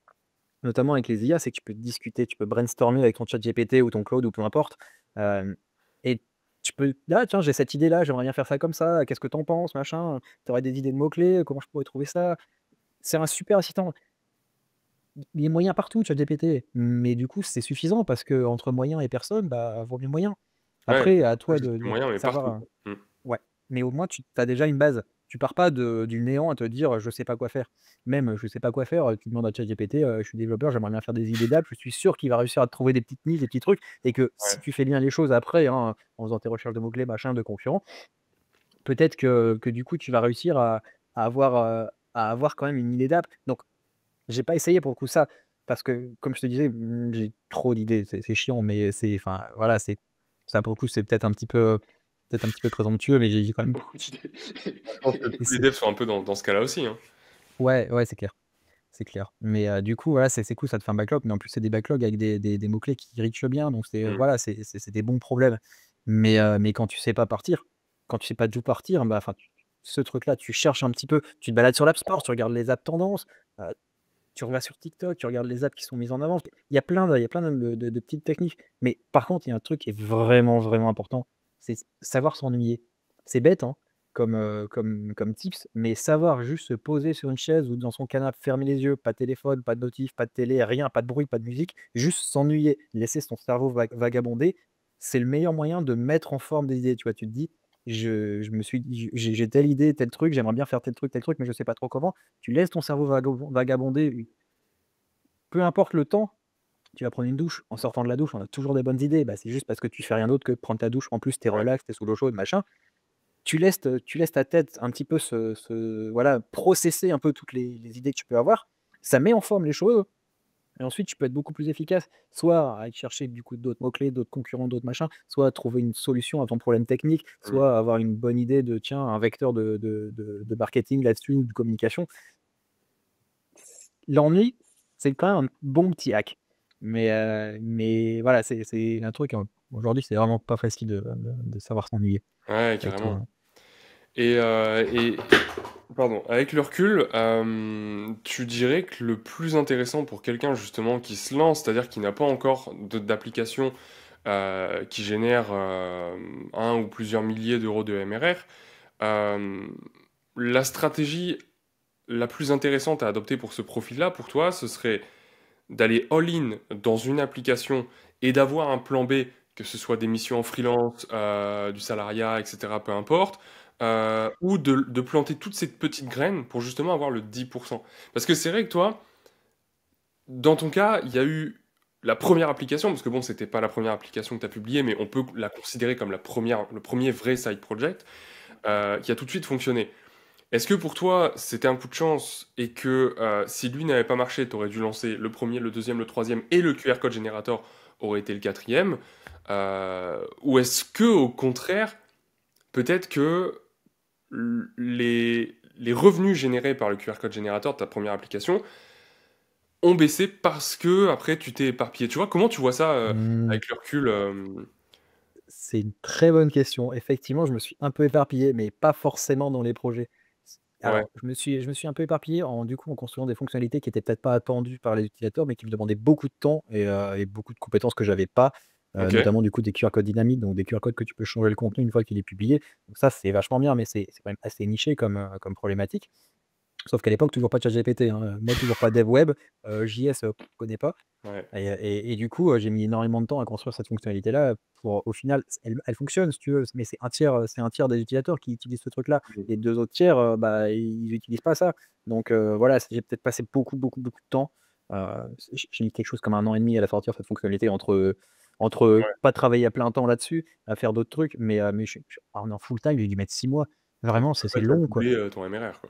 notamment avec les IA, c'est que tu peux discuter, tu peux brainstormer avec ton chat GPT ou ton Claude ou peu importe, hem et tu peux: «Ah tiens, j'ai cette idée-là, j'aimerais bien faire ça comme ça, qu'est-ce que tu en penses? Machin, tu aurais des idées de mots-clés, comment je pourrais trouver ça?» C'est un super assistant. Il est moyen partout ChatGPT, mais du coup, c'est suffisant parce qu'entre moyen et personne, bah, vaut mieux moyen. Ouais, Après, à pas toi juste de les de moyens, mais savoir, partout, quoi. ouais, mais au moins tu as déjà une base. Tu pars pas du néant à te dire: «Je sais pas quoi faire». Même, je sais pas quoi faire, tu demandes à ChatGPT: «Je suis développeur, j'aimerais bien faire des idées d'app». Je suis sûr qu'il va réussir à te trouver des petites niches, des petits trucs et que si Ouais. tu fais bien les choses après, hein, en faisant tes recherches de mots-clés, machin, de concurrents, peut-être que du coup, tu vas réussir à avoir, à avoir quand même une idée d'app. Donc j'ai pas essayé pour le coup ça, parce que comme je te disais, j'ai trop d'idées, c'est chiant, mais c'est enfin voilà, c'est ça pour le coup, c'est peut-être un petit peu présomptueux, mais j'ai quand même beaucoup d'idées Je pense que tous les et devs sont un peu dans ce cas-là aussi, hein. ouais, ouais, c'est clair. Mais du coup, voilà, c'est cool, ça te fait un backlog, mais en plus, c'est des backlogs avec des mots-clés qui reachent bien, donc c'est, Mmh. voilà, c'est des bons problèmes. Mais quand tu sais pas partir, quand tu sais pas d'où partir, bah, enfin, ce truc-là, tu cherches un petit peu, tu te balades sur l'App Store, tu regardes les apps tendances, tu vas sur TikTok, tu regardes les apps qui sont mises en avant. Il y a plein de petites techniques. Mais par contre, il y a un truc qui est vraiment, vraiment important, c'est savoir s'ennuyer. C'est bête, hein, comme tips, mais savoir juste se poser sur une chaise ou dans son canapé, fermer les yeux, pas de téléphone, pas de notif, pas de télé, rien, pas de bruit, pas de musique, juste s'ennuyer, laisser son cerveau vagabonder, c'est le meilleur moyen de mettre en forme des idées. Tu vois, tu te dis, je me suis dit, j'ai telle idée, tel truc, j'aimerais bien faire tel truc, mais je sais pas trop comment. Tu laisses ton cerveau vagabonder, peu importe le temps, tu vas prendre une douche. En sortant de la douche, on a toujours des bonnes idées. Bah, c'est juste parce que tu fais rien d'autre que prendre ta douche. En plus, tu es Ouais. relax, tu es sous l'eau chaude, machin. Tu laisses ta tête un petit peu voilà, processer un peu toutes les idées que tu peux avoir. Ça met en forme les choses et ensuite tu peux être beaucoup plus efficace, soit à aller chercher du coup d'autres mots-clés, d'autres concurrents, d'autres machins, soit à trouver une solution à ton problème technique, Mmh. soit avoir une bonne idée de tiens, un vecteur de marketing là-dessus, de communication. L'ennui, c'est quand même un bon petit hack. Mais voilà, c'est un truc, aujourd'hui, c'est vraiment pas facile de savoir s'ennuyer Ouais, avec tout, carrément. hein. Et pardon, avec le recul, tu dirais que le plus intéressant pour quelqu'un justement qui se lance, c'est-à-dire qui n'a pas encore d'application qui génère 1 ou plusieurs milliers d'euros de MRR, euh, la stratégie la plus intéressante à adopter pour ce profil-là, pour toi, ce serait d'aller all-in dans une application et d'avoir un plan B, que ce soit des missions en freelance, du salariat, etc., peu importe, ou de planter toutes ces petites graines pour justement avoir le 10%. Parce que c'est vrai que toi, dans ton cas, il y a eu la première application, parce que bon, c'était pas la première application que tu as publiée, mais on peut la considérer comme le premier vrai side project, qui a tout de suite fonctionné. Est-ce que pour toi, c'était un coup de chance et que si lui n'avait pas marché, tu aurais dû lancer le premier, le deuxième, le troisième et le QR Code Generator aurait été le quatrième? Ou est-ce que, au contraire, peut-être que les revenus générés par le QR Code Generator de ta première application ont baissé parce que après tu t'es éparpillé? Tu vois, comment tu vois ça Mmh, avec le recul c'est une très bonne question. Effectivement, je me suis un peu éparpillé, mais pas forcément dans les projets. Ouais, Alors, je me suis un peu éparpillé en construisant des fonctionnalités qui étaient peut-être pas attendues par les utilisateurs, mais qui me demandaient beaucoup de temps et beaucoup de compétences que j'avais pas, ok. notamment du coup des QR codes dynamiques, donc des QR codes que tu peux changer le contenu une fois qu'il est publié. Donc ça, c'est vachement bien, mais c'est quand même assez niché comme problématique. Sauf qu'à l'époque, toujours pas de ChatGPT, hein, moi toujours pas dev web, JS, connais pas. Ouais. Et du coup, j'ai mis énormément de temps à construire cette fonctionnalité-là pour au final, elle fonctionne si tu veux, mais c'est un tiers des utilisateurs qui utilisent ce truc-là. Mm. Les 2 autres tiers, bah, ils utilisent pas ça. Donc voilà, j'ai peut-être passé beaucoup, beaucoup, beaucoup de temps. J'ai mis quelque chose comme 1 an et demi à la sortir cette fonctionnalité entre Ouais. pas travailler à plein temps là-dessus, à faire d'autres trucs, mais en full time, j'ai dû mettre 6 mois. Donc, Vraiment, en c'est fait, ça a long, quoi. doublé ton MRR, quoi.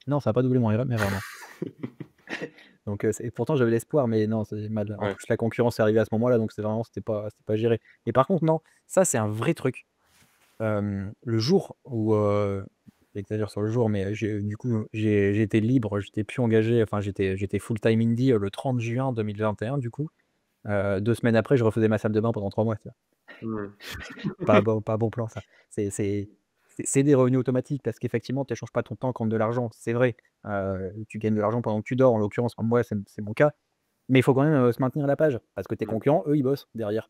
Non, ça a pas doublé mon RMR, non. Donc c'est pourtant j'avais l'espoir, mais non, c'est mal. En Ouais. plus, la concurrence est arrivée à ce moment-là, donc c'était pas géré. Et par contre, non, ça, c'est un vrai truc. Le jour où, j'exagère sur le jour, mais du coup, j'étais libre, j'étais plus engagé, enfin, j'étais full time indie, le 30 juin 2021 du coup. 2 semaines après, je refaisais ma salle de bain pendant 3 mois, tu vois? Mm. Pas bon plan ça. C'est des revenus automatiques parce qu'effectivement, tu échanges pas ton temps contre de l'argent, c'est vrai. Tu gagnes de l'argent pendant que tu dors, en l'occurrence, moi, c'est mon cas. Mais il faut quand même, se maintenir à la page parce que tes Mm. concurrents, eux, ils bossent derrière.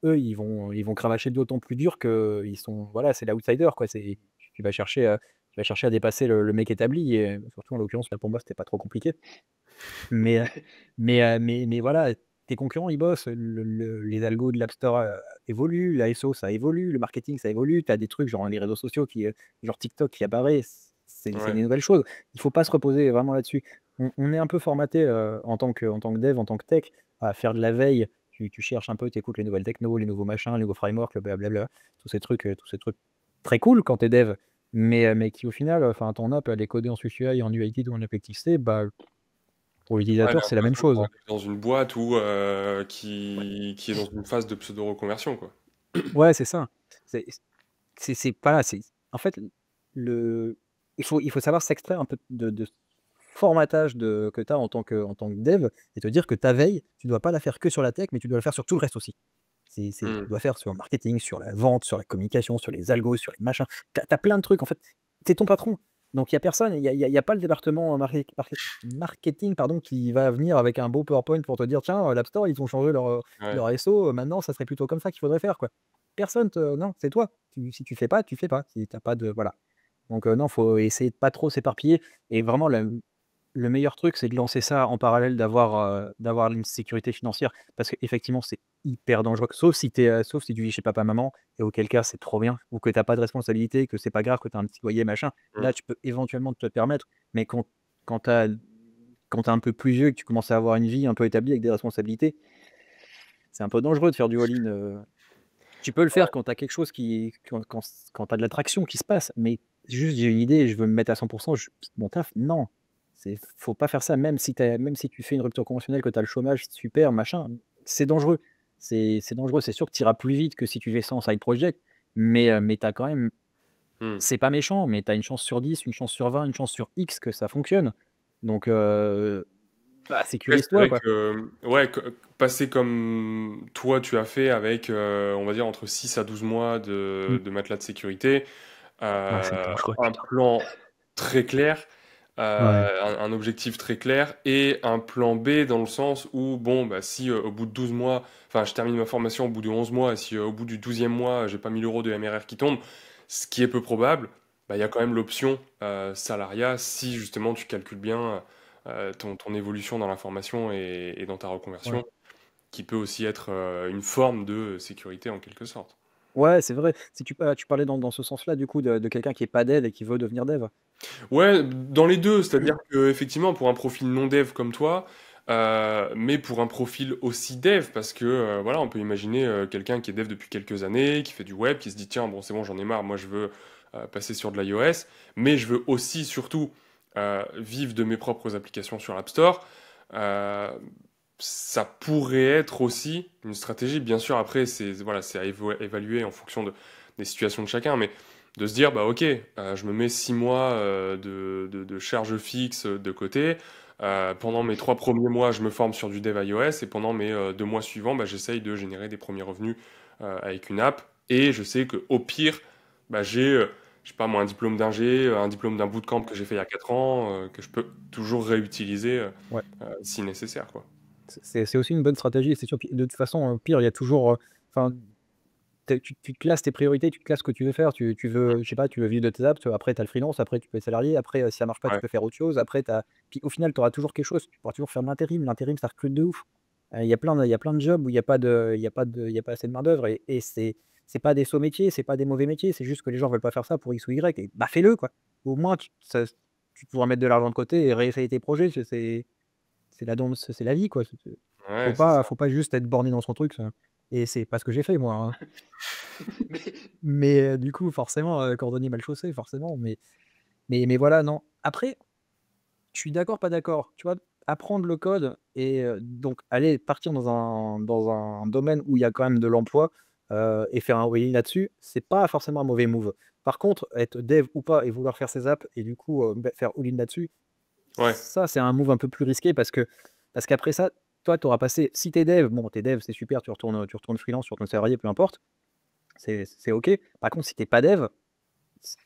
Eux, ils vont cravacher d'autant plus dur qu'ils sont voilà, c'est l'outsider, quoi. Tu vas chercher à dépasser le mec établi et surtout, en l'occurrence, là, pour moi, c'était pas trop compliqué. Mais, mais voilà, tes concurrents, ils bossent, les algos de l'App Store, évoluent, la SEO, ça évolue, le marketing, ça évolue. Tu as des trucs genre les réseaux sociaux genre TikTok qui apparaît, c'est Ouais. des nouvelles choses. Il faut pas se reposer vraiment là-dessus. On est un peu formaté, en tant que dev, en tant que tech, à faire de la veille. Tu cherches un peu, tu écoutes les nouvelles technos, les nouveaux machins, les nouveaux frameworks, le blablabla, tous ces trucs très cool quand tu es dev, mais qui au final, enfin ton app, elle est codée en SwiftUI, en UIKit ou en Objective-C, bah, pour Ouais, l'utilisateur, c'est la même l'impression chose. dans une boîte où, qui est dans une phase de pseudo-reconversion, quoi. Ouais, c'est ça. C'est c'est pas là, c'est en fait, le il faut savoir s'extraire un peu de ce formatage que tu as en tant que dev et te dire que ta veille, tu dois pas la faire que sur la tech, mais tu dois la faire sur tout le reste aussi. Tu Mm. dois faire sur le marketing, sur la vente, sur la communication, sur les algos, sur les machins. Tu as plein de trucs en fait. Tu es ton patron. Donc il y a personne, il y a pas le département marketing pardon, qui va venir avec un beau PowerPoint pour te dire: «Tiens, l'App Store, ils ont changé Ouais. leur SEO, maintenant ça serait plutôt comme ça qu'il faudrait faire, quoi». Personne te non, c'est toi. Si tu fais pas, tu fais pas. Si tu as pas de voilà. Donc non, faut essayer de pas trop s'éparpiller et vraiment le meilleur truc, c'est de lancer ça en parallèle d'avoir une sécurité financière parce qu'effectivement, c'est hyper dangereux, sauf si tu vis chez papa-maman et auquel cas, c'est trop bien ou que tu as pas de responsabilité, que c'est pas grave, que tu as un petit loyer, machin. Mm. Là, tu peux éventuellement te le permettre, mais quand tu as quand tu un peu plus vieux et que tu commences à avoir une vie un peu établie avec des responsabilités, c'est un peu dangereux de faire du all-in, tu peux le faire quand tu as quelque chose quand tu as de l'attraction qui se passe, mais juste j'ai une idée et je veux me mettre à 100 je quitte mon taf, non. Faut pas faire ça même si tu fais une rupture conventionnelle, que tu as le chômage, super, machin, c'est dangereux. C'est dangereux, c'est sûr que tu iras plus vite que si tu fais ça en side project, mais tu as quand même Mm. c'est pas méchant, mais tu as une chance sur 10, une chance sur 20, une chance sur X que ça fonctionne. Donc bah, Ouais, c'est sécurise-toi, vrai quoi. que, ouais, passer comme toi tu as fait avec, on va dire, entre 6 à 12 mois Mmh. de matelas de sécurité, Ouais, c'est dangereux, un putain. plan très clair, Ouais. un objectif très clair et un plan B dans le sens où, bon, bah, si au bout de 12 mois, enfin, je termine ma formation au bout de 11 mois et si au bout du 12e mois, j'ai pas 1000 euros de MRR qui tombent, ce qui est peu probable, bah, il y a quand même l'option salariat si justement tu calcules bien ton évolution dans la formation et dans ta Ouais. reconversion, qui peut aussi être une forme de sécurité en quelque sorte. Ouais, c'est vrai. Si tu parlais dans ce sens-là, du coup, de quelqu'un qui est pas dev et qui veut devenir dev. Ouais, dans les deux, c'est-à-dire que effectivement pour un profil non dev comme toi, mais pour un profil aussi dev, parce que voilà, on peut imaginer quelqu'un qui est dev depuis quelques années, qui fait du web, qui se dit tiens bon c'est bon j'en ai marre, moi je veux passer sur de l'iOS, mais je veux aussi surtout vivre de mes propres applications sur l'App Store. Euh, Ça pourrait être aussi une stratégie. Bien sûr, après, c'est voilà, c'est à évaluer en fonction des situations de chacun, mais de se dire, bah ok, je me mets 6 mois de charge fixe de côté. Pendant mes 3 premiers mois, je me forme sur du dev iOS et pendant mes 2 mois suivants, bah, j'essaye de générer des premiers revenus avec une app. Et je sais qu'au pire, bah, j'ai, je sais pas moi, un diplôme d'ingé, un diplôme d'un bootcamp que j'ai fait il y a 4 ans, que je peux toujours réutiliser Ouais. si nécessaire, quoi. C'est aussi une bonne stratégie. C'est sûr. Puis de toute façon, pire, il y a toujours. Enfin, tu te classes tes priorités, tu te classes ce que tu veux faire. Tu veux, je sais pas, tu veux vivre de tes apps. Après, tu as le freelance. Après, tu peux être salarié. Après, si ça marche pas, tu Ouais, peux faire autre chose. Après, puis au final, tu auras toujours quelque chose. Tu pourras toujours faire de l'intérim. L'intérim, ça recrute de ouf. Il y a plein de jobs où il y a pas assez de main-d'œuvre. Et c'est pas des sauts métiers, c'est pas des mauvais métiers. C'est juste que les gens veulent pas faire ça pour X ou Y. Et bah, fais-le, quoi. Au moins, tu pourras mettre de l'argent de côté et réessayer tes projets. C'est la vie, quoi. ouais, c'est ça. Faut pas juste être borné dans son truc, ça. Et c'est pas ce que j'ai fait, moi, hein. Mais du coup, forcément, cordonnier mal chaussé, forcément. Mais voilà, non. Après, je suis d'accord, pas d'accord. Tu vois, apprendre le code et donc aller partir dans un domaine où il y a quand même de l'emploi et faire un wheelie là-dessus, c'est pas forcément un mauvais move. Par contre, être dev ou pas et vouloir faire ses apps et du coup faire all-in là-dessus, Ouais, ça, c'est un move un peu plus risqué parce qu'après ça, toi, tu auras passé. Si t'es dev, bon, t'es dev, c'est super, tu retournes freelance, tu retournes salarié, peu importe, c'est OK. Par contre, si t'es pas dev, c-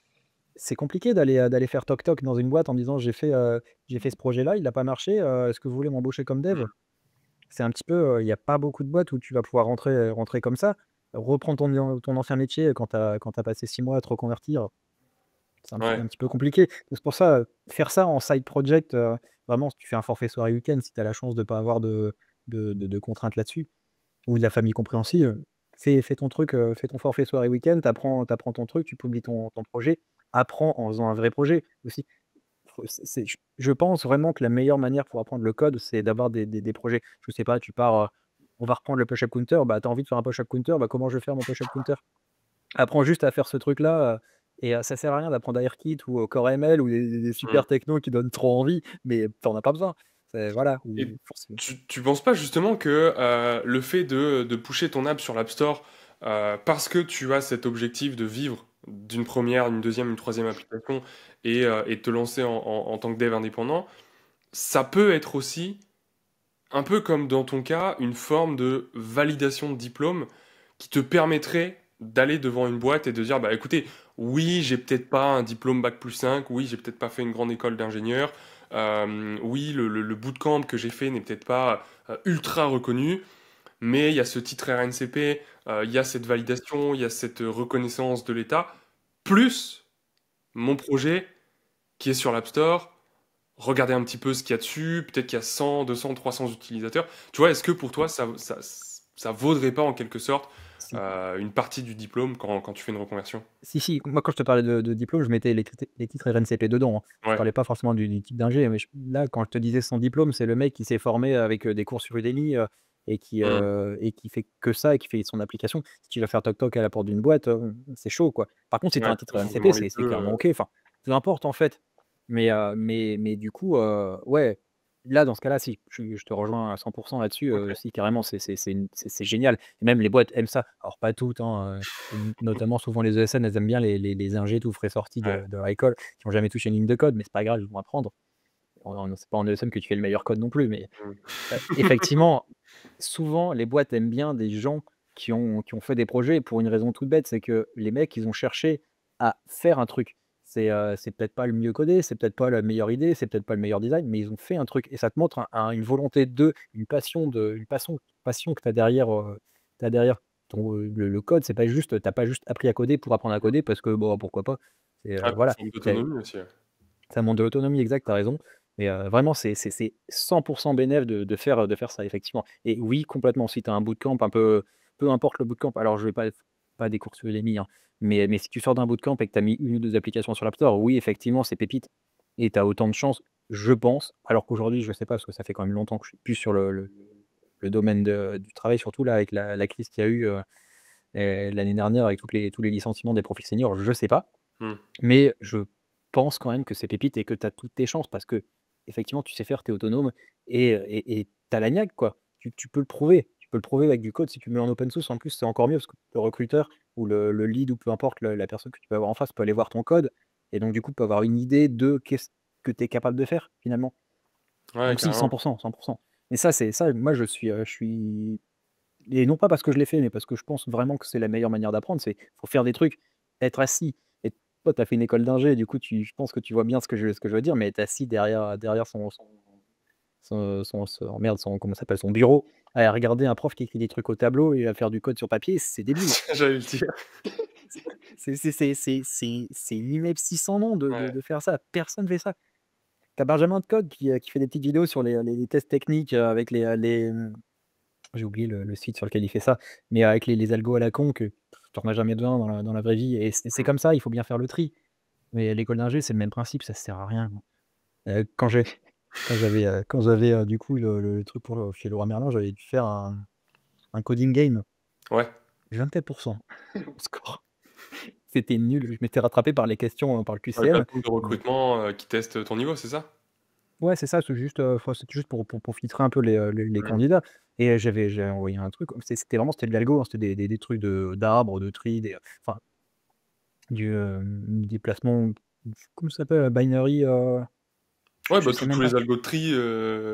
c'est compliqué d'aller faire toc toc dans une boîte en disant j'ai fait ce projet-là, il n'a pas marché, est-ce que vous voulez m'embaucher comme dev? C'est un petit peu, il n'y a pas beaucoup de boîtes où tu vas pouvoir rentrer comme ça. Reprendre ton ancien métier quand t'as passé 6 mois à te reconvertir. C'est ouais, un petit peu compliqué. C'est pour ça, faire ça en side project, vraiment, si tu fais un forfait soirée week-end, si tu as la chance de ne pas avoir de contraintes là-dessus, ou de la famille compréhensive, fais ton truc, fais ton forfait soirée week-end, tu apprends ton truc, tu publies ton projet, apprends en faisant un vrai projet aussi. Je pense vraiment que la meilleure manière pour apprendre le code, c'est d'avoir des projets. Je sais pas, tu pars, on va reprendre le push-up counter, bah, tu as envie de faire un push-up counter, bah, comment je vais faire mon push-up counter? Apprends juste à faire ce truc-là, et ça sert à rien d'apprendre ARKit ou Core ML ou des mm. super technos qui donnent trop envie, mais tu en as pas besoin. Voilà, Et ou forcément. tu penses pas justement que le fait de pusher ton app sur l'App Store parce que tu as cet objectif de vivre d'une première, une deuxième, une troisième application et te lancer en tant que dev indépendant, ça peut être aussi, un peu comme dans ton cas, une forme de validation de diplôme qui te permettrait d'aller devant une boîte et de dire, bah écoutez, oui, j'ai peut-être pas un diplôme bac+5, oui, j'ai peut-être pas fait une grande école d'ingénieur, oui, le bootcamp que j'ai fait n'est peut-être pas ultra reconnu, mais il y a ce titre RNCP, il y a cette validation, il y a cette reconnaissance de l'État, plus mon projet qui est sur l'App Store, regarder un petit peu ce qu'il y a dessus, peut-être qu'il y a 100, 200, 300 utilisateurs. Tu vois, est-ce que pour toi, ça vaudrait pas en quelque sorte Si, une partie du diplôme quand tu fais une reconversion? si, moi quand je te parlais de diplôme, je mettais les titres RNCP dedans, hein. Je Ouais. parlais pas forcément du type d'ingé, mais là, quand je te disais son diplôme, c'est le mec qui s'est formé avec des cours sur Udemy Hmm. et qui fait que ça et qui fait son application. Si tu vas faire toc toc à la porte d'une boîte, c'est chaud, quoi. Par contre, si tu as Ouais, un pas titre RNCP, forcément les c'est deux. clairement OK. Enfin, peu importe en fait. Mais du coup, ouais, là, dans ce cas-là, si, je te rejoins à 100% là-dessus. Ok. Si, carrément, c'est génial. Et même les boîtes aiment ça. Alors, pas toutes, hein, notamment, souvent, les ESN, elles aiment bien les ingés tout frais sortis Ouais. de leur école, qui n'ont jamais touché une ligne de code, mais c'est pas grave, ils vont apprendre. C'est pas en ESN que tu fais le meilleur code non plus, mais Hmm. effectivement, souvent, les boîtes aiment bien des gens qui ont fait des projets pour une raison toute bête, c'est que les mecs, ils ont cherché à faire un truc. C'est peut-être pas le mieux codé, c'est peut-être pas la meilleure idée, c'est peut-être pas le meilleur design, mais ils ont fait un truc et ça te montre une volonté une passion que tu as derrière le code. C'est pas juste, tu pas juste appris à coder pour apprendre à coder parce que bon, pourquoi pas. Ah, une Voilà, forme d'autonomie aussi. Ouais. ça montre de l'autonomie, exact, tu as raison. Mais vraiment, c'est 100 bénéf de faire ça, effectivement. Et oui, complètement, si tu as un bootcamp un peu importe le bootcamp, alors je vais pas pas des cours sur Udemy, hein, mais si tu sors d'un bootcamp et que tu as mis 1 ou 2 applications sur l'App Store, oui, effectivement, c'est pépite et tu as autant de chance, je pense, alors qu'aujourd'hui, je sais pas, parce que ça fait quand même longtemps que je suis plus sur le domaine du travail, surtout là, avec la crise qu'il y a eu l'année dernière, avec tous les licenciements des profils seniors, je sais pas. Hmm. Mais je pense quand même que c'est pépite et que tu as toutes tes chances parce que effectivement tu sais faire, tu es autonome et tu as la niaque, quoi. Tu peux le prouver. Tu peux le prouver avec du code. Si tu le mets en open source, en plus, c'est encore mieux parce que le recruteur ou le lead ou peu importe la personne que tu peux avoir en face peut aller voir ton code et donc du coup peut avoir une idée de qu'est-ce que tu es capable de faire finalement. Ouais, Donc si, carrément. 100%, 100%. Mais ça, c'est ça, moi je suis et non pas parce que je l'ai fait, mais parce que je pense vraiment que c'est la meilleure manière d'apprendre. C'est faut faire des trucs, être assis. Et toi, tu as fait une école d'ingé, du coup, je pense que tu vois bien ce que je veux dire, mais être assis derrière comment ça s'appelle, son bureau, à regarder un prof qui écrit des trucs au tableau et à faire du code sur papier, c'est débile. J'allais le dire. C'est l'ineptie sans nom Ouais. de faire ça. Personne ne fait ça. T'as Benjamin de Code qui fait des petites vidéos sur les tests techniques avec j'ai oublié le site sur lequel il fait ça, mais avec les algos à la con que tu en as jamais besoin dans la vraie vie et c'est Hmm. comme ça, il faut bien faire le tri. Mais l'école d'ingé, c'est le même principe, ça sert à rien. Heu, quand j'ai quand j'avais, du coup le truc pour chez Leroy Merlin, j'avais dû faire un coding game, Ouais. 24 mon score. C'était nul, je m'étais rattrapé par les questions, par le Une QCM, plateforme de mais recrutement qui teste ton niveau, c'est ça? ouais, c'est ça, c'est juste, c'était juste pour filtrer un peu les Hmm. candidats et j'avais envoyé un truc, c'était de l'algo, hein, c'était des trucs d'arbres, de tri, enfin des placements, comment ça s'appelle? Binary, Ouais, je bah, sais tous même les pas. algos de tri,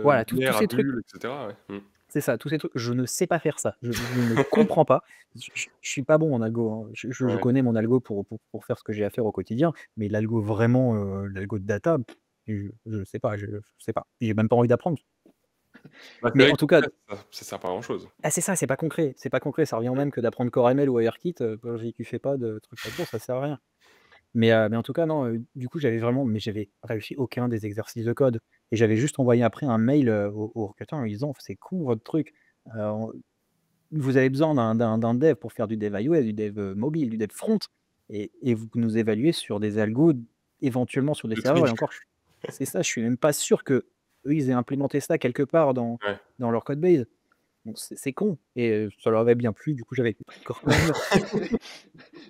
Voilà, tous binaires à ces trucs, bulles, et cetera, ouais. Mmh. c'est ça, tous ces trucs, je ne sais pas faire ça. Je ne comprends pas. Je suis pas bon en algo, hein. Je Ouais. connais mon algo pour faire ce que j'ai à faire au quotidien, mais l'algo vraiment, l'algo de data, je sais pas, je sais pas. J'ai même pas envie d'apprendre. Bah, c'est Mais vrai en que tout cas, concret, ça sert pas à grand chose. ah c'est ça, c'est pas concret, ça revient au Mmh. même que d'apprendre CoreML ou ARKit, si tu fais pas de trucs là-dedans, ça sert à rien. Mais en tout cas, non, du coup, j'avais réussi aucun des exercices de code et j'avais juste envoyé après un mail, au recruteur en lui disant: «C'est cool votre truc, on vous avez besoin d'un dev pour faire du dev iOS, du dev, mobile, du dev front et vous nous évaluez sur des algos, éventuellement sur des Le serveurs» tri. et encore, c'est ça, je suis même pas sûr qu'eux, ils aient implémenté ça quelque part Ouais. dans leur code base. Donc c'est con et ça leur avait bien plu, du coup, j'avais pris le score quand même.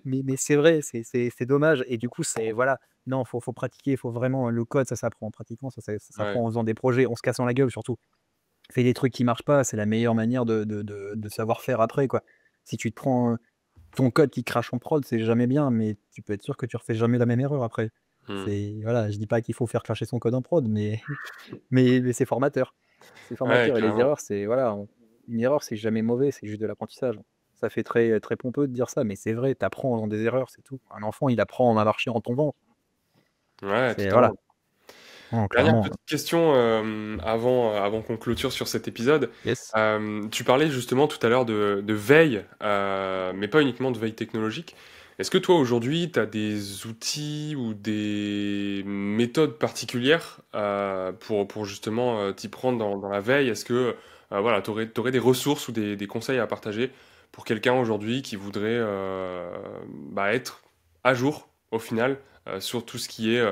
Mais c'est vrai, c'est dommage et du coup, c'est voilà, non, faut pratiquer, faut vraiment le code, ça s'apprend en pratiquant, ça Ouais. s'apprend en faisant des projets, en se cassant la gueule surtout. Fais des trucs qui marchent pas, c'est la meilleure manière de savoir faire après, quoi. Si tu te prends, ton code qui crache en prod, c'est jamais bien, mais tu peux être sûr que tu refais jamais la même erreur après. Mmh. C'est voilà, je dis pas qu'il faut faire cracher son code en prod, mais mais c'est formateur. C'est Ouais, formateur et les carrément. erreurs, c'est voilà, une erreur, c'est jamais mauvais, c'est juste de l'apprentissage. Ça fait très pompeux de dire ça, mais c'est vrai, tu apprends en faisant des erreurs, c'est tout. Un enfant, il apprend à marcher en tombant. Ouais, C'est voilà. totalement. Non, Dernière clairement, petite question, avant qu'on clôture sur cet épisode. yes. Tu parlais justement tout à l'heure de veille, mais pas uniquement de veille technologique. Est-ce que toi, aujourd'hui, tu as des outils ou des méthodes particulières pour justement t'y prendre dans la veille? Est-ce que voilà, tu aurais des ressources ou des conseils à partager pour quelqu'un aujourd'hui qui voudrait bah, être à jour au final sur tout ce qui est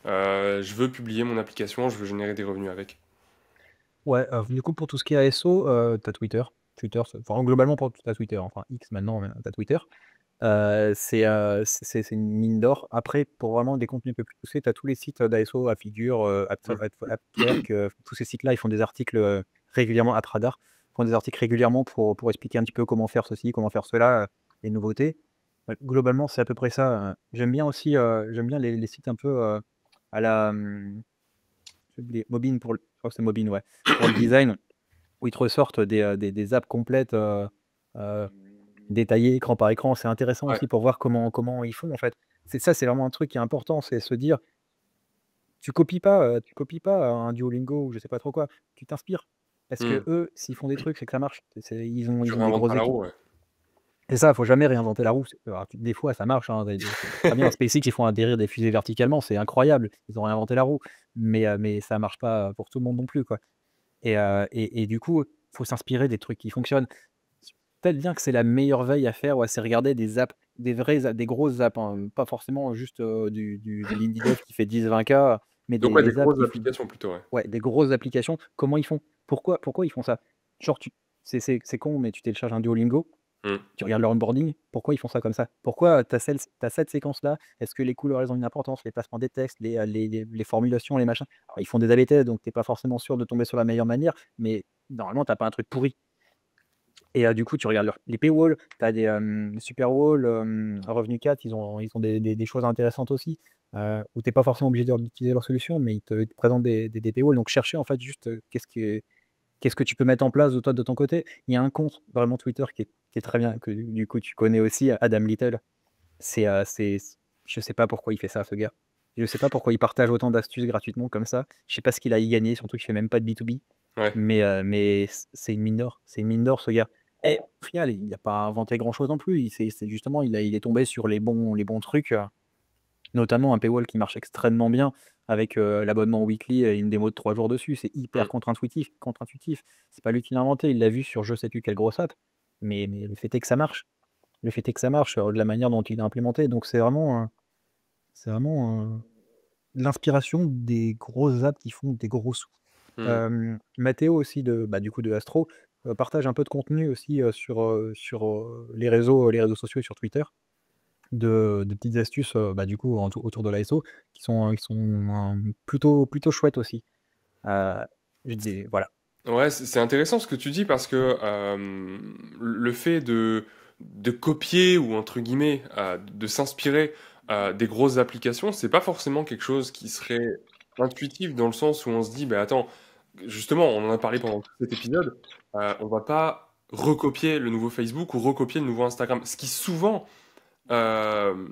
je veux publier mon application, je veux générer des revenus avec. Ouais, du coup, pour tout ce qui est ASO, tu Twitter. Twitter, enfin, globalement, pour tu Twitter, enfin X maintenant, mais tu Twitter. C'est une mine d'or. Après, pour vraiment des contenus un peu plus poussés, tu as tous les sites d'ASO, à Figure, Mm. Upwork, tous ces sites-là, ils font des articles régulièrement, AppRadar, font des articles régulièrement pour expliquer un petit peu comment faire ceci, comment faire cela, les nouveautés. Globalement, c'est à peu près ça. J'aime bien aussi, j'aime bien les sites un peu à la j'ai oublié, Mobin je crois que c'est Mobin, ouais, pour le design, où ils te ressortent des apps complètes euh, détaillé écran par écran. C'est intéressant Ouais. aussi pour voir comment ils font, en fait. C'est ça, c'est vraiment un truc qui est important, c'est se dire: tu copies pas un Duolingo ou je sais pas trop quoi, tu t'inspires. Parce que Mm. eux s'ils font des trucs, c'est que ça marche. Tu Ils ont des réinventes grosses pas la équipes. roue, ouais. C'est ça, faut jamais réinventer la roue. Alors des fois ça marche, hein, c'est très bien. SpaceX, ils font atterrir des fusées verticalement, c'est incroyable. Ils ont réinventé la roue. Mais ça marche pas pour tout le monde non plus, quoi. Et du coup, faut s'inspirer des trucs qui fonctionnent. peut-être bien que c'est la meilleure veille à faire, ouais, c'est regarder des apps, des grosses apps, hein, pas forcément juste, de l'indie dev qui fait 10-20K, mais Donc ouais, des des apps grosses qui font, applications plutôt, ouais. ouais, des grosses applications. Comment ils font? Pourquoi ils font ça? Genre c'est con, mais tu télécharges un Duolingo, Mmh. tu regardes leur onboarding, pourquoi ils font ça comme ça? Pourquoi tu as cette séquence-là? Est-ce que les couleurs, elles ont une importance? Les placements des textes, les formulations, les machins? Alors ils font des AB tests, donc tu es pas forcément sûr de tomber sur la meilleure manière, mais normalement, tu as pas un truc pourri. Et du coup, tu regardes les paywalls, tu as des, Superwall, Revenu 4, ils ont des choses intéressantes aussi, où tu es pas forcément obligé d'utiliser leur solution, mais ils te présentent des paywalls. Donc chercher en fait juste, qu'est-ce que tu peux mettre en place de toi, de ton côté. Il y a un compte vraiment Twitter qui est très bien, que du coup tu connais aussi, Adam Little. C'est je sais pas pourquoi il fait ça, ce gars. Je sais pas pourquoi il partage autant d'astuces gratuitement comme ça. Je sais pas ce qu'il a y gagné, surtout qu'il fait même pas de B2B. Ouais. Mais c'est une mine d'or. C'est une mine d'or, ce gars. Et au final, il n'a pas inventé grand-chose non plus. C'est justement, il est tombé sur les bons trucs, notamment un paywall qui marche extrêmement bien avec, l'abonnement weekly et une démo de 3 jours dessus. C'est hyper Mmh. contre-intuitif. C'est pas lui qui l'a inventé, il l'a vu sur je sais plus quelle grosse app, mais le fait est que ça marche. Le fait est que ça marche, de la manière dont il l'a implémenté. Donc c'est vraiment l'inspiration des grosses apps qui font des gros sous. Mmh. Mathéo aussi du coup de Astro, partage un peu de contenu aussi, sur, les réseaux sociaux et sur Twitter, de petites astuces, du coup autour de l'ASO qui sont, plutôt chouettes aussi. Heu, je dis voilà. Ouais, c'est intéressant ce que tu dis parce que le fait de copier ou entre guillemets de s'inspirer des grosses applications, c'est pas forcément quelque chose qui serait intuitif dans le sens où on se dit, bah attends, justement, on en a parlé pendant tout cet épisode, on va pas recopier le nouveau Facebook ou recopier le nouveau Instagram, ce qui souvent euh,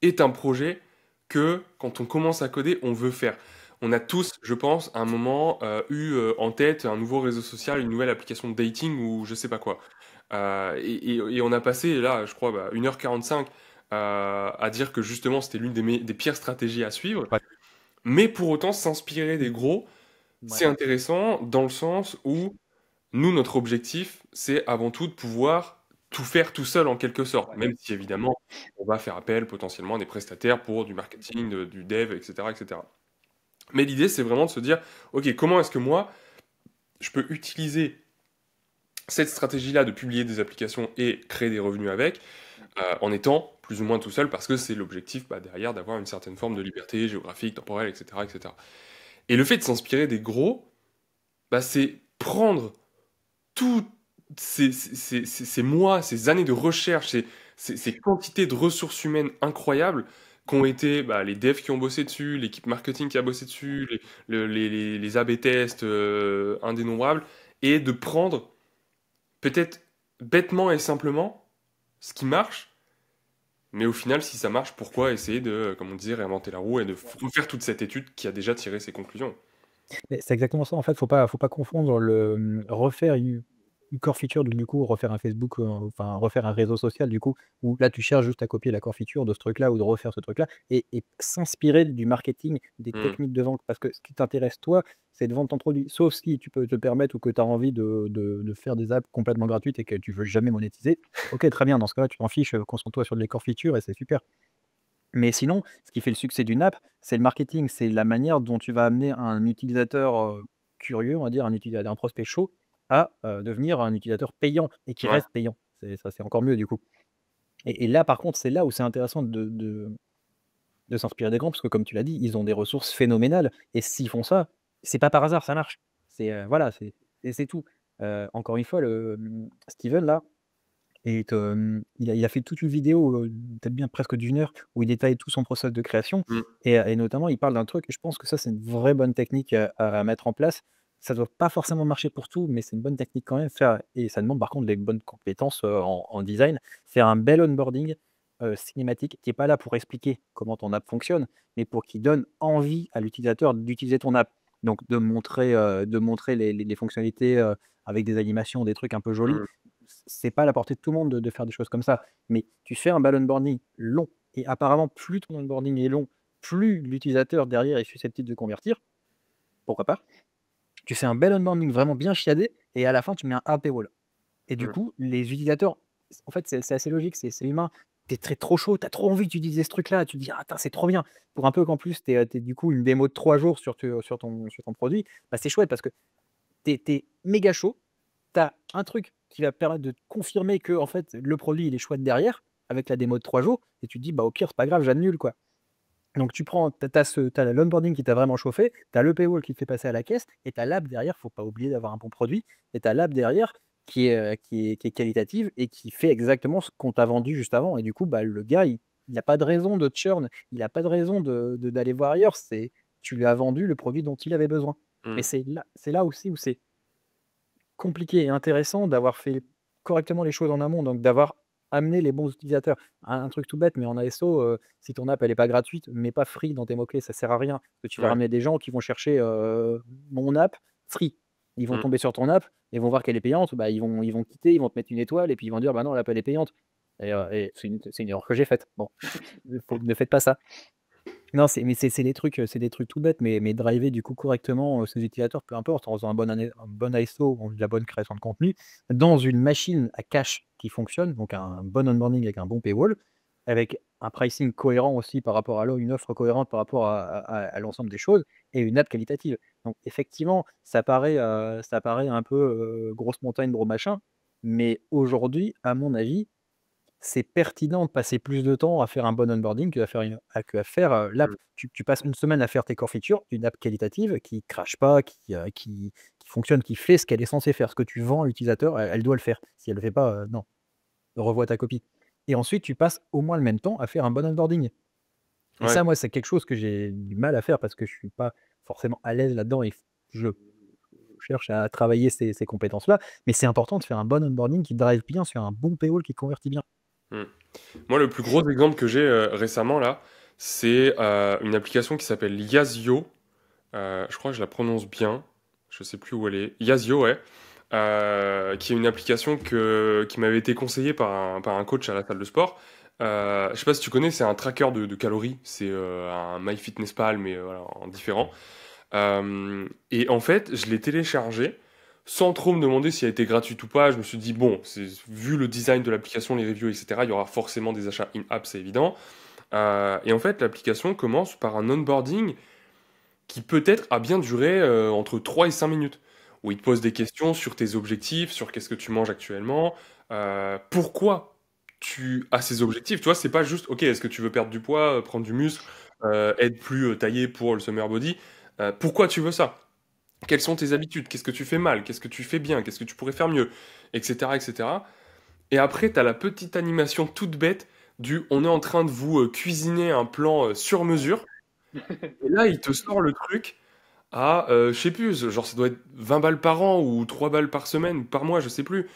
est un projet que quand on commence à coder, on veut faire. On a tous, je pense, à un moment eu en tête un nouveau réseau social, une nouvelle application de dating ou je sais pas quoi. Et on a passé, là, je crois, 1h45 à dire que justement c'était l'une des pires stratégies à suivre. Ouais. Mais pour autant, s'inspirer des gros, Ouais. c'est intéressant dans le sens où nous, notre objectif, c'est avant tout de pouvoir tout faire tout seul en quelque sorte, même si évidemment, on va faire appel potentiellement à des prestataires pour du marketing, du dev, etc., etc. Mais l'idée, c'est vraiment de se dire, ok, comment est-ce que moi, je peux utiliser cette stratégie-là de publier des applications et créer des revenus avec, en étant plus ou moins tout seul, parce que c'est l'objectif derrière d'avoir une certaine forme de liberté géographique, temporelle, etc., etc. Et le fait de s'inspirer des gros, c'est prendre toutes ces mois, ces années de recherche, ces quantités de ressources humaines incroyables qu'ont été les devs qui ont bossé dessus, l'équipe marketing qui a bossé dessus, les A/B tests indénombrables, et de prendre peut-être bêtement et simplement ce qui marche, mais au final, si ça marche, pourquoi essayer de, comme on disait, réinventer la roue et de refaire toute cette étude qui a déjà tiré ses conclusions? Mais c'est exactement ça, en fait, faut pas confondre refaire une core feature, du coup, refaire un Facebook, enfin, refaire un réseau social, du coup, où là, tu cherches juste à copier la core feature de ce truc-là ou de refaire ce truc-là et s'inspirer du marketing, des Hmm. techniques de vente. Parce que ce qui t'intéresse, toi, c'est de vendre ton produit. Sauf si tu peux te permettre ou que tu as envie de faire des apps complètement gratuites et que tu veux jamais monétiser. OK, très bien, dans ce cas-là, tu t'en fiches, concentre-toi sur les core features et c'est super. Mais sinon, ce qui fait le succès d'une app, c'est le marketing, c'est la manière dont tu vas amener un utilisateur, curieux, on va dire, un prospect chaud à, devenir un utilisateur payant et qui Ouais. reste payant. C'est encore mieux du coup. Et là, par contre, c'est là où c'est intéressant de s'inspirer des grands parce que comme tu l'as dit, ils ont des ressources phénoménales et s'ils font ça, c'est pas par hasard, ça marche. Voilà, c'est tout. Encore une fois, Steven là, il a fait toute une vidéo, peut-être bien presque d'1 heure, où il détaille tout son process de création Hmm. et notamment il parle d'un truc et je pense que ça, c'est une vraie bonne technique à mettre en place. Ça doit pas forcément marcher pour tout, mais c'est une bonne technique quand même, faire et ça demande par contre des bonnes compétences, en design. Faire un bel onboarding, cinématique qui est pas là pour expliquer comment ton app fonctionne, mais pour qu'il donne envie à l'utilisateur d'utiliser ton app. Donc de montrer les fonctionnalités, avec des animations, des trucs un peu jolis. Hmm. C'est pas à la portée de tout le monde de faire des choses comme ça, mais tu fais un bel onboarding long et apparemment plus ton onboarding est long, plus l'utilisateur derrière est susceptible de convertir, pourquoi pas. Tu fais un bel onboarding vraiment bien chiadé et à la fin tu mets un paywall. Et du Mm. coup, les utilisateurs, en fait, c'est assez logique, c'est humain. Tu es trop chaud, tu as trop envie d'utiliser ce truc-là. Tu te dis, ah, attends, c'est trop bien. Pour un peu qu'en plus, tu es, du coup une démo de 3 jours sur ton produit, bah, c'est chouette parce que tu es méga chaud. Tu as un truc qui va permettre de te confirmer que en fait, le produit, il est chouette derrière, avec la démo de 3 jours. Et tu te dis, bah, au pire, c'est pas grave, j'annule, quoi. Donc tu prends, t'as l'onboarding qui t'a vraiment chauffé, tu as le paywall qui te fait passer à la caisse, et tu as l'app derrière, faut pas oublier d'avoir un bon produit, et tu as l'app derrière qui est qualitative et qui fait exactement ce qu'on t'a vendu juste avant. Et du coup, bah, le gars, il n'a pas de raison de churn, il n'a pas de raison d'aller voir ailleurs. Tu lui as vendu le produit dont il avait besoin. Mais Mm. c'est là aussi où c'est compliqué et intéressant d'avoir fait correctement les choses en amont, donc d'avoir amené les bons utilisateurs. Un truc tout bête, mais en ASO, si ton app elle est pas gratuite, mets pas free dans tes mots-clés, ça sert à rien. Parce que tu vas Ouais. ramener des gens qui vont chercher mon app free. Ils vont Mm. tomber sur ton app et vont voir qu'elle est payante, bah, ils vont quitter, ils vont te mettre une étoile et puis ils vont dire bah non, l'app elle est payante. Et c'est une erreur que j'ai faite. Bon, ne faites pas ça. Non, mais c'est des trucs tout bêtes, mais driver du coup correctement, ses utilisateurs, peu importe, en faisant un bon ISO ou de la bonne création de contenu, dans une machine à cache qui fonctionne, donc un bon onboarding avec un bon paywall, avec un pricing cohérent aussi par rapport à une offre cohérente par rapport à l'ensemble des choses et une app qualitative. Donc effectivement, ça paraît un peu, grosse montagne, gros machin, mais aujourd'hui, à mon avis, c'est pertinent de passer plus de temps à faire un bon onboarding que à faire l'app. Mm. Tu passes une semaine à faire tes core features, une app qualitative qui crache pas, qui fonctionne, qui fait ce qu'elle est censée faire. Ce que tu vends à l'utilisateur, elle doit le faire. Si elle le fait pas, non, revois ta copie. Et ensuite, tu passes au moins le même temps à faire un bon onboarding. Et Ouais. ça, moi, c'est quelque chose que j'ai du mal à faire parce que je suis pas forcément à l'aise là-dedans et je cherche à travailler ces compétences-là. Mais c'est important de faire un bon onboarding qui drive bien sur un bon paywall qui convertit bien. Mm. Moi, le plus gros exemple que j'ai récemment là, c'est une application qui s'appelle Yazio. Je crois que je la prononce bien. Je sais plus où elle est. Yazio, ouais. Qui est une application qui m'avait été conseillée par un coach à la salle de sport. Je sais pas si tu connais, c'est un tracker de calories. C'est un MyFitnessPal, mais voilà, en différent. Et en fait, je l'ai téléchargé sans trop me demander si elle était gratuite ou pas. Je me suis dit, bon, vu le design de l'application, les reviews, etc., il y aura forcément des achats in-app, c'est évident. Et en fait, l'application commence par un onboarding qui peut-être a bien duré entre 3 et 5 minutes, où il te pose des questions sur tes objectifs, sur qu'est-ce que tu manges actuellement, pourquoi tu as ces objectifs. Tu vois, c'est pas juste, ok, est-ce que tu veux perdre du poids, prendre du muscle, être plus taillé pour le summer body. Pourquoi tu veux ça? Quelles sont tes habitudes? Qu'est-ce que tu fais mal? Qu'est-ce que tu fais bien? Qu'est-ce que tu pourrais faire mieux? Etc. etc. Et après, tu as la petite animation toute bête du on est en train de vous cuisiner un plan sur mesure. Et là, il te sort le truc à, je sais plus, genre ça doit être 20 balles par an ou 3 balles par semaine ou par mois, je sais plus.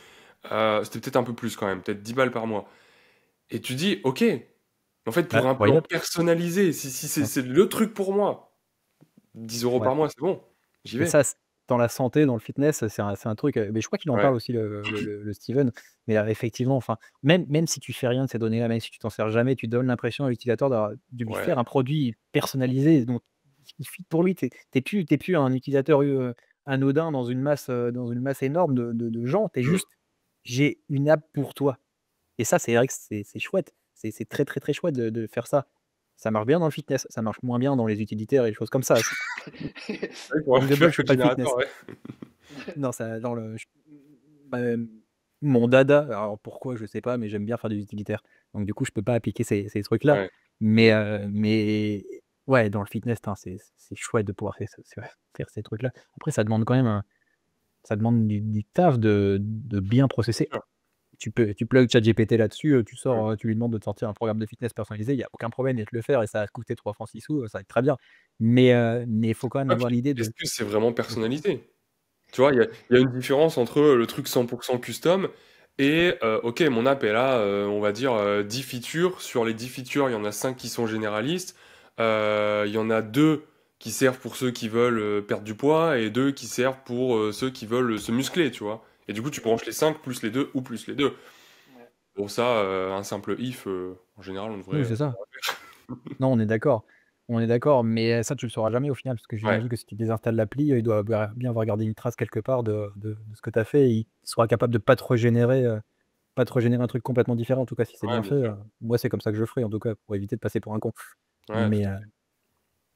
C'était peut-être un peu plus quand même, peut-être 10 balles par mois. Et tu dis, ok, en fait, pour Bah, un why plan not? personnalisé, si c'est Ouais. c'est le truc pour moi, 10 € Ouais. par mois, c'est bon, j'y Mais vais. ça, dans la santé, dans le fitness, c'est un truc, mais je crois qu'il en Ouais, parle aussi le Steven. Mais effectivement, enfin, même si tu fais rien de ces données-là, même si tu t'en sers jamais, tu donnes l'impression à l'utilisateur de lui ouais, faire un produit personnalisé dont il fit pour lui. Tu es plus un utilisateur, anodin dans une masse énorme de gens. Tu es mm, juste: «J'ai une app pour toi». Et ça, c'est vrai que c'est chouette. C'est très, très, très chouette de faire ça. Ça marche bien dans le fitness, ça marche moins bien dans les utilitaires et les choses comme ça. ouais, pour Manque de appuyer bol, le je fais code pas de générateur, fitness. ouais. Non, ça dans le j bah, mon dada, alors pourquoi je sais pas, mais j'aime bien faire des utilitaires. Donc du coup, je peux pas appliquer ces trucs-là. Ouais. Mais ouais, dans le fitness, tain, c'est chouette de pouvoir faire ces trucs-là. Après, ça demande du taf de bien processer. Sûr. Tu plugs ChatGPT là-dessus, tu Mm. sors, tu lui demandes de te sortir un programme de fitness personnalisé, il y a aucun problème, il va te le faire et ça va te coûter 3 francs 6 sous, ça va être très bien. Mais il faut quand même Ah, avoir puis, l'idée est-ce de que c'est vraiment de faire ça. personnalisé? Tu vois, il y a une différence entre le truc 100% custom et, ok, mon app, elle a, on va dire, 10 features. Sur les 10 features, il y en a 5 qui sont généralistes. Il y en a 2 qui servent pour ceux qui veulent perdre du poids et 2 qui servent pour ceux qui veulent se muscler, tu vois. Et du coup, tu branches les 5 plus les 2 ou plus les 2. Pour ça, un simple if, en général, on devrait. Oui, c'est ça. Non, on est d'accord. On est d'accord, mais ça, tu le sauras jamais au final, parce que Ouais, j'imagine que si tu désinstalles l'appli, il doit bien avoir gardé une trace quelque part de ce que tu as fait et il sera capable de pas te régénérer un truc complètement différent, en tout cas si c'est ouais, bien bien fait, sûr. moi c'est comme ça que je ferai en tout cas pour éviter de passer pour un con. Ouais, tout Mais, à fait. mais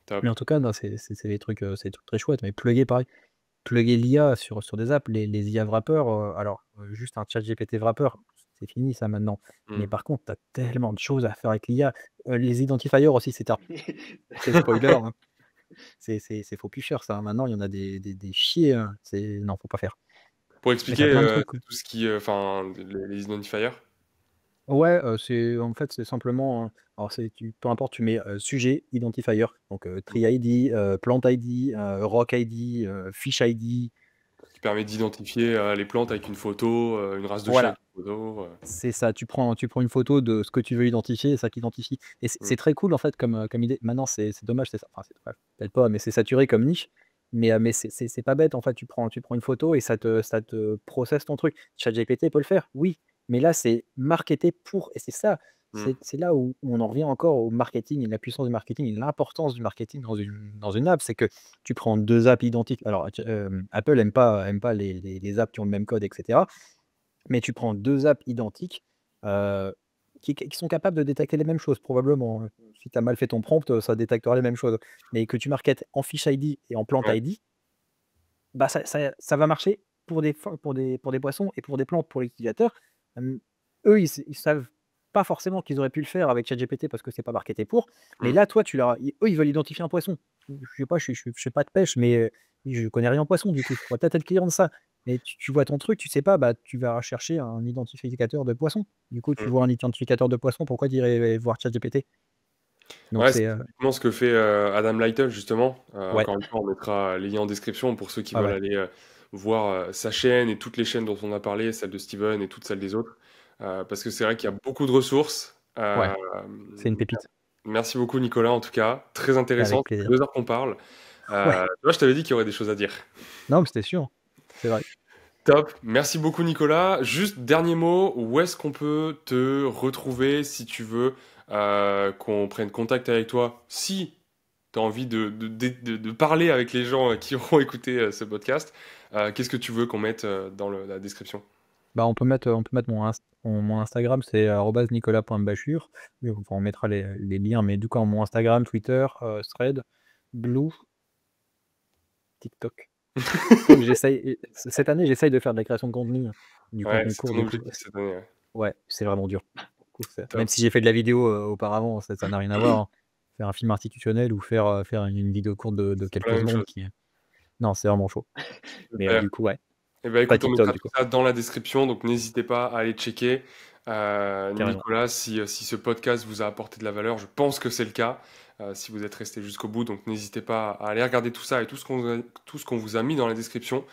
Top. en tout cas, non, c'est des trucs très chouettes. Mais plugger pareil, plugger l'IA sur des apps, les IA wrappers, alors, juste un ChatGPT wrapper, c'est fini ça maintenant. Mais Mmh. par contre, tu as tellement de choses à faire avec l'IA. Les identifiers aussi, c'est spoiler, hein. C'est faux picheur ça, hein. Maintenant, il y en a des chiers, hein. Non, faut pas faire. Pour Mais tu expliquer, as plein de trucs, c'est quoi. tout ce qui, enfin, les identifiers? Ouais, en fait, c'est simplement, alors peu importe, tu mets, sujet, identifier, donc Mmh. tree ID, plant ID, rock ID, fish ID. Qui permet d'identifier, les plantes avec une photo, une race de chien Voilà, avec une photo. c'est ça. Tu prends une photo de ce que tu veux identifier et ça t'identifie et c'est Mmh. très cool, en fait, comme idée. Maintenant, c'est dommage, c'est ça enfin, c'est ouais, peut-être pas, mais c'est saturé comme niche, mais c'est pas bête, en fait. Tu prends une photo et ça te processe ton truc. ChatGPT peut le faire, oui, mais là, c'est marketé pour et c'est ça, Mmh. c'est là où on en revient encore au marketing et la puissance du marketing et l'importance du marketing dans une app. C'est que tu prends 2 apps identiques. Alors, Apple aime pas les apps qui ont le même code et cetera. Mais tu prends 2 apps identiques, heu, qui sont capables de détecter les mêmes choses probablement, si tu as mal fait ton prompt, ça détectera les mêmes choses. Mais que tu marketes en Fish ID et en Plant Ouais. ID, bah, ça va marcher pour des poissons et pour des plantes pour l'utilisateur. Hem, Eux, ils savent pas forcément qu'ils auraient pu le faire avec ChatGPT parce que c'est pas marketé pour. Mais Mmh. là, toi, eux, ils veulent identifier un poisson. Je sais pas, je fais pas de pêche, mais je connais rien en poisson du coup. Je pourrais peut-être être client de ça. Mais tu vois ton truc, tu sais pas, bah, tu vas chercher un identificateur de poisson. Du coup, tu Mmh. vois un identificateur de poisson, pourquoi tu irais voir ChatGPT? Donc Ouais, c'est c'est, typiquement ce que fait, Adam Lytle justement. ouais, Encore une fois, on mettra les liens en description pour ceux qui ouais, veulent ouais, aller, voir, sa chaîne et toutes les chaînes dont on a parlé, celle de Steven et toutes celles des autres. Parce que c'est vrai qu'il y a beaucoup de ressources. ouais, c'est une pépite. Merci beaucoup Nicolas en tout cas, très intéressant, Avec ça fait plaisir. 2 heures qu'on parle. Ouais, Tu vois, je t'avais dit qu'il y aurait des choses à dire. non, mais c'était sûr, c'est vrai. Top, merci beaucoup Nicolas. Juste dernier mot, où est-ce qu'on peut te retrouver si tu veux qu'on prenne contact avec toi, si tu as envie de parler avec les gens qui auront écouté ce podcast, qu'est-ce que tu veux qu'on mette dans la description? Bah, on peut mettre mon Instagram, c'est @nicolas.bachur. Oui, enfin, on mettra les liens, mais du coup, mon Instagram, Twitter, Threads, Blue, TikTok. TikTok, cette année, j'essaye de faire de la création de contenu, du Ouais, c'est concours, ton du coup, objectif cette année. Ouais. ouais, c'est vraiment dur. Du coup, même Top. si j'ai fait de la vidéo, auparavant, ça n'a rien à voir, hein. Faire un film institutionnel ou faire une vidéo courte de C'est pas la quelques même secondes chose. qui non, c'est vraiment chaud. Mais, Super. du coup, ouais, Eh ben, pas écoute, on TikTok, mettra du tout coup, ça dans la description, donc n'hésitez pas à aller checker. carrément. Nicolas, si ce podcast vous a apporté de la valeur, je pense que c'est le cas, si vous êtes resté jusqu'au bout, donc n'hésitez pas à aller regarder tout ça et tout ce qu'on vous a mis dans la description.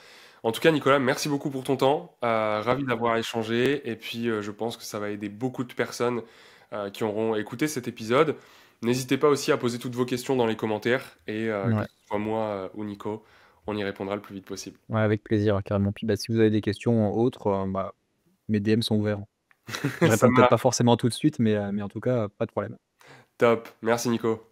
En tout cas, Nicolas, merci beaucoup pour ton temps, ravi d'avoir échangé, et puis je pense que ça va aider beaucoup de personnes qui auront écouté cet épisode. N'hésitez pas aussi à poser toutes vos questions dans les commentaires, et que Ouais. ce soit moi ou Nico, on y répondra le plus vite possible. Ouais, avec plaisir, carrément. Puis, bah, si vous avez des questions autres, bah, mes DM sont ouverts. Je Ça réponds peut-être pas marche. forcément tout de suite, mais en tout cas, pas de problème. Top. Merci Nico.